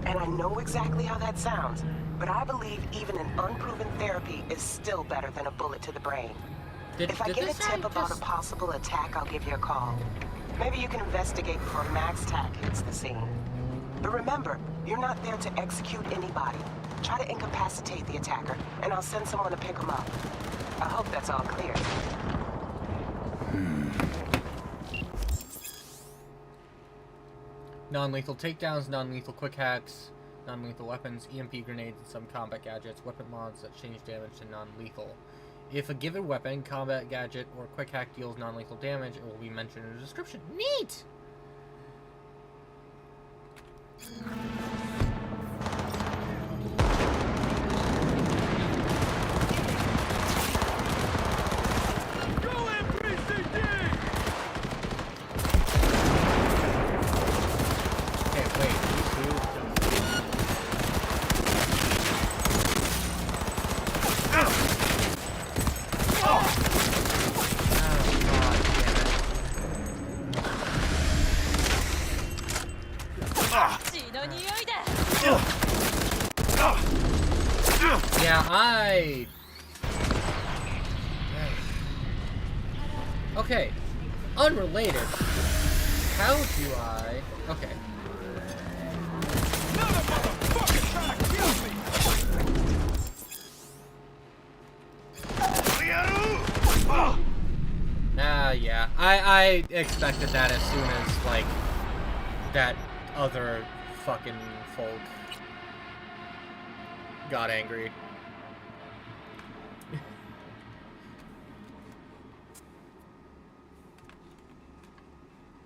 And I know exactly how that sounds, but I believe even an unproven therapy is still better than a bullet to the brain. If I get a tip about a possible attack, I'll give you a call. Maybe you can investigate before MaxTac hits the scene. But remember, you're not there to execute anybody. Try to incapacitate the attacker, and I'll send someone to pick him up. I hope that's all clear. Non-lethal takedowns, non-lethal quick hacks, non-lethal weapons, EMP grenades, and some combat gadgets, weapon mods that change damage to non-lethal. If a given weapon, combat gadget, or quick hack deals non-lethal damage, it will be mentioned in the description. Neat! Yeah, okay, unrelated. How do I... Okay. Yeah. I expected that as soon as, like, that other fucking folk got angry.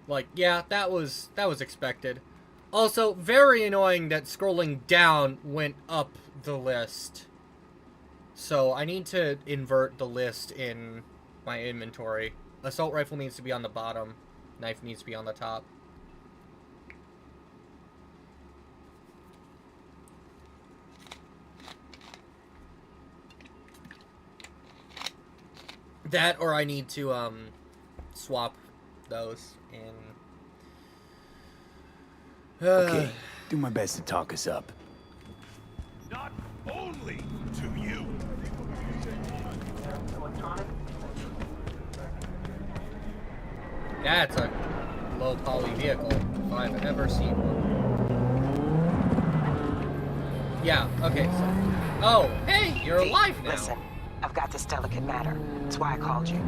Like, yeah, that was expected. Also, very annoying that scrolling down went up the list. So, I need to invert the list in my inventory. Assault rifle needs to be on the bottom. Knife needs to be on the top. That, or I need to, swap those in. Okay, do my best to talk us up. Not only to you. That's a low poly vehicle, if I've ever seen one. Yeah, okay, so... Oh, hey, you're alive now! Listen, I've got this delicate matter. That's why I called you.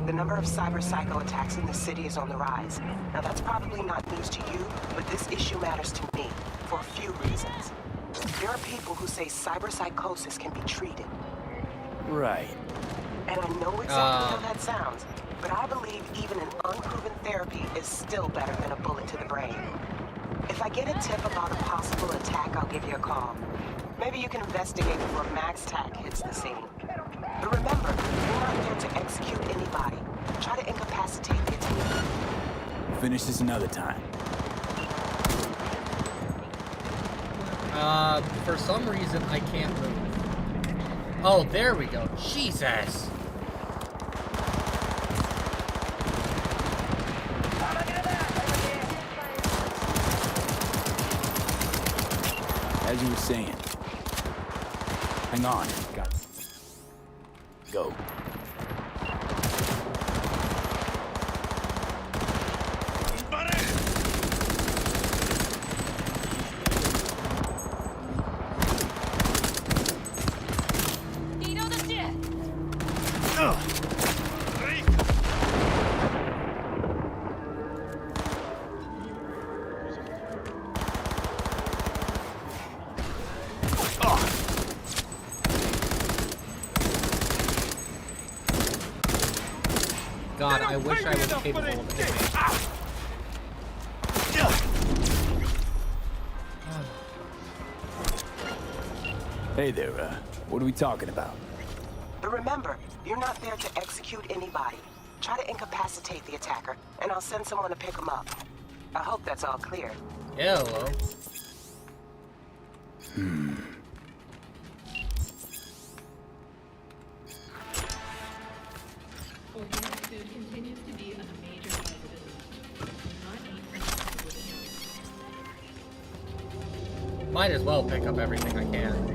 The number of cyber psycho attacks in the city is on the rise. Now that's probably not news to you, but this issue matters to me for a few reasons. There are people who say cyber psychosis can be treated. Right. And I know exactly how that sounds, but I believe even an unproven therapy is still better than a bullet to the brain. If I get a tip about a possible attack, I'll give you a call. Maybe you can investigate before MaxTac hits the scene. But remember, you're not there to execute anybody. Try to incapacitate the attacker. We'll finish this another time. For some reason, I can't move. Oh, there we go. Jesus! As you were saying. Hang on. Got it. Go. God, I wish I was capable of aiming. Hey there, what are we talking about? But remember, you're not there to execute anybody. Try to incapacitate the attacker, and I'll send someone to pick him up. I hope that's all clear. Hello. Might as well pick up everything I can.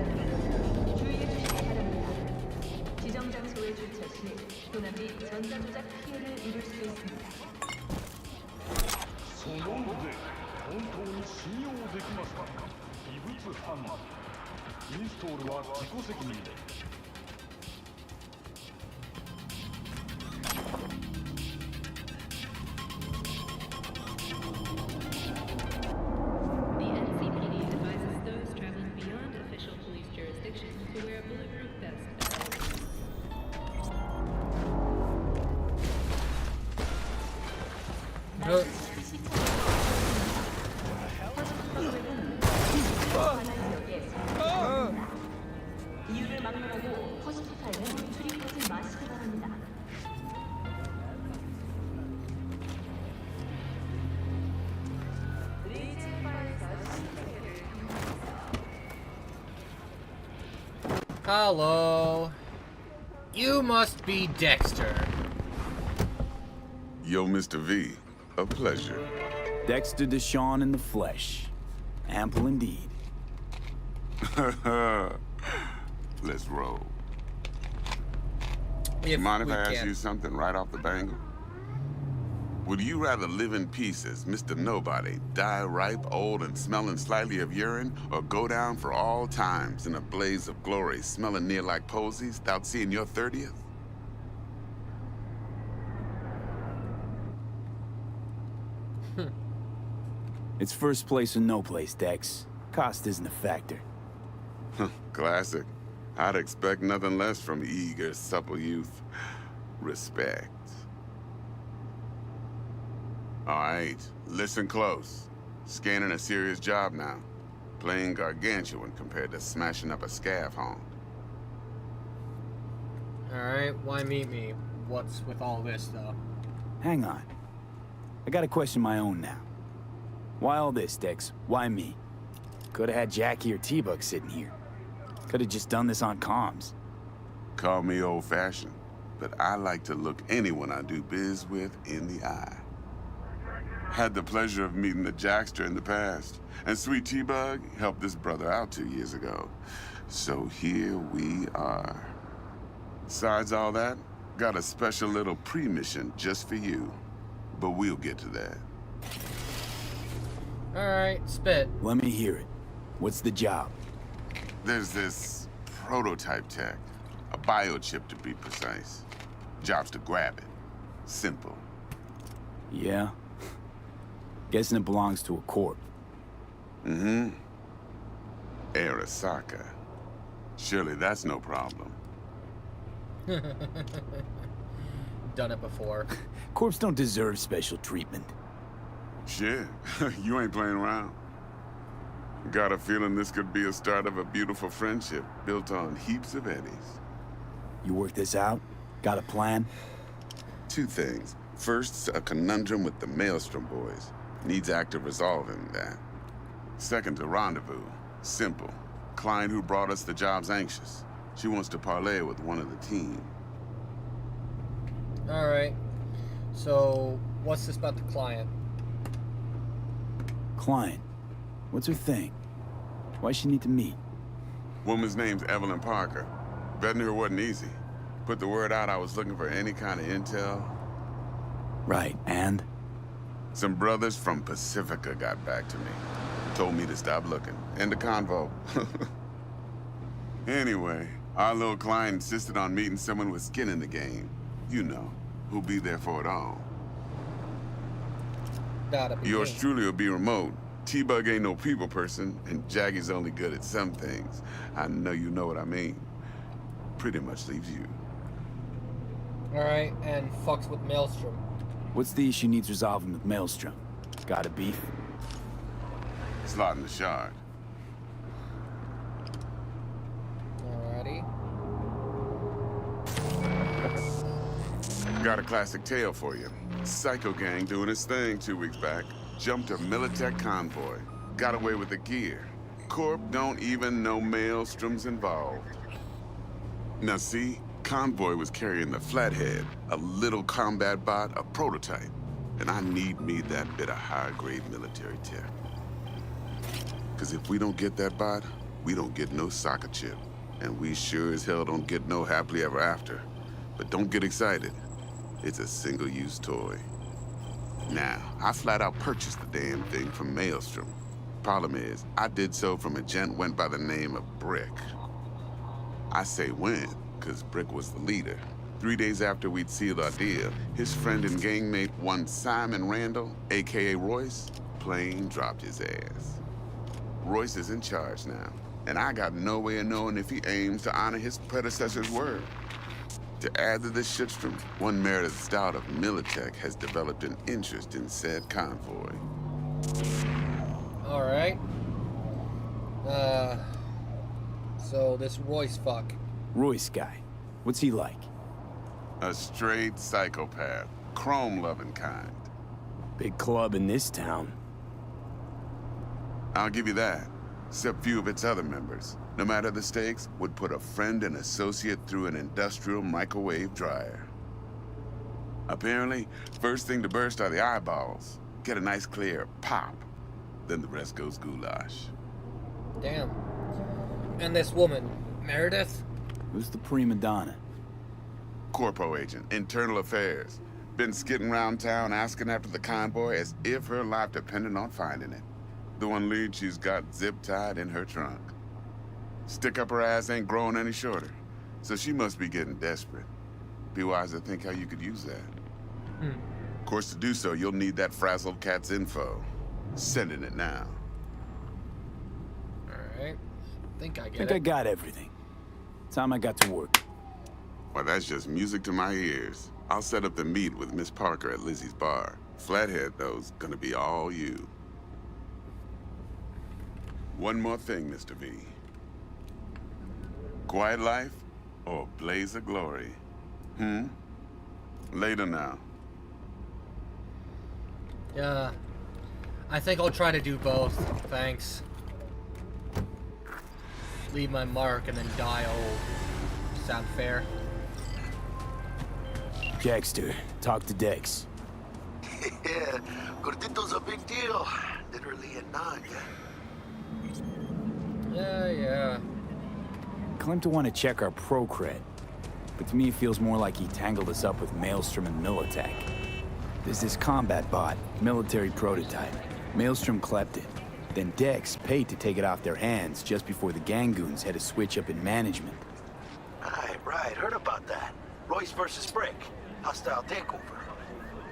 Hello. You must be Dexter. Yo, Mr. V. A pleasure. Dexter Deshawn in the flesh. Ample indeed. Let's roll. If Mind if we I ask can. you something right off the bangle? Would you rather live in peace as Mr. Nobody, die ripe, old, and smelling slightly of urine, or go down for all times in a blaze of glory, smelling near like posies, without seeing your 30th? It's first place or no place, Dex. Cost isn't a factor. Classic. I'd expect nothing less from eager, supple youth. Respect. All right, listen close. Scanning a serious job now. Playing gargantuan compared to smashing up a scav home. Alright, why meet me? What's with all this, though? Hang on. I got a question of my own now. Why all this, Dex? Why me? Could've had Jackie or T-Bug sitting here. Could've just done this on comms. Call me old-fashioned, but I like to look anyone I do biz with in the eye. Had the pleasure of meeting the Jackster in the past, and Sweet T-Bug helped this brother out 2 years ago. So here we are. Besides all that, got a special little pre-mission just for you. But we'll get to that. Alright, spit. Let me hear it. What's the job? There's this prototype tech, a biochip to be precise. Job's to grab it. Simple. Yeah? Guessing it belongs to a corp. Mm-hmm. Arasaka. Surely that's no problem. Done it before. Corps don't deserve special treatment. Shit, you ain't playing around. Got a feeling this could be a start of a beautiful friendship built on heaps of eddies. You work this out? Got a plan? Two things. First, a conundrum with the Maelstrom boys. Needs active resolving that. Second, a rendezvous. Simple. Client who brought us the job's anxious. She wants to parlay with one of the team. Alright. So, what's this about the client? Client? What's her thing? Why's she need to meet? Woman's name's Evelyn Parker. Vetting her wasn't easy. Put the word out I was looking for any kind of intel. Right, and? Some brothers from Pacifica got back to me. Told me to stop looking. End of convo. Anyway, our little client insisted on meeting someone with skin in the game. You know, who'll be there for it all. Yours truly will be remote. T-Bug ain't no people person, and Jaggy's only good at some things. I know you know what I mean. Pretty much leaves you. Alright, and fucks with Maelstrom. What's the issue needs resolving with Maelstrom? Got a beef? Slotting the shard. Alrighty. Got a classic tale for you. Psycho gang doing his thing 2 weeks back. Jumped a Militech convoy. Got away with the gear. Corp don't even know Maelstrom's involved. Now see, convoy was carrying the Flathead, a little combat bot, a prototype. And I need me that bit of high-grade military tech. Cause if we don't get that bot, we don't get no soccer chip. And we sure as hell don't get no happily ever after. But don't get excited. It's a single-use toy. Now, I flat out purchased the damn thing from Maelstrom. Problem is, I did so from a gent went by the name of Brick. I say when, cause Brick was the leader. 3 days after we'd sealed our deal, his friend and gangmate, one Simon Randall, AKA Royce, plain dropped his ass. Royce is in charge now, and I got no way of knowing if he aims to honor his predecessor's word. To add to this shitstrom, one Meredith Stout of Militech has developed an interest in said convoy. Alright. So this Royce fuck. Royce guy. What's he like? A straight psychopath. Chrome-loving kind. Big club in this town. I'll give you that. Except few of its other members, no matter the stakes, would put a friend and associate through an industrial microwave dryer. Apparently, first thing to burst are the eyeballs. Get a nice clear pop. Then the rest goes goulash. Damn. And this woman, Meredith? Who's the prima donna? Corpo agent, internal affairs. Been skidding around town asking after the convoy as if her life depended on finding it. The one lead she's got zip-tied in her trunk. Stick up her ass ain't growing any shorter, so she must be getting desperate. Be wise to think how you could use that. Of course, to do so, you'll need that frazzled cat's info. Sending it now. Alright. Think I get Think it. I got everything. Time I got to work. Well, that's just music to my ears. I'll set up the meet with Miss Parker at Lizzie's bar. Flathead, though's gonna be all you. One more thing, Mr. V. Quiet life or blaze of glory? Later now. Yeah. I think I'll try to do both. Thanks. Leave my mark and then die old. Sound fair? Jackster, talk to Dex. Yeah, Gordito's a big deal. Literally a nine, Yeah. Claimed to want to check our pro cred, but to me it feels more like he tangled us up with Maelstrom and Militech. There's this combat bot, military prototype. Maelstrom clept it. Then Dex paid to take it off their hands just before the Gangoons had a switch up in management. Right. Heard about that. Royce versus Brick. Hostile takeover.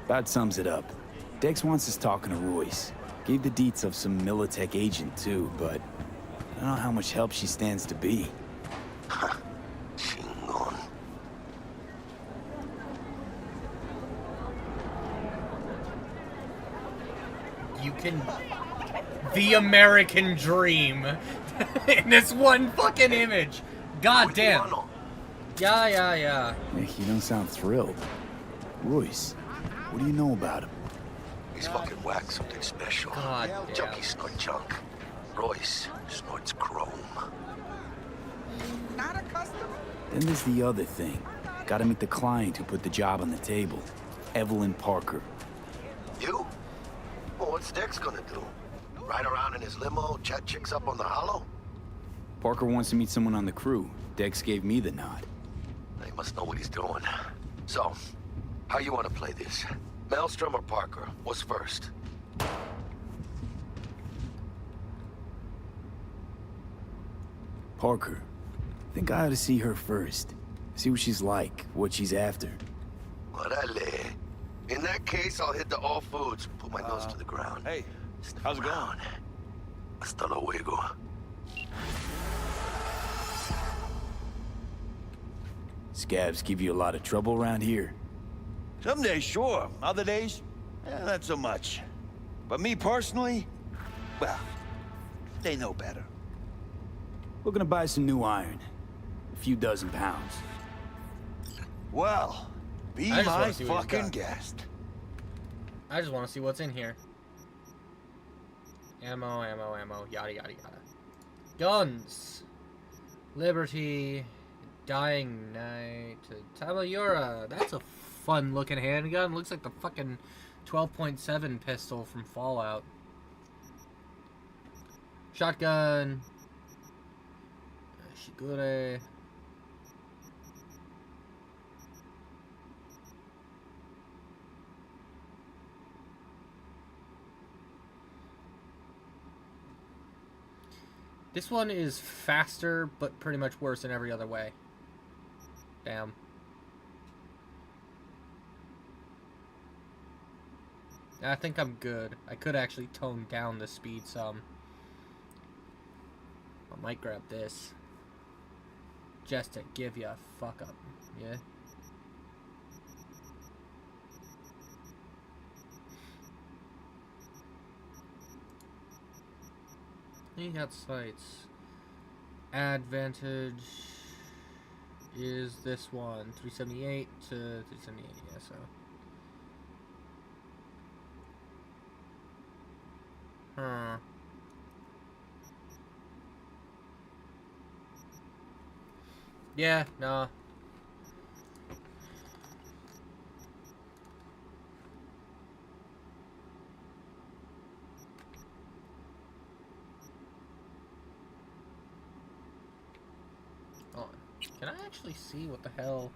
That sums it up. Dex wants us talking to Royce. Gave the deets of some Militech agent too, but I don't know how much help she stands to be. Chingon. You can... The American dream. In this one fucking image. God damn. Yeah. Yeah, you don't sound thrilled. Royce, what do you know about him? He's fucking whack, something special. God damn. Junkie snort junk. Royce snorts chrome. Then there's the other thing. Gotta meet the client who put the job on the table. Evelyn Parker. You? Well, what's Dex gonna do? Ride around in his limo, chat chicks up on the hollow? Parker wants to meet someone on the crew. Dex gave me the nod. He must know what he's doing. So, how you want to play this? Maelstrom or Parker? What's first? Parker. Think I ought to see her first. See what she's like, what she's after. Orale. In that case, I'll hit the all foods. Put my nose to the ground. Hey, how's it going? Hasta luego. Scabs give you a lot of trouble around here. Some days, sure. Other days, not so much. But me personally, well, they know better. We're gonna buy some new iron. A few dozen pounds. Well, be I just my wanna see what he's fucking got. guest. I just want to see what's in here. Ammo, ammo, ammo, yada yada yada. Guns. Liberty. Dying Night. Tabayura. That's a fun looking handgun. Looks like the fucking 12.7 pistol from Fallout. Shotgun. Shigure. This one is faster, but pretty much worse in every other way. Damn. I think I'm good. I could actually tone down the speed some. I might grab this. Just to give you a fuck up. Yeah? You got sights. Advantage is this one. 378 to 378, yeah, so. Huh. Yeah, nah. Hold on. Can I actually see what the hell?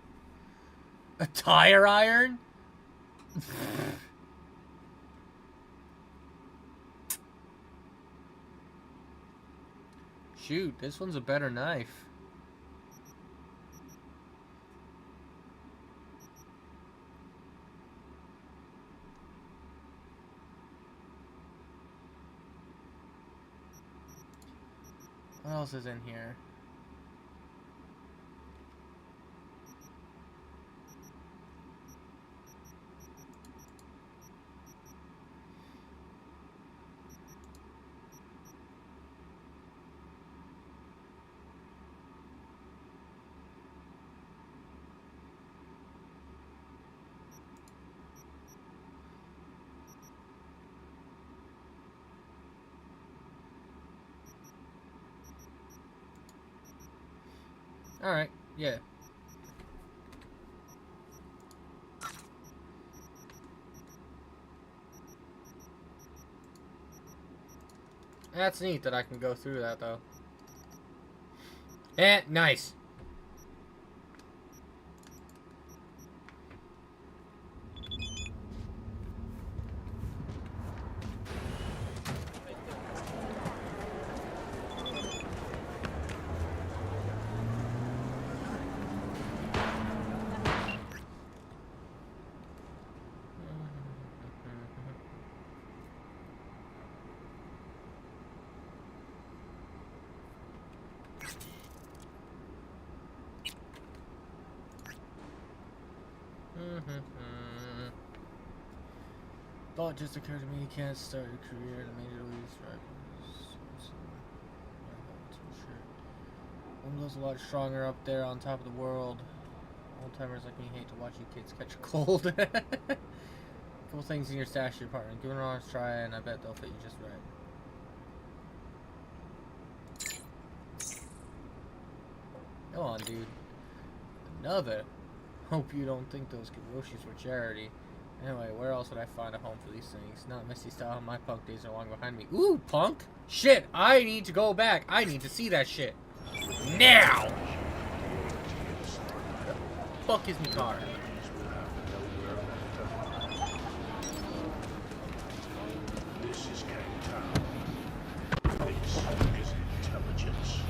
A tire iron? Shoot, this one's a better knife. What else is in here? Alright, yeah. That's neat that I can go through that, though. Nice. Thought just occurred to me, you can't start your career immediately. Windows a lot stronger up there on top of the world. Old timers like me hate to watch you kids catch a cold. Couple things in your stash department. Give it an honest try, and I bet they'll fit you just right. Go on, dude. Another. Hope you don't think those Kiroshis were charity. Anyway, where else would I find a home for these things? Not Misty style. My punk days are long behind me. Ooh, punk? Shit, I need to go back. I need to see that shit. Now! Where the fuck is my car? This is Cape Town. This is intelligence.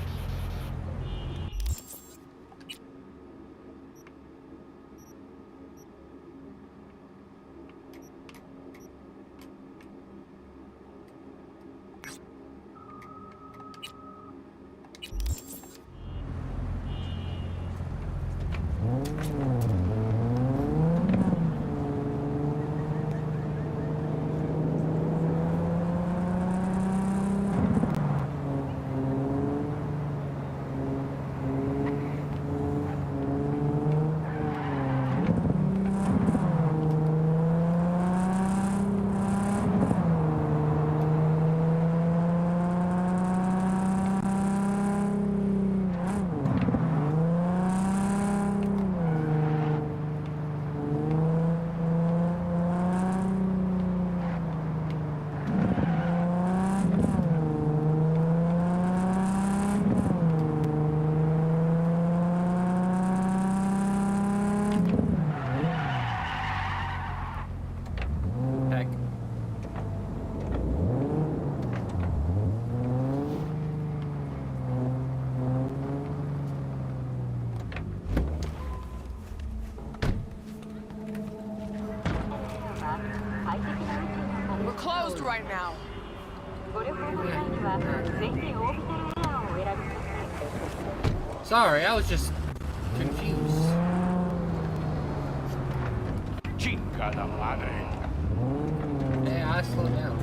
We're closed right now. Sorry, I was just confused. Chingada madre. Hey, I slowed down.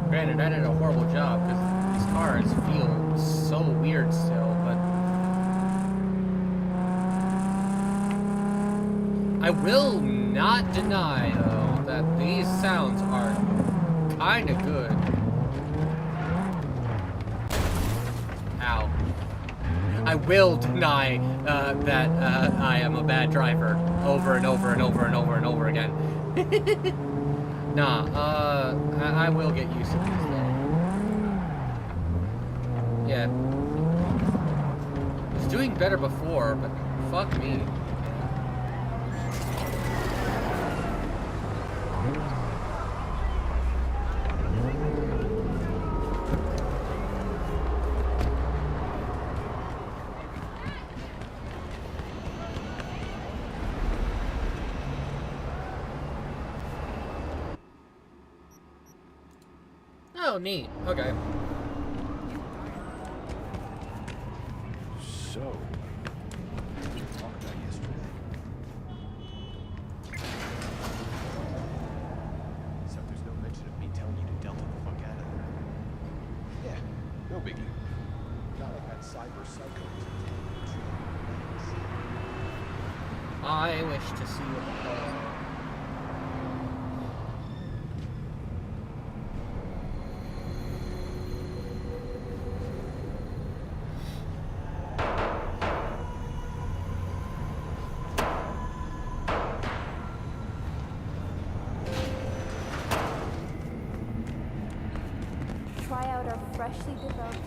Granted, I did a horrible job because these cars feel so weird still, but I will not deny, though, that these sounds are kind of good. Ow. I will deny that I am a bad driver over and over and over and over and over again. Nah, I will get used to this, though. Yeah. I was doing better before, but fuck me. Oh, neat. Okay. So, what did we talk about yesterday? Except there's no mention of me telling you to delta the fuck out of there. Yeah, no biggie. Not like that cyber psycho. I wish to see what the hell is on. Try out our freshly developed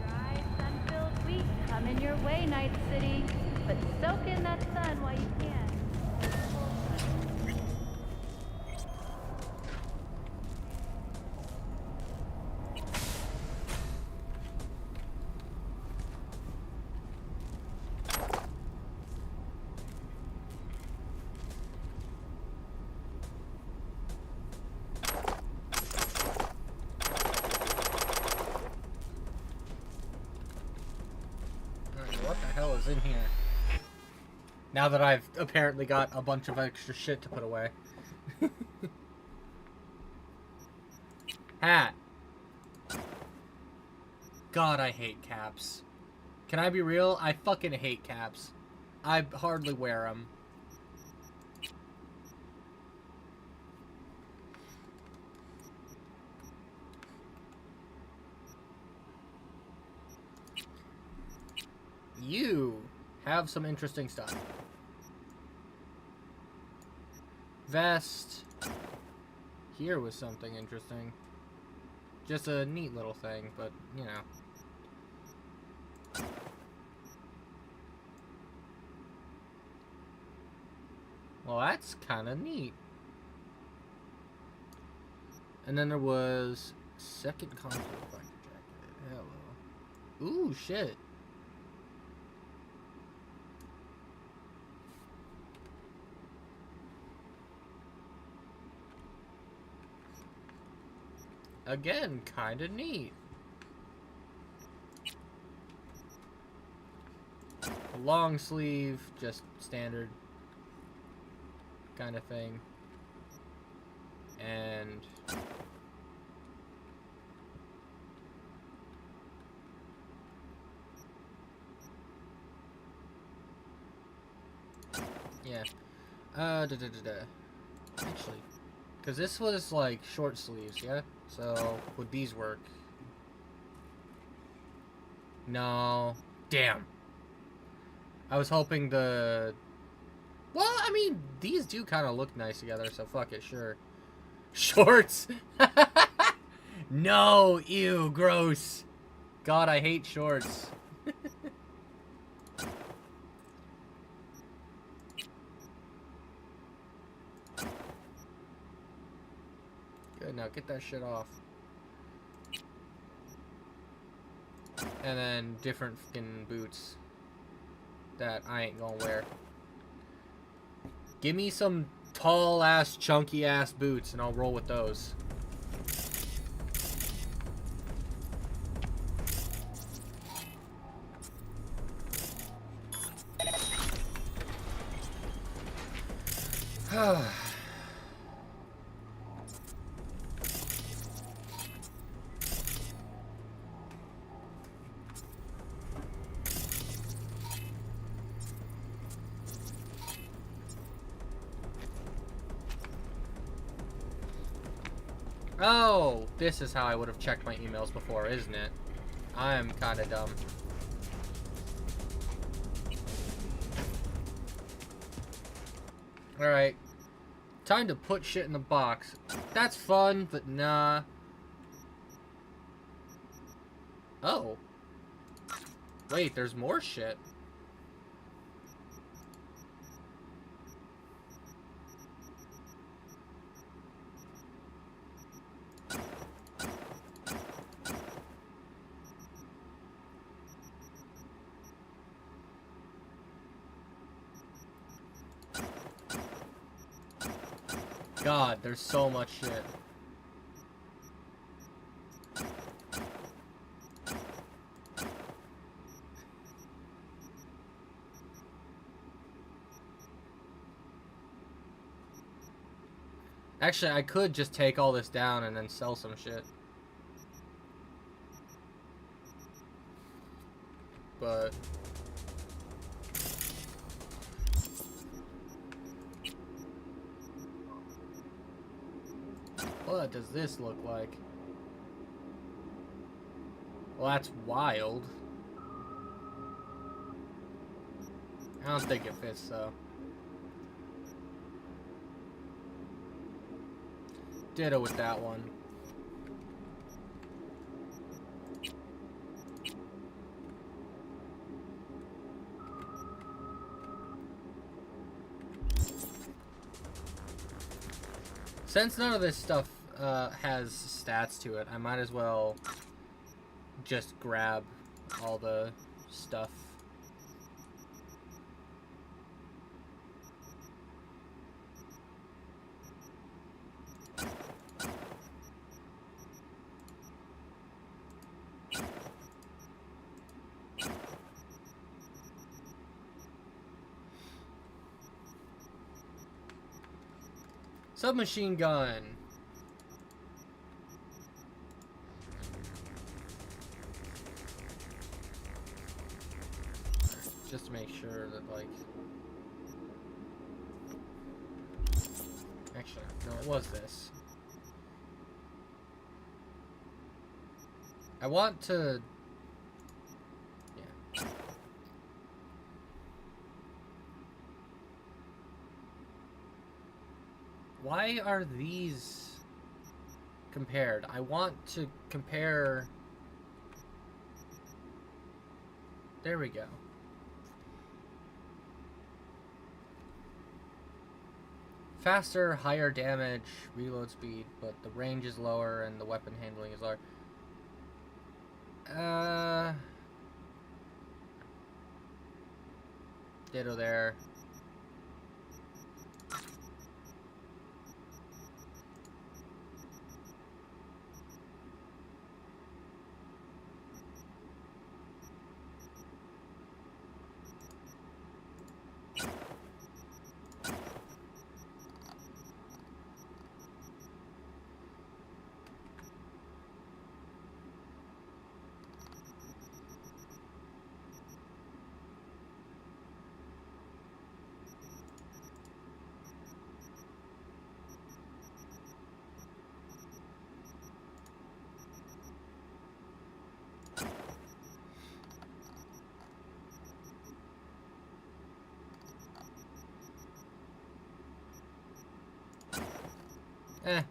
dry, sun-filled week coming your way, Night City. But soak in that sun while you can. What the hell is in here? Now that I've apparently got a bunch of extra shit to put away. Hat. God, I hate caps. Can I be real? I fucking hate caps. I hardly wear them. You have some interesting stuff. Vest. Here was something interesting. Just a neat little thing, but, you know. Well, that's kind of neat. And then there was second conflict biker jacket. Hello. Ooh, shit. Again, kind of neat. Long sleeve, just standard kind of thing. And yeah. Actually, because this was like short sleeves, yeah? So, would these work? No. Damn. I was hoping the... Well, I mean, these do kind of look nice together, so fuck it, sure. Shorts? No, ew, gross. God, I hate shorts. Good, now get that shit off. And then different fucking boots that I ain't gonna wear. Give me some tall ass, chunky ass boots and I'll roll with those. Oh, this is how I would have checked my emails before, isn't it? I am kind of dumb. Alright. Time to put shit in the box. That's fun, but nah. Oh. Wait, there's more shit. God, there's so much shit. Actually, I could just take all this down and then sell some shit. But... what does this look like? Well, that's wild. I don't think it fits, though. Ditto with that one. Since none of this stuff has stats to it, I might as well just grab all the stuff. Submachine gun. Just to make sure that, like... actually, no, it was this. I want to... yeah. Why are these compared? I want to compare... there we go. Faster, higher damage, reload speed, but the range is lower and the weapon handling is lower. Ditto there.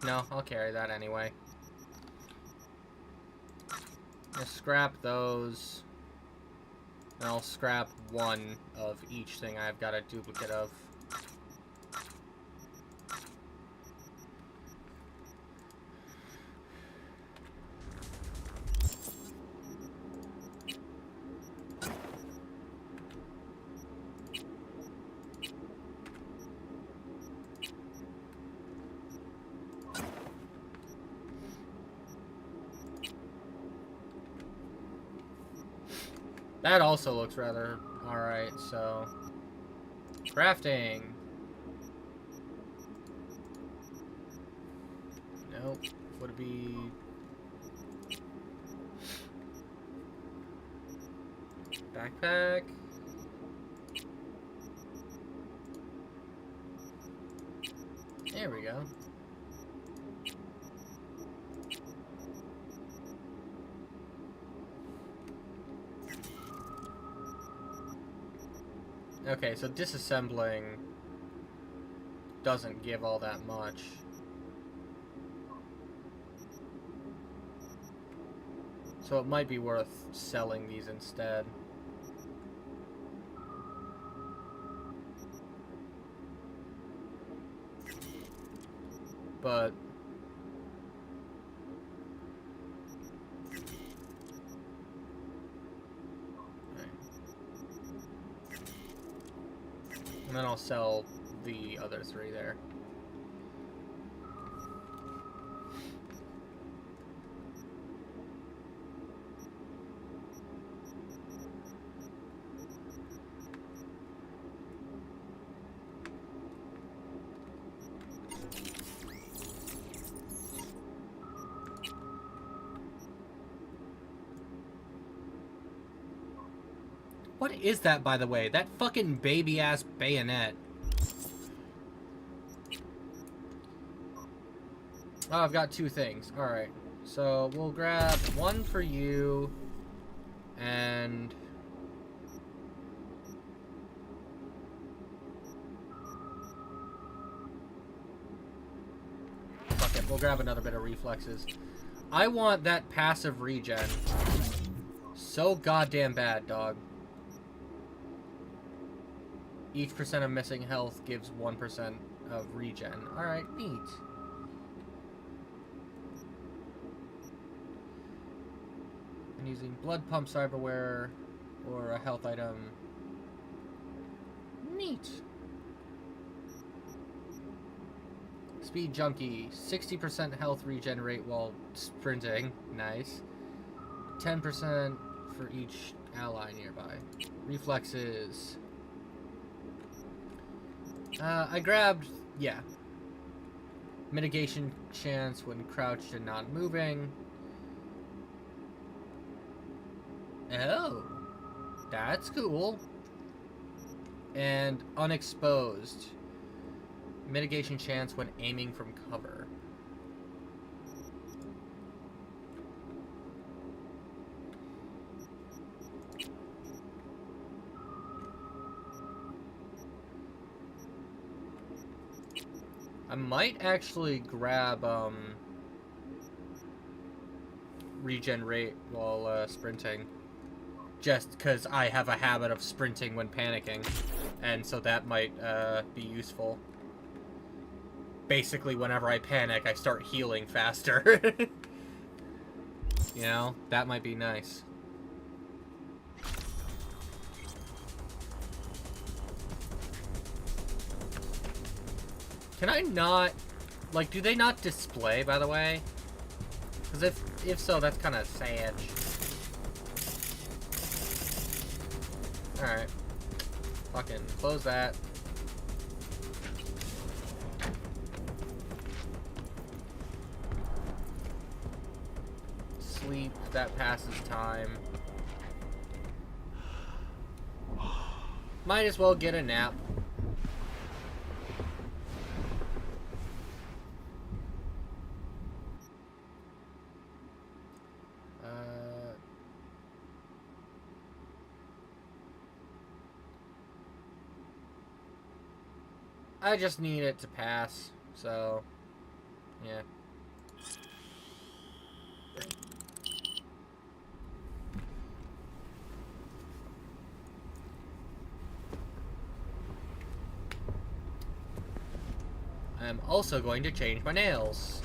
No, I'll carry that anyway. I'll scrap those. And I'll scrap one of each thing I've got a duplicate of. That also looks rather alright, so... Crafting. Nope. Would it be... Backpack? There we go. Okay, so disassembling doesn't give all that much. So it might be worth selling these instead. But and then I'll sell the other 3 there. What is that, by the way? That fucking baby-ass bayonet. Oh, I've got 2 things. Alright. So, we'll grab 1 for you, and... fuck it, we'll grab another bit of reflexes. I want that passive regen. So goddamn bad, dog. Each percent of missing health gives 1% of regen. Alright, neat. And using blood pump cyberware or a health item. Neat. Speed junkie. 60% health regenerate while sprinting. Nice. 10% for each ally nearby. Reflexes. I grabbed, yeah. Mitigation chance when crouched and not moving. Oh, that's cool. And unexposed. Mitigation chance when aiming from cover. I might actually grab, regenerate while, sprinting. Just because I have a habit of sprinting when panicking. And so that might, be useful. Basically, whenever I panic, I start healing faster. You know, that might be nice. Can I not... like, do they not display, by the way? Because if so, that's kind of sad. Alright. Fucking close that. Sleep, that passes time. Might as well get a nap. I just need it to pass, so, yeah. I'm also going to change my nails.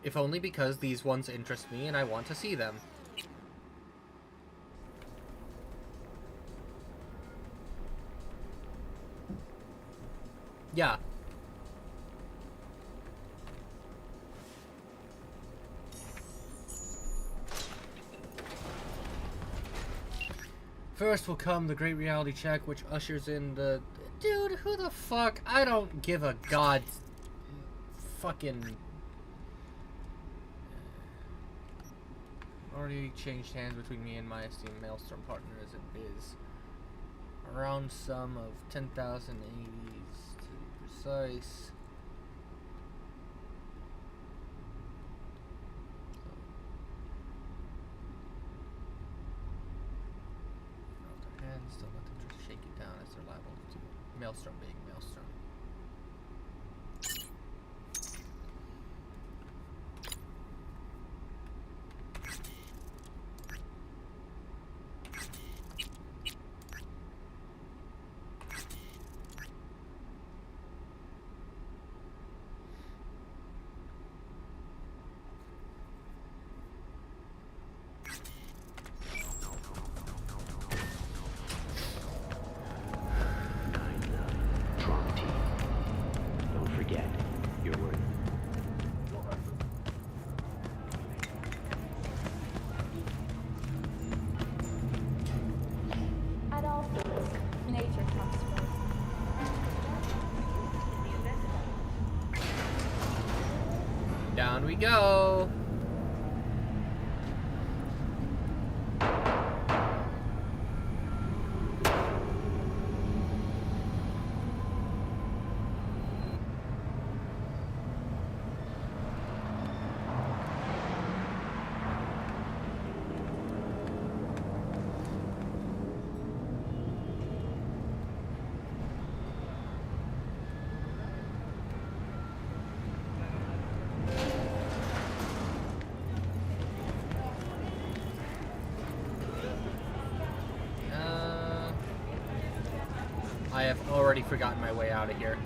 If only because these ones interest me and I want to see them. Yeah. First will come the great reality check, which ushers in the... Dude, who the fuck? I don't give a god... Fucking... Already changed hands between me and my esteemed Maelstrom partner as it is. A round sum of 10,000 AEDs to be precise. Hands, don't let them just shake you down as they're liable to Maelstrom being Maelstrom. Down we go. I have already forgotten my way out of here.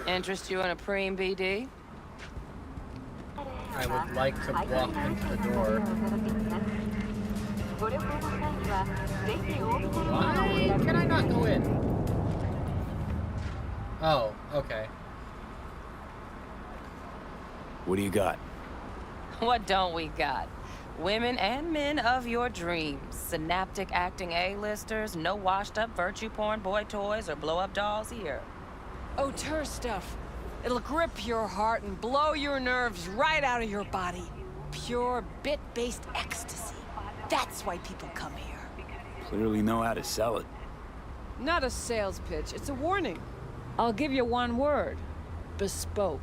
Interest you in a preem, BD? I would like to walk into the door. Why can I not go in? Oh, okay. What do you got? What don't we got? Women and men of your dreams. Synaptic acting A-listers, no washed-up virtue porn boy toys or blow-up dolls here. Auteur stuff. It'll grip your heart and blow your nerves right out of your body. Pure bit-based ecstasy. That's why people come here. Clearly know how to sell it. Not a sales pitch, it's a warning. I'll give you one word. Bespoke.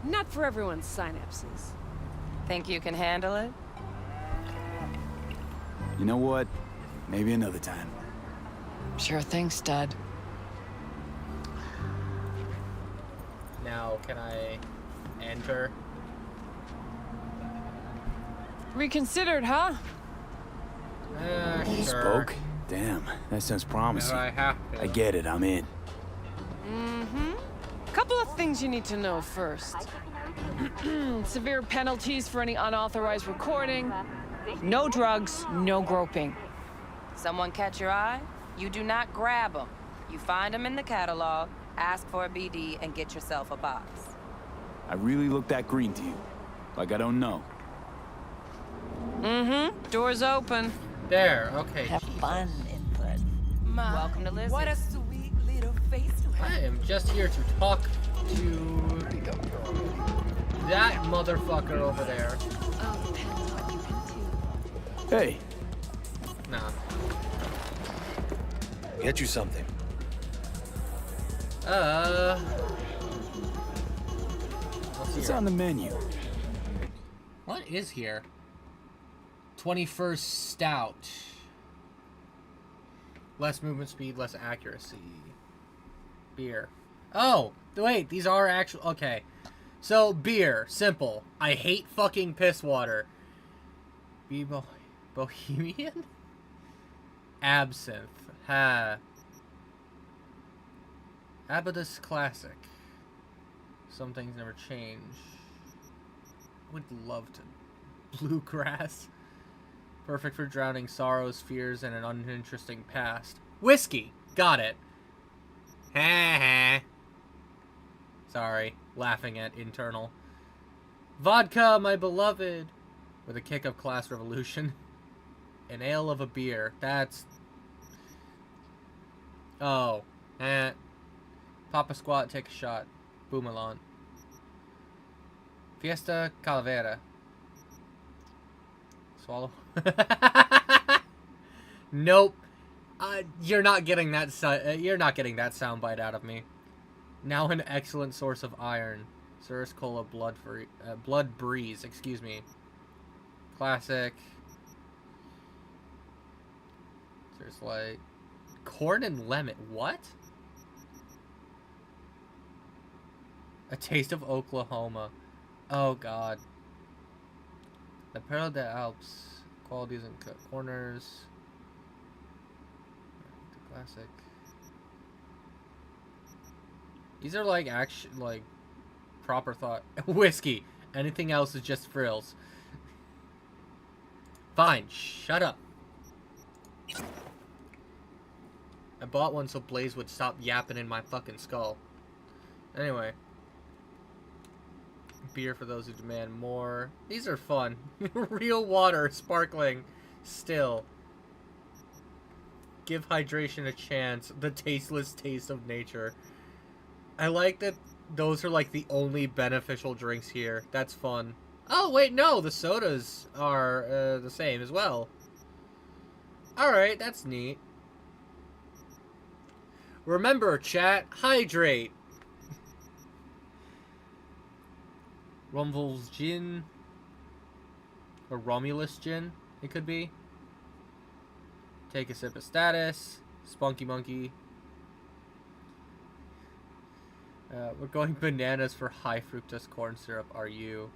Not for everyone's synapses. Think you can handle it? You know what? Maybe another time. Sure thing, stud. Now, can I enter? Reconsidered, huh? Sure. Bespoke? Damn, that sounds promising. I have to. I get it, I'm in. Mm-hmm. Couple of things you need to know first. Severe penalties for any unauthorized recording. No drugs, no groping. Someone catch your eye? You do not grab them. You find them in the catalog, ask for a BD, and get yourself a box. I really look that green to you. Like I don't know. Mm-hmm. Door's open. There, okay. Have fun, input. Welcome to Lizzie. What a sweet little face you have. I am just here to talk to that motherfucker over there. Hey. Nah. Get you something. What's on the menu? What is here? 21st Stout. Less movement speed, less accuracy. Beer. Oh, wait, these are actual. Okay. So, beer. Simple. I hate fucking piss water. Be Bohemian? Absinthe. Ha. Abacus Classic. Some things never change. Would love to. Bluegrass. Perfect for drowning sorrows, fears, and an uninteresting past. Whiskey. Got it. Ha ha. Sorry. Laughing at internal. Vodka, my beloved. With a kick of class revolution. An ale of a beer. That's... Oh. Papa squat, take a shot. Boomalon. Fiesta Calavera. Swallow. Nope. You're not getting that. You're not getting that soundbite out of me. Now an excellent source of iron. Cirrus Cola Blood Breeze. Excuse me. Classic. There's like corn and lemon. What? A taste of Oklahoma. Oh God. The Perle des Alpes. Qualities and cut corners. The classic. These are like proper thought. Whiskey. Anything else is just frills. Fine. Shut up. I bought one so Blaze would stop yapping in my fucking skull. Anyway. Beer for those who demand more. These are fun. Real water, sparkling, still. Give hydration a chance. The tasteless taste of nature. I like that those are like the only beneficial drinks here. That's fun. Oh, wait, no. The sodas are the same as well. Alright, that's neat. Remember, chat, hydrate. Rumvel's Gin. Or Romulus Gin, it could be. Take a sip of status. Spunky Monkey. We're going bananas for high fructose corn syrup, are you?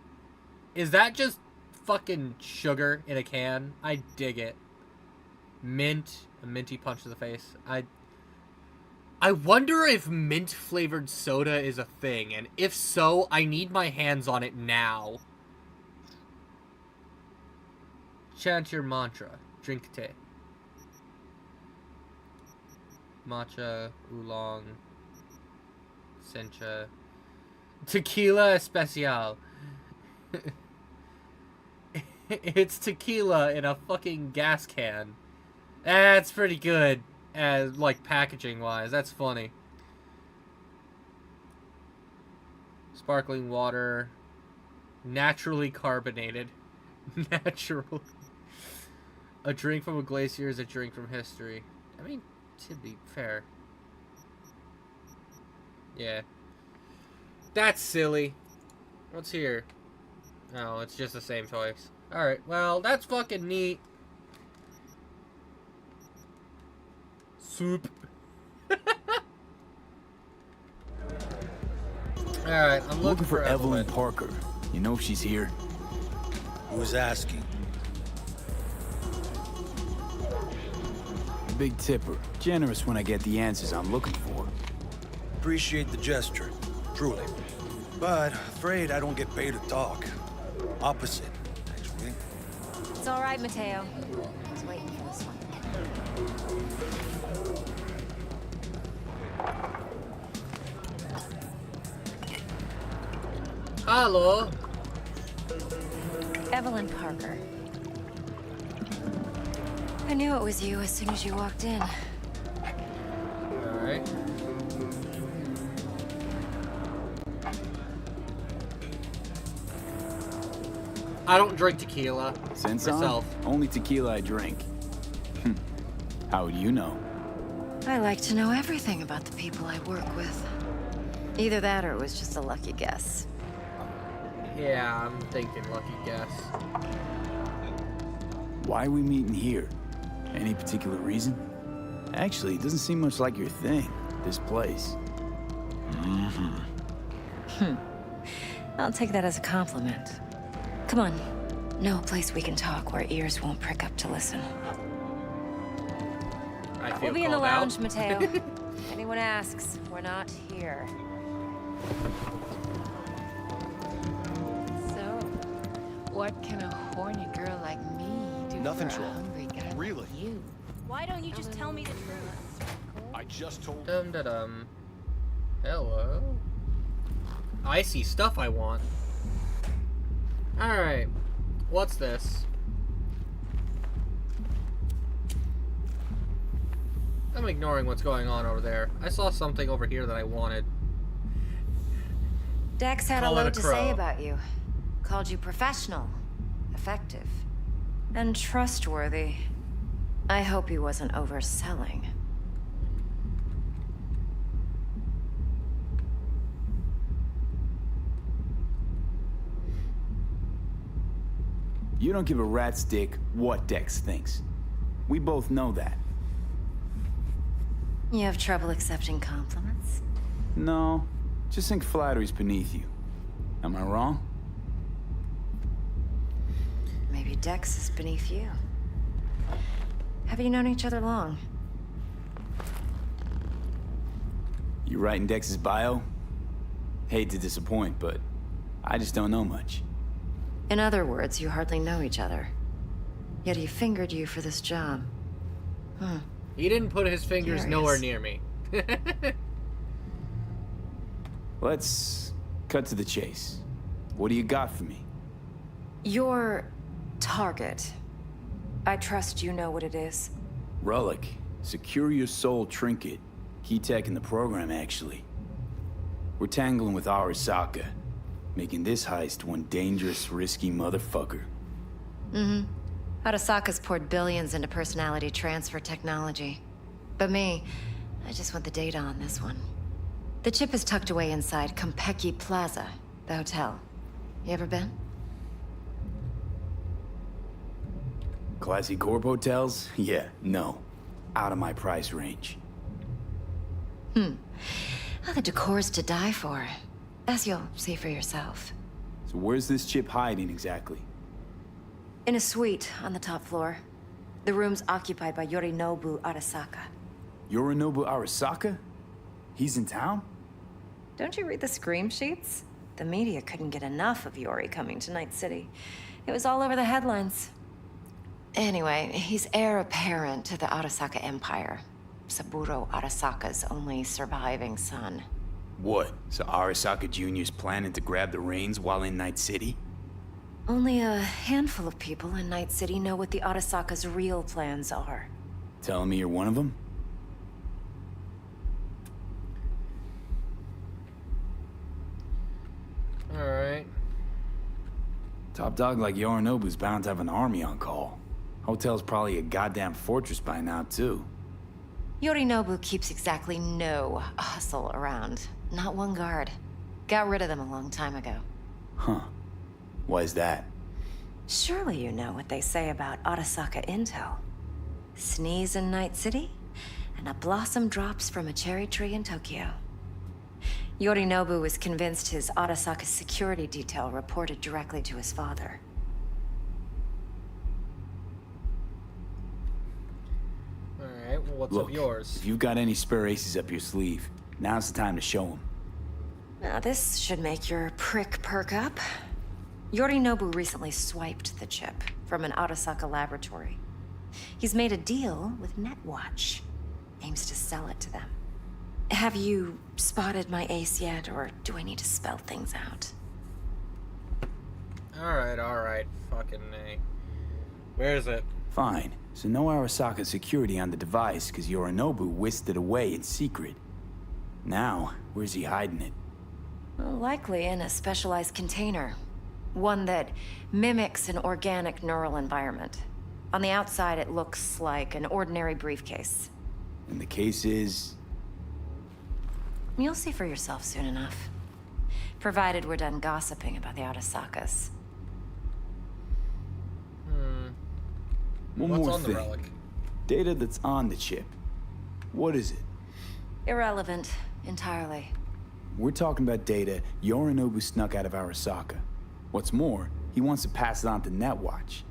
Is that just fucking sugar in a can? I dig it. Mint. A minty punch to the face. I wonder if mint-flavored soda is a thing, and if so, I need my hands on it now. Chant your mantra. Drink tea. Matcha, oolong, sencha, tequila especial. It's tequila in a fucking gas can. That's pretty good. As like packaging wise, that's funny. Sparkling water, naturally carbonated. Natural. A drink from a glacier is a drink from history. I mean, to be fair. Yeah. That's silly. What's here? Oh, it's just the same choice. Alright, well, that's fucking neat. Soup. Alright, I'm looking for Evelyn Parker. You know if she's here? Who's asking? Big tipper. Generous when I get the answers I'm looking for. Appreciate the gesture, truly. But afraid I don't get paid to talk. Opposite, actually. It's all right, Mateo. I was waiting for this one. Hello. Evelyn Parker. I knew it was you as soon as you walked in. Alright. I don't drink tequila. Sense myself. Only tequila I drink. How would you know? I like to know everything about the people I work with. Either that or it was just a lucky guess. Yeah, I'm thinking lucky guess. Why are we meeting here? Any particular reason? Actually, it doesn't seem much like your thing, this place. I'll take that as a compliment. Come on. No place we can talk where ears won't prick up to listen. We'll be in the lounge, Mateo. If anyone asks, we're not here. So, what can a horny girl like me do Nothing, for a Troll. hungry guy Really? like you? Why don't you just tell me the truth? I just told Dum-da-dum. Hello. I see stuff I want. Alright. What's this? I'm ignoring what's going on over there. I saw something over here that I wanted. Dex had Call a it lot a to crow. say about you. Called you professional, effective, and trustworthy. I hope he wasn't overselling. You don't give a rat's dick what Dex thinks. We both know that. You have trouble accepting compliments? No, just think flattery's beneath you. Am I wrong? Maybe Dex is beneath you. Have you known each other long? You writing Dex's bio? Hate to disappoint, but I just don't know much. In other words, you hardly know each other. Yet he fingered you for this job. He didn't put his fingers Curious. nowhere near me. Let's cut to the chase. What do you got for me? Your target. I trust you know what it is. Relic. Secure your soul trinket. Key tech in the program, actually. We're tangling with Arasaka, making this heist one dangerous, risky motherfucker. Arasaka's poured billions into personality transfer technology. But me, I just want the data on this one. The chip is tucked away inside Kompeki Plaza, the hotel. You ever been? Classy corp hotels? Yeah, no. Out of my price range. Oh, the decor's to die for. As you'll see for yourself. So where's this chip hiding exactly? In a suite on the top floor. The room's occupied by Yorinobu Arasaka. Yorinobu Arasaka? He's in town? Don't you read the scream sheets? The media couldn't get enough of Yori coming to Night City. It was all over the headlines. Anyway, he's heir apparent to the Arasaka Empire. Saburo Arasaka's only surviving son. What? So Arasaka Jr.'s planning to grab the reins while in Night City? Only a handful of people in Night City know what the Arasaka's real plans are. Telling me you're one of them? Alright. Top dog like Yorinobu's bound to have an army on call. Hotel's probably a goddamn fortress by now, too. Yorinobu keeps exactly no hustle around. Not one guard. Got rid of them a long time ago. Huh. Why is that? Surely you know what they say about Arasaka intel. Sneeze in Night City, and a blossom drops from a cherry tree in Tokyo. Yorinobu was convinced his Arasaka security detail reported directly to his father. Alright, well, what's Look, up yours? if you've got any spare aces up your sleeve, now's the time to show them. Now this should make your prick perk up. Yorinobu recently swiped the chip from an Arasaka laboratory. He's made a deal with Netwatch. Aims to sell it to them. Have you spotted my ace yet, or do I need to spell things out? Alright. Fucking A. Where is it? Fine. So no Arasaka security on the device because Yorinobu whisked it away in secret. Now, where's he hiding it? Well, likely in a specialized container. One that mimics an organic neural environment. On the outside, it looks like an ordinary briefcase. And the case is... You'll see for yourself soon enough. Provided we're done gossiping about the Arasakas. One What's more on the thing. relic? Data that's on the chip. What is it? Irrelevant, entirely. We're talking about data Yorinobu snuck out of Arasaka. What's more, he wants to pass it on to Netwatch.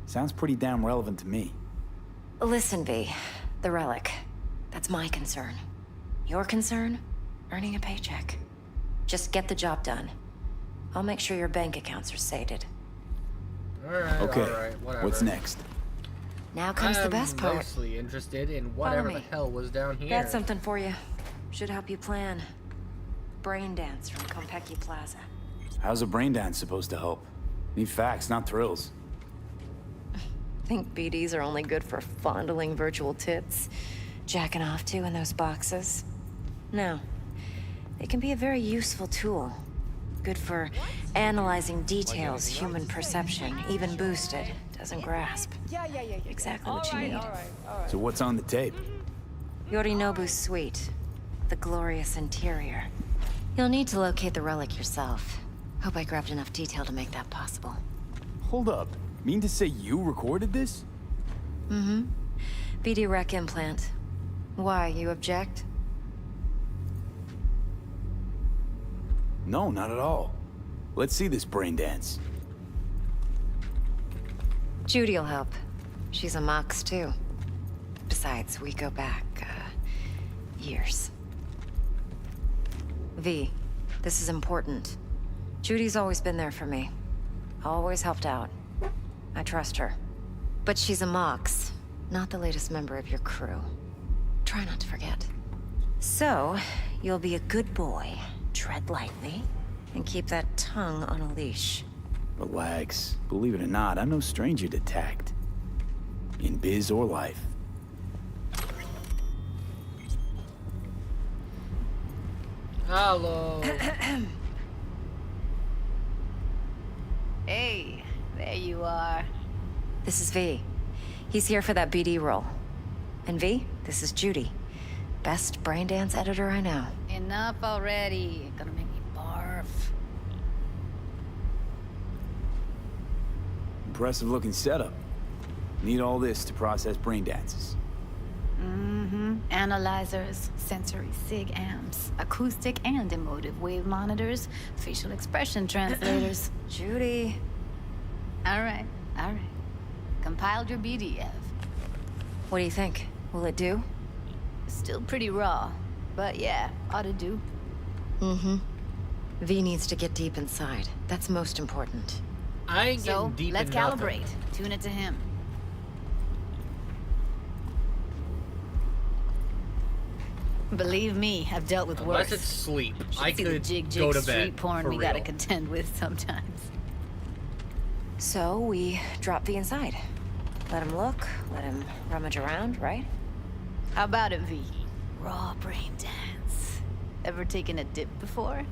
Sounds pretty damn relevant to me. Listen, V. The relic. That's my concern. Your concern? Earning a paycheck. Just get the job done. I'll make sure your bank accounts are sated. Alright, whatever. What's next? Now comes the best part. I'm mostly interested in whatever the hell was down here. Got something for you. Should help you plan. Brain dance from Konpeki Plaza. How's a brain dance supposed to help? Need facts, not thrills. Think BDs are only good for fondling virtual tits? Jacking off to in those boxes? No. They can be a very useful tool. Good for analyzing details human perception, even boosted, doesn't grasp. Exactly what you need. So what's on the tape? Yorinobu's suite. The glorious interior. You'll need to locate the relic yourself. Hope I grabbed enough detail to make that possible. Hold up. Mean to say you recorded this? Mm-hmm. BD rec implant. Why, you object? No, not at all. Let's see this brain dance. Judy'll help. She's a Mox, too. Besides, we go back, years. V, this is important. Judy's always been there for me. Always helped out. I trust her. But she's a Mox, not the latest member of your crew. Try not to forget. So, you'll be a good boy, tread lightly, and keep that tongue on a leash. Relax. Believe it or not, I'm no stranger to tact. In biz or life. Hello. Hey, there you are. This is V. He's here for that BD role. And V, this is Judy. Best brain dance editor I know. Enough already. Gonna make me barf. Impressive looking setup. Need all this to process brain dances. Mm-hmm. Analyzers, sensory sig amps, acoustic and emotive wave monitors, facial expression translators. Judy. All right. Compiled your BDF. What do you think? Will it do? Still pretty raw, but yeah, ought to do. Mm-hmm. V needs to get deep inside. That's most important. I ain't So, getting deep let's in nothing. calibrate. Tune it to him. Believe me, I've dealt with Unless worse. it's sleep, Should I see the could jig go to bed. street porn for we real. gotta contend with sometimes. So we drop V inside. Let him look, let him rummage around, right? How about it, V? Raw brain dance. Ever taken a dip before?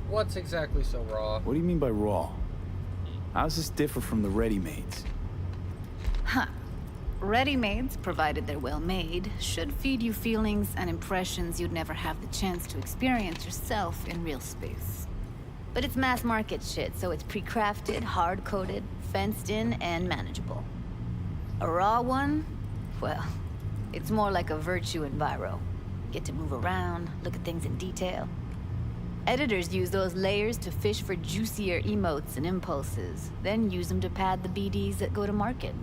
What's exactly so raw? What do you mean by raw? How's this differ from the ready-mades? Huh. Ready-mades, provided they're well made, should feed you feelings and impressions you'd never have the chance to experience yourself in real space. But it's mass market shit, so it's pre-crafted, hard-coded, fenced in, and manageable. A raw one? Well, it's more like a virtue enviro. Get to move around, look at things in detail. Editors use those layers to fish for juicier emotes and impulses, then use them to pad the BDs that go to market.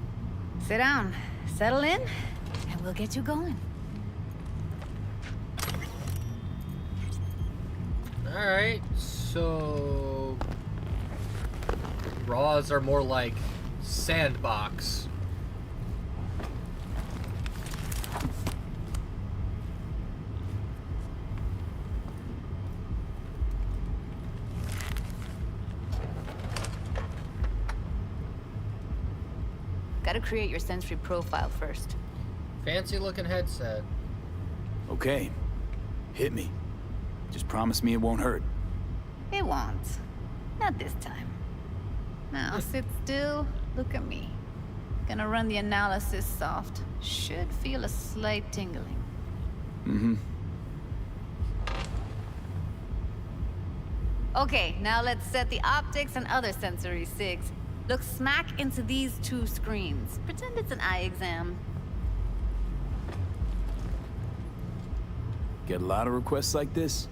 Sit down, settle in, and we'll get you going. Alright, so So raws are more like sandbox. Gotta create your sensory profile first. Fancy looking headset. Okay. Hit me. Just promise me it won't hurt. It won't. Not this time. Now sit still, look at me. Gonna run the analysis soft. Should feel a slight tingling. Mm-hmm. Okay, now let's set the optics and other sensory sigs. Look smack into these two screens. Pretend it's an eye exam. Get a lot of requests like this?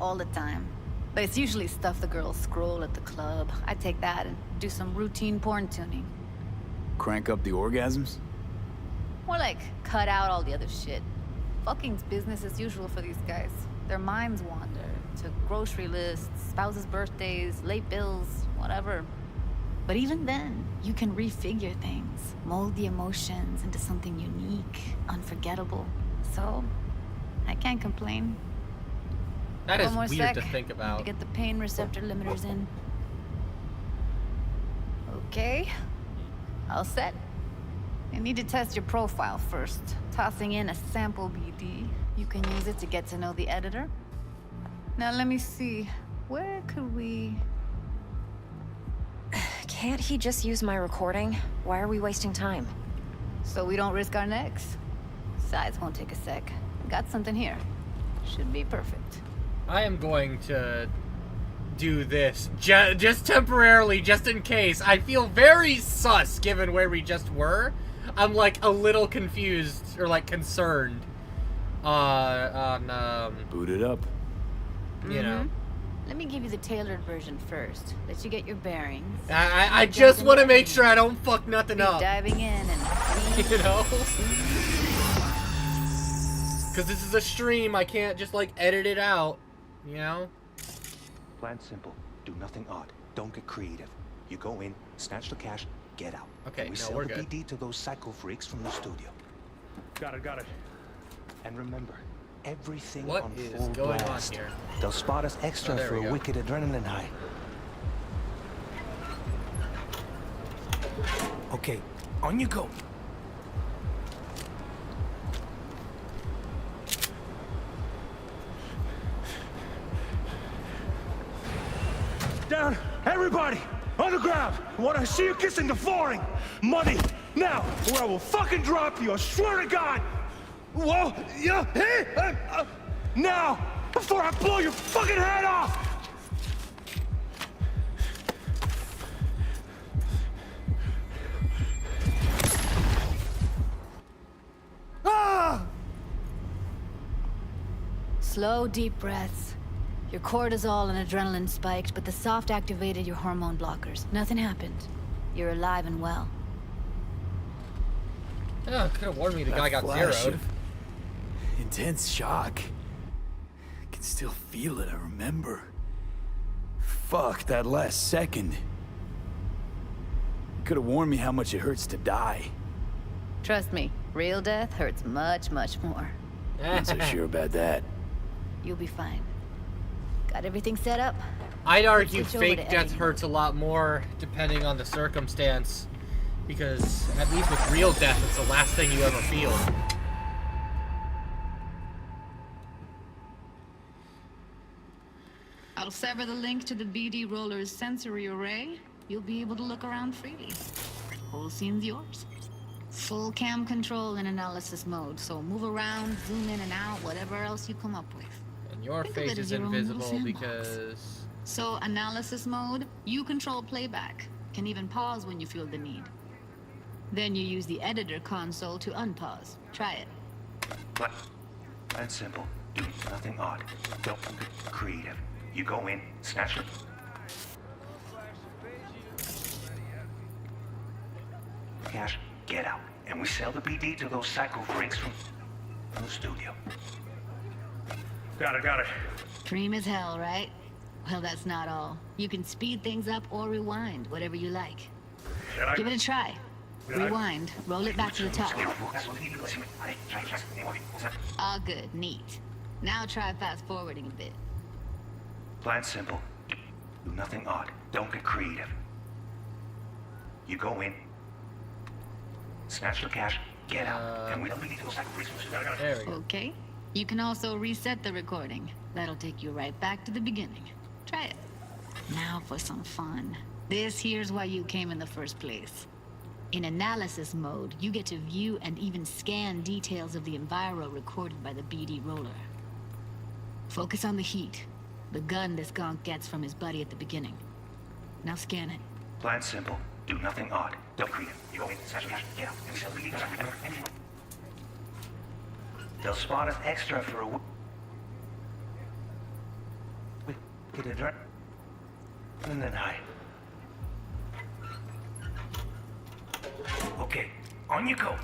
All the time. But it's usually stuff the girls scroll at the club. I take that and do some routine porn tuning. Crank up the orgasms? More like, cut out all the other shit. Fucking's business as usual for these guys. Their minds wander to grocery lists, spouses' birthdays, late bills, whatever. But even then, you can refigure things, mold the emotions into something unique, unforgettable. So, I can't complain. That is One more weird sec to think about. to get the pain receptor limiters in. Okay, all set. You need to test your profile first. Tossing in a sample BD. You can use it to get to know the editor. Now let me see, where could we... Can't he just use my recording? Why are we wasting time? So we don't risk our necks. Besides, won't take a sec. Got something here. Should be perfect. I am going to do this just temporarily, just in case. I feel very sus given where we just were. I'm like a little confused or like concerned on boot it up. You know. Let me give you the tailored version first. Let you get your bearings. I just want to make sure I don't fuck nothing up. Diving in and you know. Because this is a stream, I can't just like edit it out. You know. Plan simple. Do nothing odd. Don't get creative. You go in, snatch the cash, get out. Okay, we no, sell we're the good. BD to those psycho freaks from the studio. Got it. And remember, everything What on is full going on blast. here? They'll spot us extra there for we a go. wicked adrenaline high. Okay, on you go. Down, everybody, on the ground. I want to see you kissing the flooring. Money, now, or I will fucking drop you. I swear to God. Whoa, yeah, hey, now, before I blow your fucking head off. Ah! Slow, deep breaths. Your cortisol and adrenaline spiked, but the soft activated your hormone blockers. Nothing happened. You're alive and well. Yeah, could have warned me the That guy got flash zeroed. of intense shock. I can still feel it, I remember. Fuck, that last second. You could have warned me how much it hurts to die. Trust me, real death hurts much, much more. Not so sure about that. You'll be fine. Got everything set up? I'd argue Switch over fake to death editing. hurts a lot more depending on the circumstance. Because at least with real death, it's the last thing you ever feel. I'll sever the link to the BD Roller's sensory array. You'll be able to look around freely. Whole scene's yours. Full cam control in analysis mode, so move around, zoom in and out, whatever else you come up with. And your Think of face it is as your own little invisible sandbox. because... So, analysis mode, you control playback. Can even pause when you feel the need. Then you use the editor console to unpause. Try it. Plan simple. Do nothing odd. Don't get creative. You go in, snatch it. Cash, get out. And we sell the BD to those psycho freaks from the studio. Got it. Dream as hell, right? Well, that's not all. You can speed things up or rewind, whatever you like. Give it a try. Rewind. Roll it back to the top. All good. Neat. Now try fast forwarding a bit. Plan simple. Do nothing odd. Don't get creative. You go in, snatch the cash, get out, and we don't need those sacrifices. There we go. Okay. You can also reset the recording. That'll take you right back to the beginning. Try it. Now for some fun. This here's why you came in the first place. In analysis mode, you get to view and even scan details of the enviro recorded by the BD roller. Focus on the heat, the gun this gonk gets from his buddy at the beginning. Now scan it. Plan simple. Do nothing odd. Don't be creative. You go in, snatch the cash, get out, and we sell the leads. They'll spot us extra for a get it right, and then hide. Okay, on you go.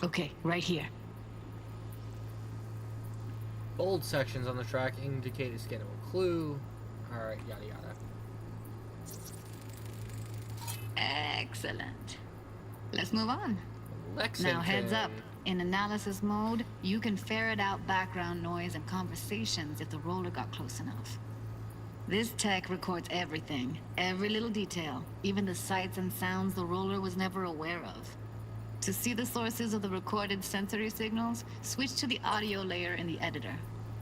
Okay, right here. Bold sections on the track indicate a scannable clue. Alright, yada yada. Excellent. Let's move on. Lexington. Now heads up. In analysis mode, you can ferret out background noise and conversations if the roller got close enough. This tech records everything, every little detail, even the sights and sounds the roller was never aware of. To see the sources of the recorded sensory signals, switch to the audio layer in the editor.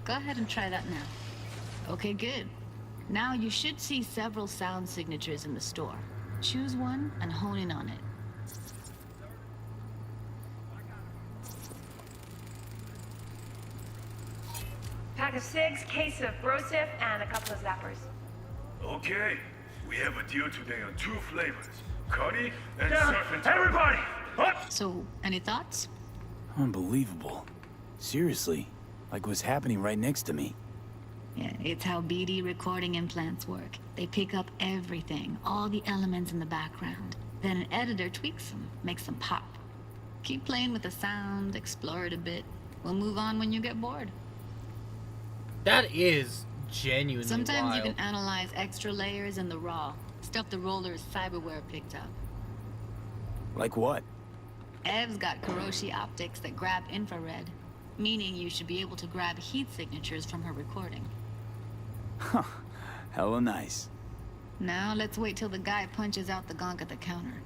Go ahead and try that now. Okay, good. Now you should see several sound signatures in the store. Choose one and hone in on it. Pack of cigs, case of brosif, and a couple of zappers. Okay, we have a deal today on 2 flavors. Cuddy and surf and everybody! Up! So, any thoughts? Unbelievable. Seriously, like what's happening right next to me. Yeah, it's how BD recording implants work. They pick up everything, all the elements in the background. Then an editor tweaks them, makes them pop. Keep playing with the sound, explore it a bit. We'll move on when you get bored. That is genuinely Sometimes wild. you can analyze extra layers in the raw, stuff the roller's cyberware picked up. Like what? Ev's got Kuroshi optics that grab infrared, meaning you should be able to grab heat signatures from her recording. Huh. Hella nice. Now let's wait till the guy punches out the gonk at the counter.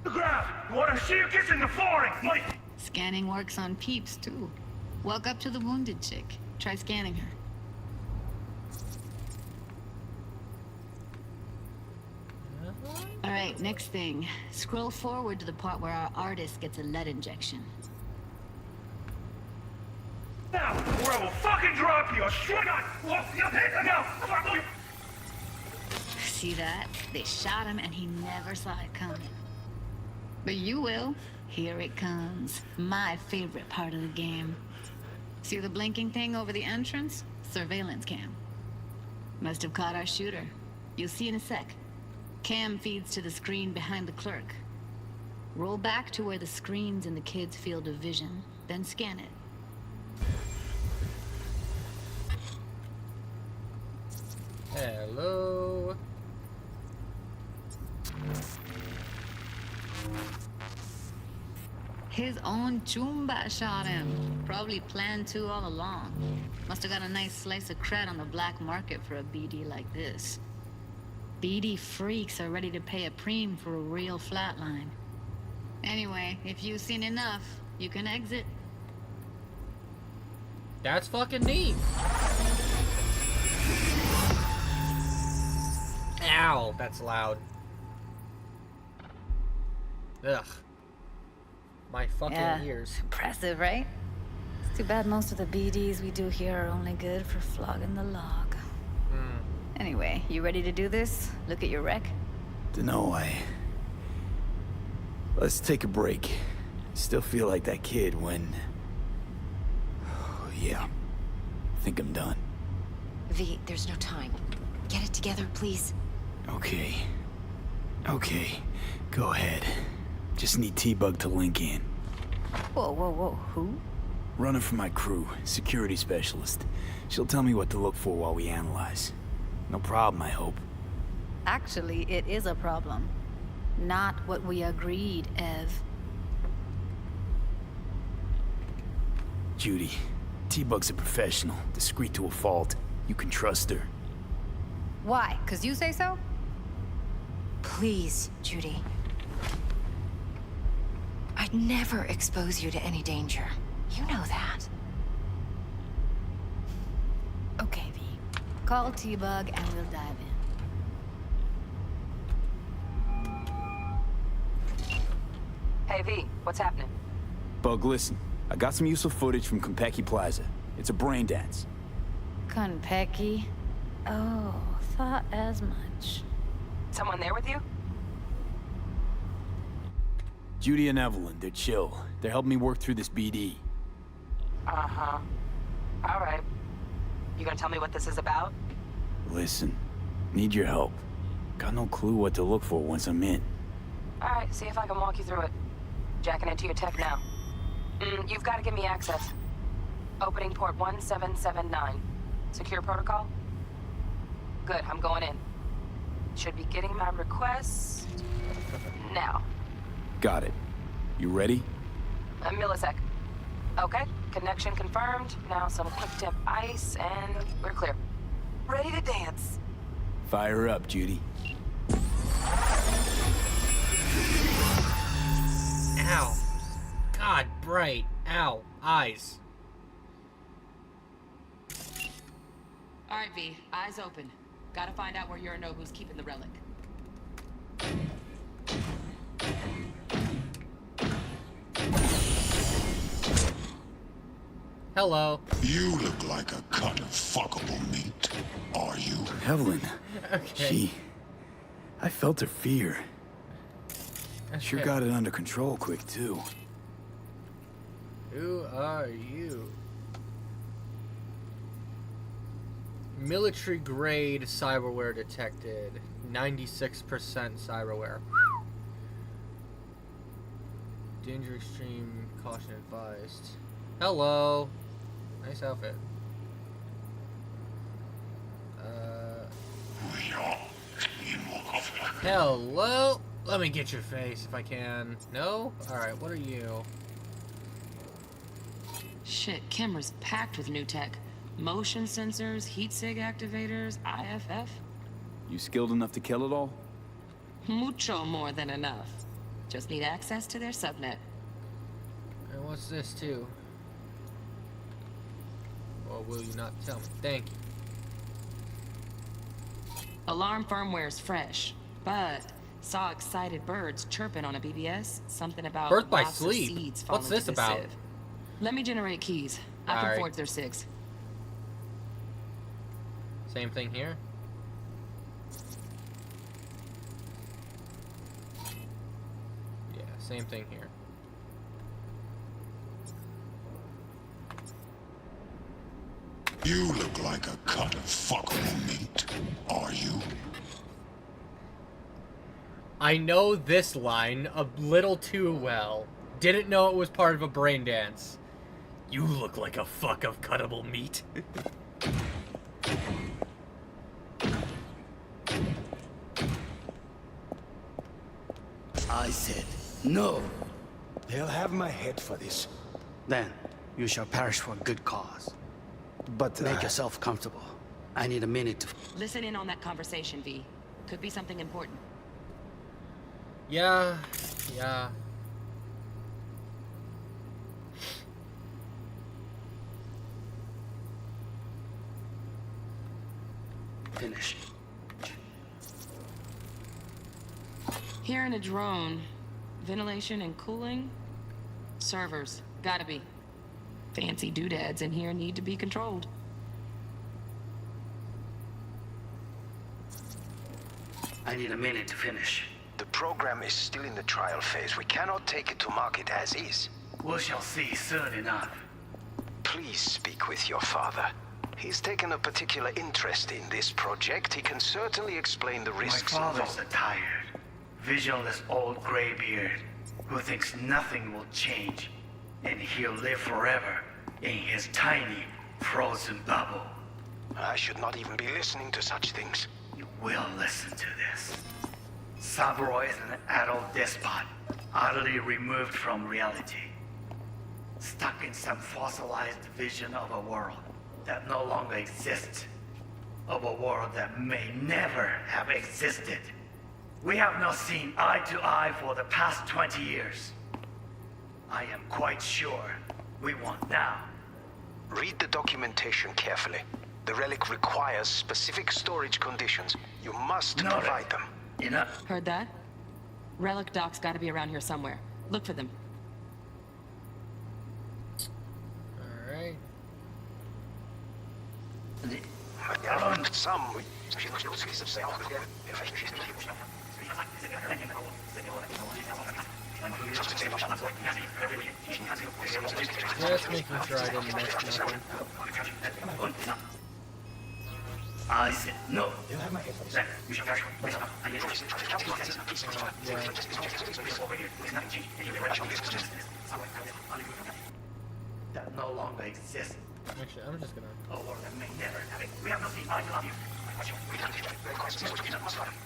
The ground! Wanna see you kissing the flooring! Money! Scanning works on peeps, too. Walk up to the wounded chick. Try scanning her. Alright, next thing. Scroll forward to the part where our artist gets a lead injection. Now, or I will fucking drop you! Swear not! Now! See that? They shot him and he never saw it coming. But you will. Here it comes. My favorite part of the game. See the blinking thing over the entrance? Surveillance cam. Must have caught our shooter. You'll see in a sec. Cam feeds to the screen behind the clerk. Roll back to where the screen's in the kid's field of vision, then scan it. Hello. His own Chumba shot him. Probably planned to all along. Must have got a nice slice of cred on the black market for a BD like this. BD freaks are ready to pay a preem for a real flatline. Anyway, if you've seen enough, you can exit. That's fucking neat. Ow, that's loud. Ugh. My fucking ears. Impressive, right? It's too bad most of the BDs we do here are only good for flogging the log. Anyway, you ready to do this? Look at your wreck? Dunno, Let's take a break. Still feel like that kid when... yeah. Think I'm done. V, there's no time. Get it together, please. Okay. Okay. Go ahead. Just need T-Bug to link in. Whoa, whoa, whoa. Who? Running for my crew, security specialist. She'll tell me what to look for while we analyze. No problem, I hope. Actually, it is a problem. Not what we agreed, Ev. Judy, T-Bug's a professional, discreet to a fault. You can trust her. Why? 'Cause you say so? Please, Judy. I'd never expose you to any danger. You know that. Okay, V. Call T-Bug and we'll dive in. Hey, V, what's happening? Bug, listen. I got some useful footage from Konpeki Plaza. It's a brain dance. Konpeki? Oh, thought as much. Someone there with you? Judy and Evelyn, they're chill. They're helping me work through this BD. Uh-huh. All right. You gonna tell me what this is about? Listen, need your help. Got no clue what to look for once I'm in. All right, see if I can walk you through it. Jacking into your tech now. You've got to give me access. Opening port 1779. Secure protocol? Good, I'm going in. Should be getting my request now. Got it. You ready? A millisec. Okay, connection confirmed. Now some quick tip ice and we're clear. Ready to dance. Fire up, Judy. Ow. God, bright. Ow. Eyes. All right, V. Eyes open. Gotta find out where Yorinobu's keeping the relic. Hello. You look like a cut of fuckable meat. Are you? Evelyn. Okay. I felt her fear. Sure Okay. got it under control quick, too. Who are you? Military grade cyberware detected. 96% cyberware. Danger extreme, caution advised. Hello. Nice outfit. Hello. Let me get your face if I can. No? Alright, what are you? Shit, camera's packed with new tech. Motion sensors, heat sig activators, IFF. You skilled enough to kill it all? Mucho more than enough. Just need access to their subnet. And what's this too? Or will you not tell me? Thank you. Alarm firmware's fresh, but saw excited birds chirping on a BBS. Something about Birth by lots of sleep. seeds What's falling this to the about? sieve. Let me generate keys. I can Alright. forge their SIGs. Same thing here. Yeah, same thing here. You look like a cut of fuckable meat. Are you? I know this line a little too well. Didn't know it was part of a brain dance. You look like a fuck of cuttable meat. I said no. They'll have my head for this. Then you shall perish for a good cause. But make yourself comfortable. I need a minute to... Listen in on that conversation, V. Could be something important. Yeah. finish. Here in a drone. Ventilation and cooling? Servers. Gotta be. Fancy doodads in here need to be controlled. I need a minute to finish. The program is still in the trial phase. We cannot take it to market as is. We shall see soon enough. Please speak with your father. He's taken a particular interest in this project. He can certainly explain the risks My father's involved. a tired, visionless old graybeard who thinks nothing will change, and he'll live forever in his tiny, frozen bubble. I should not even be listening to such things. You will listen to this. Saburo is an adult despot, utterly removed from reality. Stuck in some fossilized vision of a world that no longer exists. Of a world that may never have existed. We have not seen eye to eye for the past 20 years. I am quite sure we want now. Read the documentation carefully. The relic requires specific storage conditions. You must provide them. Enough. Heard that? Relic doc's gotta be around here somewhere. Look for them. Alright. Some. Just making sure I didn't miss nothing. I said no. That no longer exists. Actually, I'm just gonna. A world that may never have it. We have not seen eye to eye.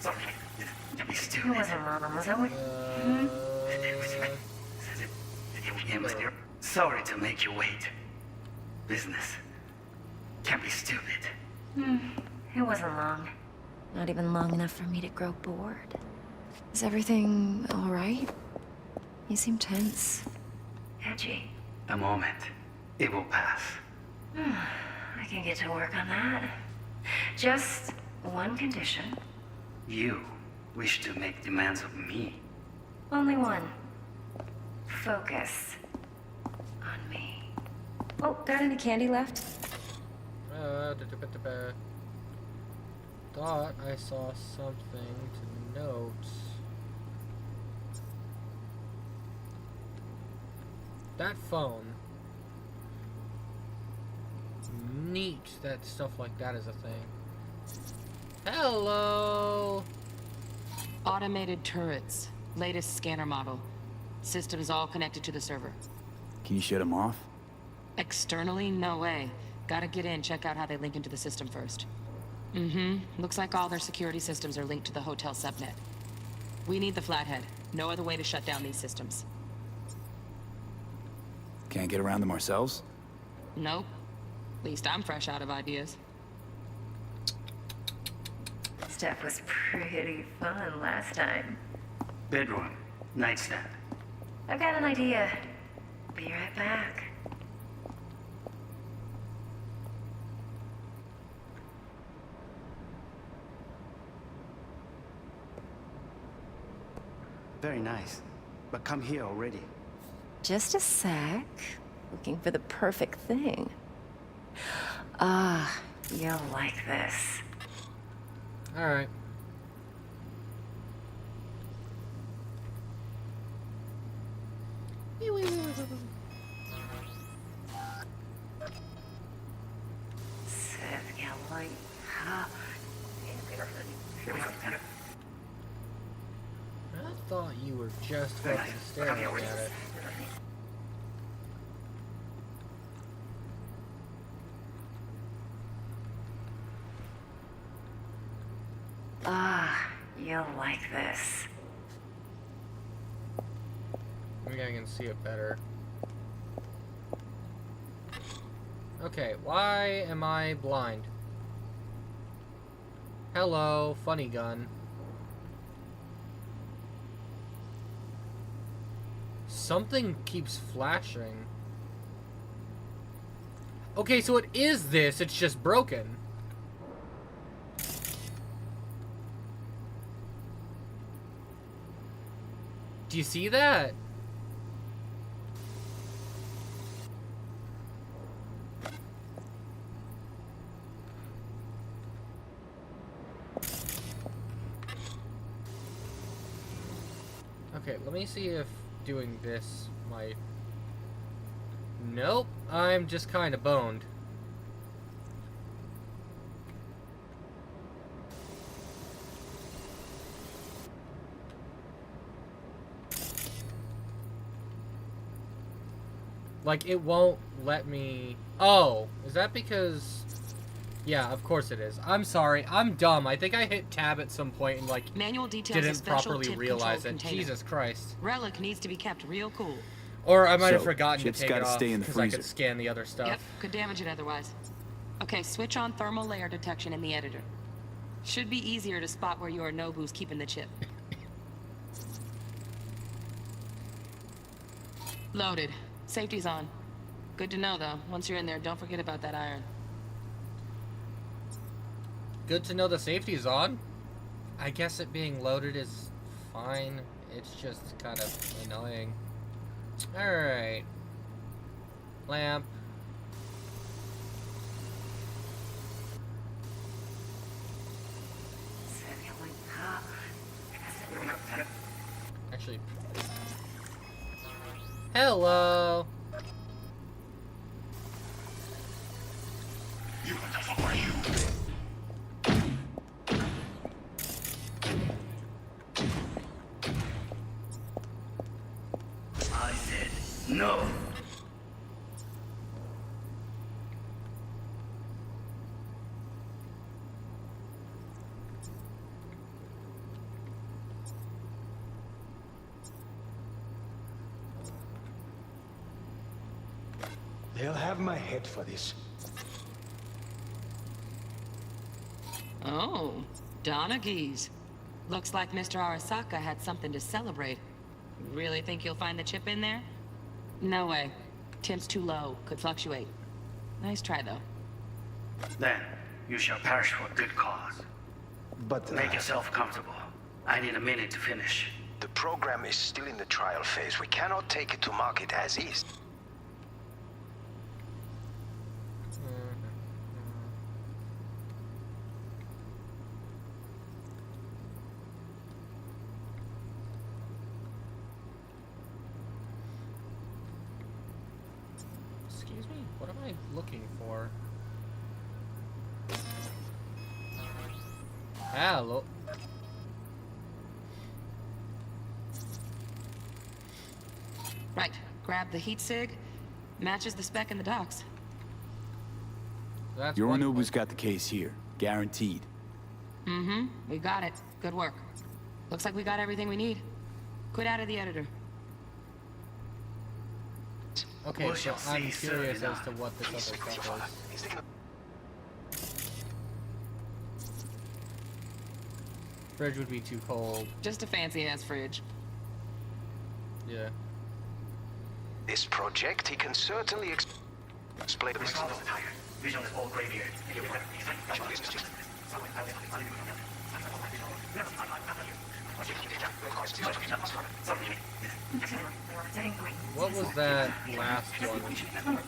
Sorry. Don't be stupid. It wasn't wrong, was it? Sorry to make you wait. Business can't be stupid. It wasn't long. Not even long enough for me to grow bored. Is everything all right? You seem tense. Edgy. A moment. It will pass. I can get to work on that. Just one condition. You wish to make demands of me. Only one. Focus on me. Oh, got any candy left? Thought I saw something to note. That phone. Neat that stuff like that is a thing. Hello! Automated turrets. Latest scanner model. Systems all connected to the server. Can you shut them off? Externally, no way. Gotta get in, check out how they link into the system first. Looks like all their security systems are linked to the hotel subnet. We need the Flathead. No other way to shut down these systems. Can't get around them ourselves? Nope. At least I'm fresh out of ideas. Stuff was pretty fun last time. Bedroom. Nightstand. I've got an idea. Be right back. Very nice. But come here already. Just a sec. Looking for the perfect thing. Ah, You'll like this. Alright. Seth, you like I thought you were just fucking staring at it. You'll like this. I think I can see it better. Okay, why am I blind? Hello, funny gun. Something keeps flashing. Okay, so it is this, it's just broken. Do you see that? Okay, let me see if doing this might... Nope, I'm just kind of boned. Like, it won't let me... Oh, is that because... Yeah, of course it is. I'm sorry. I'm dumb. I think I hit tab at some point and, like, Manual details a didn't special properly tip realize it. control container. Jesus Christ. Relic needs to be kept real cool. Or I might have So, forgotten to chips take it gotta off stay in the because I could freezer. scan the other stuff. Yep, could damage it otherwise. Okay, switch on thermal layer detection in the editor. Should be easier to spot where Yorinobu's keeping the chip. Loaded. Safety's on. Good to know, though. Once you're in there, don't forget about that iron. Good to know the safety's on. I guess it being loaded is fine. It's just kind of annoying. Alright. Lamp. Actually. Hello. I said no. They'll have my head for this. Oh, Donaghys. Looks like Mr. Arasaka had something to celebrate. Really think you'll find the chip in there? No way. Temp's too low. Could fluctuate. Nice try, though. Then you shall perish for a good cause. But make yourself comfortable. I need a minute to finish. The program is still in the trial phase. We cannot take it to market as is. Excuse me? What am I looking for? Hello. Right. Grab the heat sig. Matches the spec in the docs. That's Yorinobu's got the case here. Guaranteed. Mm-hmm. We got it. Good work. Looks like we got everything we need. Quit out of the editor. Okay, We so shall I'm see curious soon as to what this other stuff is. Fridge would be too cold. Just a fancy-ass fridge. Yeah. This project, he can certainly explain. Recall is tired. Vision is all graveyard. What was that last one?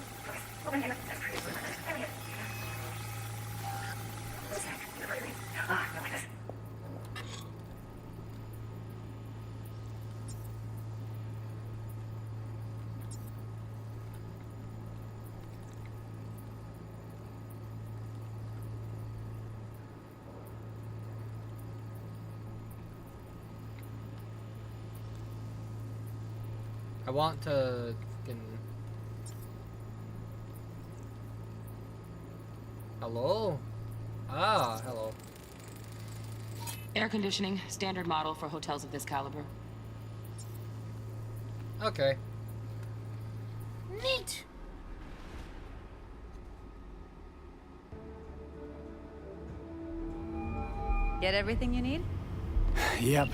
I want to fucking... Hello? Ah, hello. Air conditioning, standard model for hotels of this caliber. Okay. Neat. Get everything you need? Yep,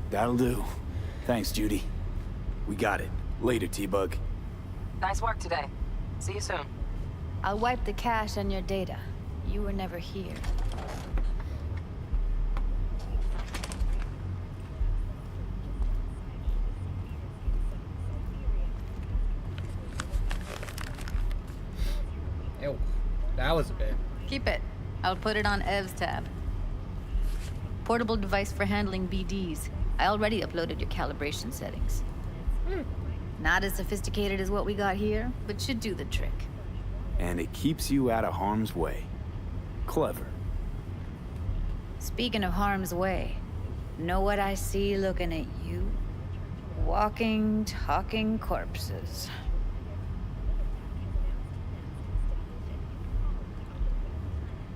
that'll do. Thanks, Judy. We got it. Later, T-Bug. Nice work today. See you soon. I'll wipe the cache on your data. You were never here. Ew. That was a bit. Keep it. I'll put it on Ev's tab. Portable device for handling BDs. I already uploaded your calibration settings. Not as sophisticated as what we got here, but should do the trick. And it keeps you out of harm's way. Clever. Speaking of harm's way, know what I see looking at you? Walking, talking corpses.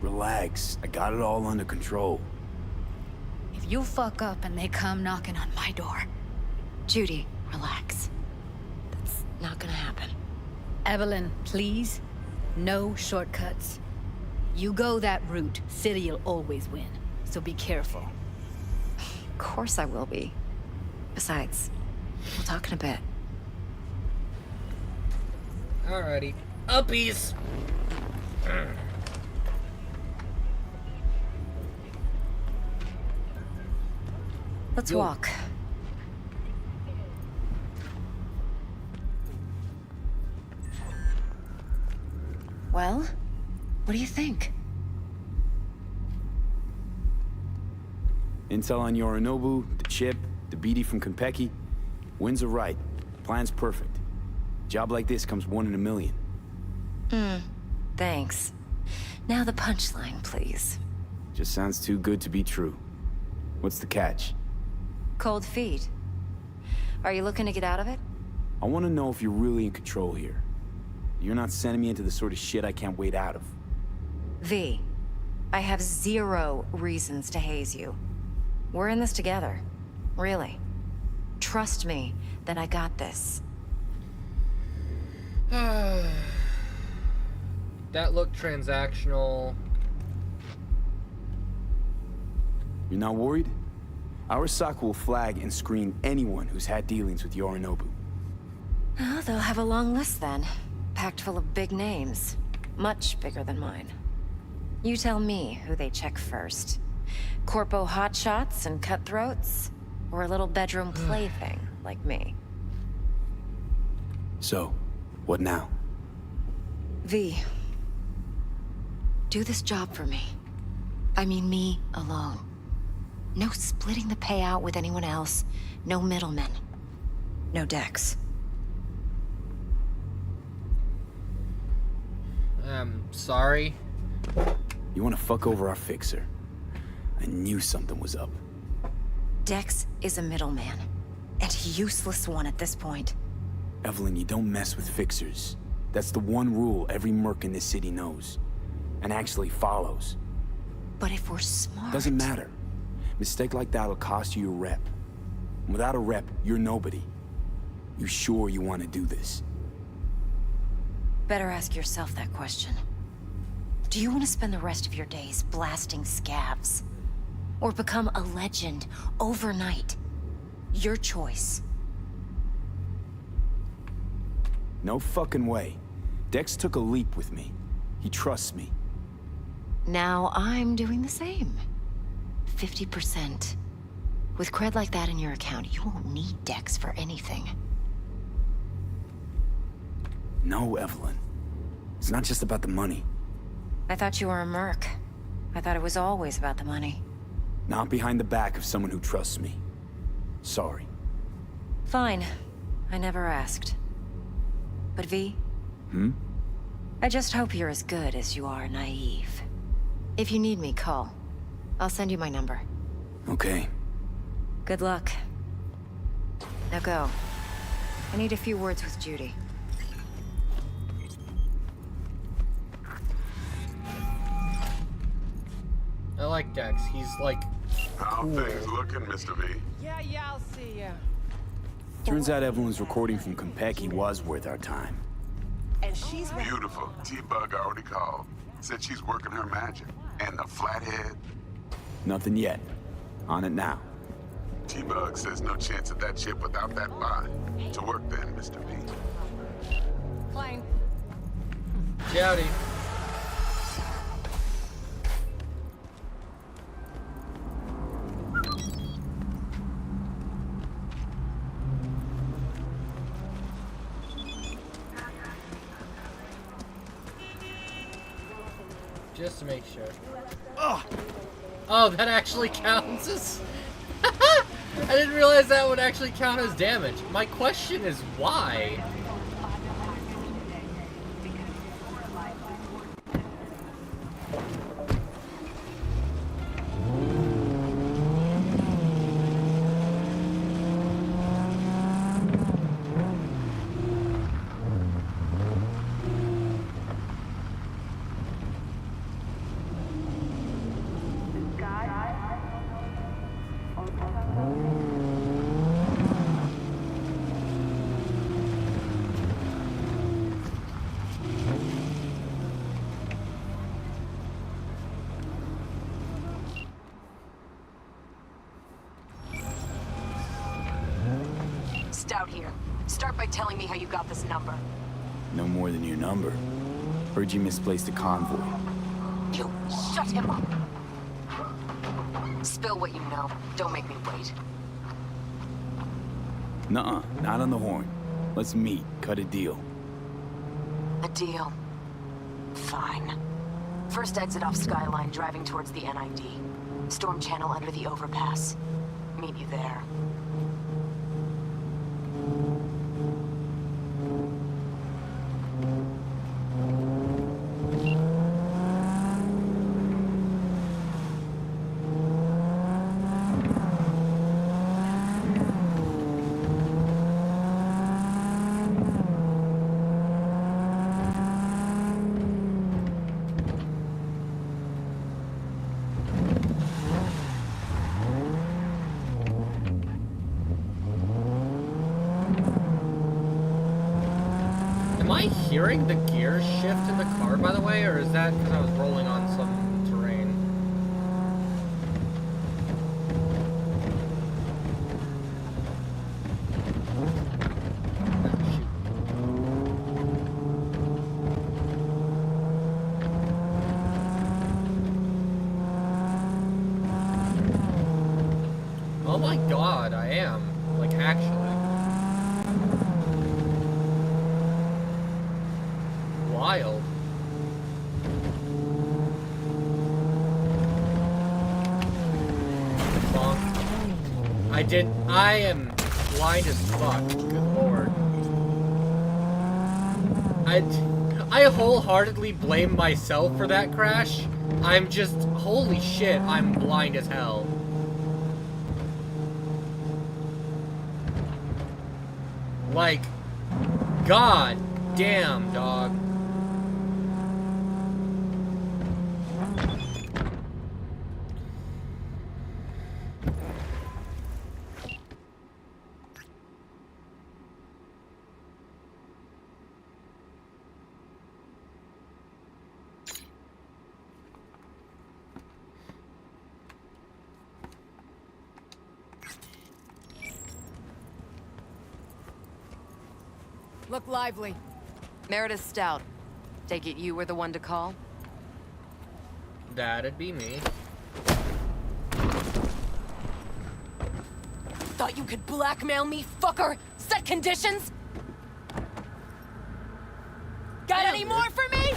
Relax. I got it all under control. If you fuck up and they come knocking on my door... Judy, relax. That's not gonna happen. Evelyn, please. No shortcuts. You go that route, City'll always win. So be careful. Of course I will be. Besides, we'll talk in a bit. Alrighty. Uppies! Let's walk. Well, what do you think? Intel on Yorinobu, the chip, the BD from Konpeki. Winds are right. Plan's perfect. Job like this comes 1 in a million. Thanks. Now the punchline, please. Just sounds too good to be true. What's the catch? Cold feet. Are you looking to get out of it? I want to know if you're really in control here. You're not sending me into the sort of shit I can't wait out of. V, I have 0 reasons to haze you. We're in this together. Really. Trust me that I got this. That looked transactional. You're not worried? Arasaka will flag and screen anyone who's had dealings with Yorinobu. Oh, they'll have a long list then. Packed full of big names. Much bigger than mine. You tell me who they check first. Corpo hotshots and cutthroats? Or a little bedroom plaything like me? So, what now? V. Do this job for me. I mean me alone. No splitting the payout with anyone else. No middlemen. No Dex. Sorry. You want to fuck over our fixer? I knew something was up. Dex is a middleman. And a useless one at this point. Evelyn, you don't mess with fixers. That's the one rule every merc in this city knows. And actually follows. But if we're smart... Doesn't matter. Mistake like that'll cost you your rep. And without a rep, you're nobody. You sure you want to do this? Better ask yourself that question. Do you want to spend the rest of your days blasting scabs? Or become a legend overnight? Your choice. No fucking way. Dex took a leap with me. He trusts me. Now I'm doing the same. 50%. With cred like that in your account, you won't need Dex for anything. No, Evelyn. It's not just about the money. I thought you were a merc. I thought it was always about the money. Not behind the back of someone who trusts me. Sorry. Fine. I never asked. But V? I just hope you're as good as you are naive. If you need me, call. I'll send you my number. Okay. Good luck. Now go. I need a few words with Judy. I like Dex. He's like... How cool. things looking, Mr. V? Yeah, I'll see ya. Turns out Evelyn's recording from Konpeki was worth our time. And she's... Beautiful. T-Bug already called. Said she's working her magic. And the flathead? Nothing yet. On it now. T-Bug says no chance of that chip without that buy. To work then, Mr. V. Klein. Howdy. Just to make sure. Oh, that actually counts as... I didn't realize that would actually count as damage. My question is why? Stout here. Start by telling me how you got this number. No more than your number. Heard you misplaced a convoy. You shut him up! Spill what you know. Don't make me wait. Nuh-uh, not on the horn. Let's meet, cut a deal. A deal. Fine. First exit off Skyline, driving towards the NID. Storm channel under the overpass. Meet you there. Am I hearing the gear shift in the car, by the way, or is that because I was rolling on some terrain? Oh my god, I am. Like, actually. Wild. Bonk. I am blind as fuck. Good lord. I wholeheartedly blame myself for that crash. I'm just, holy shit, I'm blind as hell. Like, god damn, dog. Look lively. Meredith Stout. Take it you were the one to call? That'd be me. Thought you could blackmail me, fucker? Set conditions? Got any more for me?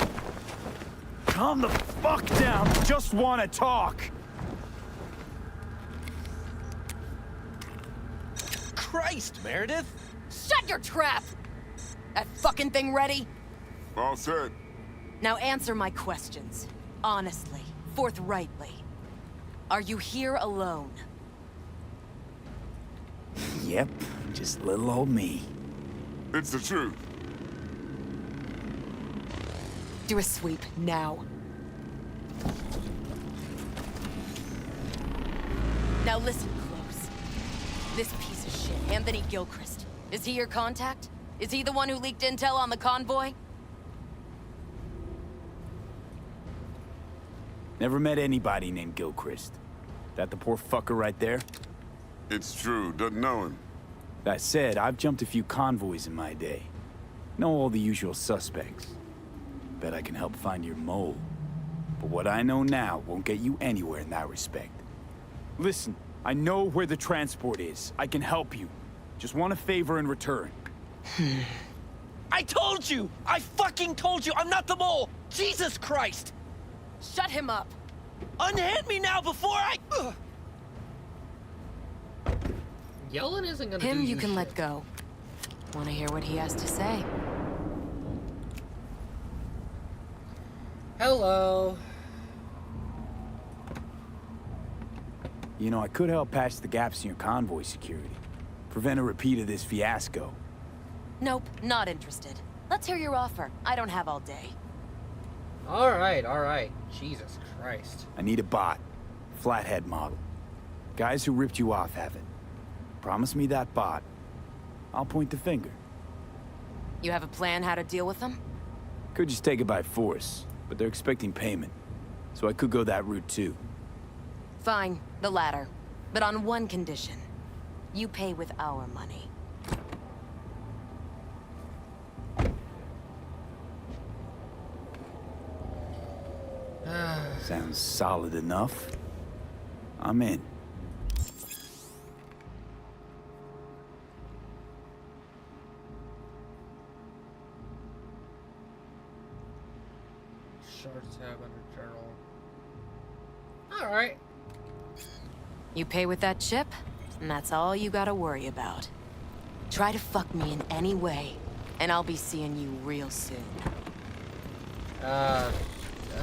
Calm the fuck down. Just want to talk. Christ, Meredith! Shut your trap! That fucking thing ready? All set. Now answer my questions. Honestly, forthrightly. Are you here alone? Yep, just little old me. It's the truth. Do a sweep, now. Now listen close. This piece of shit, Anthony Gilchrist. Is he your contact? Is he the one who leaked intel on the convoy? Never met anybody named Gilchrist. That the poor fucker right there? It's true. Doesn't know him. That said, I've jumped a few convoys in my day. Know all the usual suspects. Bet I can help find your mole. But what I know now won't get you anywhere in that respect. Listen, I know where the transport is. I can help you. Just want a favor in return. I told you! I fucking told you! I'm not the mole! Jesus Christ! Shut him up! Unhand me now before I... Yelling isn't gonna Him do you can shit. let go. Want to hear what he has to say? Hello. You know, I could help patch the gaps in your convoy security. Prevent a repeat of this fiasco. Nope, not interested. Let's hear your offer. I don't have all day. Alright, alright. Jesus Christ. I need a bot. Flathead model. Guys who ripped you off have it. Promise me that bot. I'll point the finger. You have a plan how to deal with them? Could just take it by force, but they're expecting payment. So I could go that route too. Fine, the latter. But on one condition. You pay with our money. Sounds solid enough. I'm in. Short tab under journal. Alright. You pay with that chip, and that's all you gotta worry about. Try to fuck me in any way, and I'll be seeing you real soon.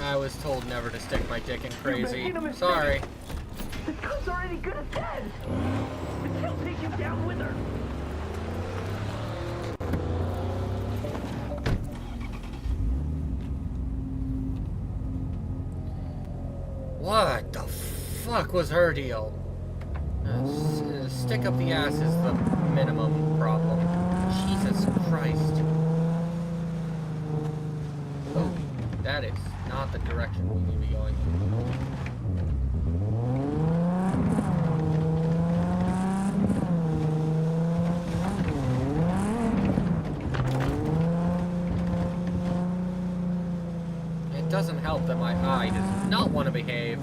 I was told never to stick my dick in crazy. Sorry. This girl's already good as dead. But she'll take you down with her. What the fuck was her deal? Stick up the ass is the minimum problem. Jesus Christ. Oh, that is not the direction we need to be going. It doesn't help that my eye does not want to behave.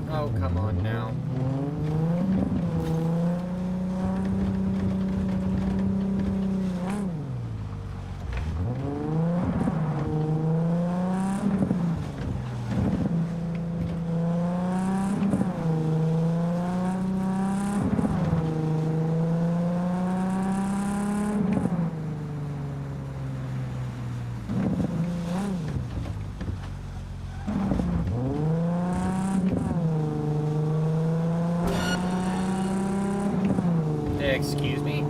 Oh, come on now. Excuse me.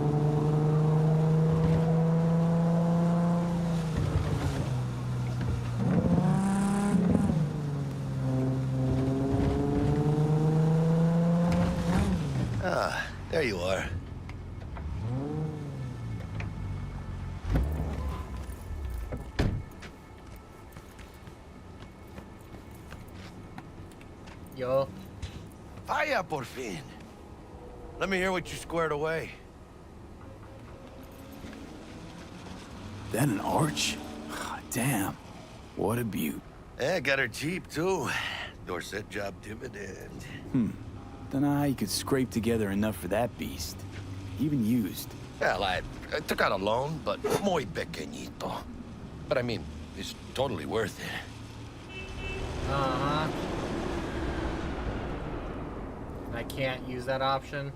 Ah, there you are. Yo. Vaya por fin. Let me hear what you squared away. That an arch? Damn. What a beaut. Yeah, got her cheap, too. Dorset job dividend. Don't know how you could scrape together enough for that beast. Even used. Well, I took out a loan, but muy pequeñito. But I mean, it's totally worth it. Uh-huh. I can't use that option.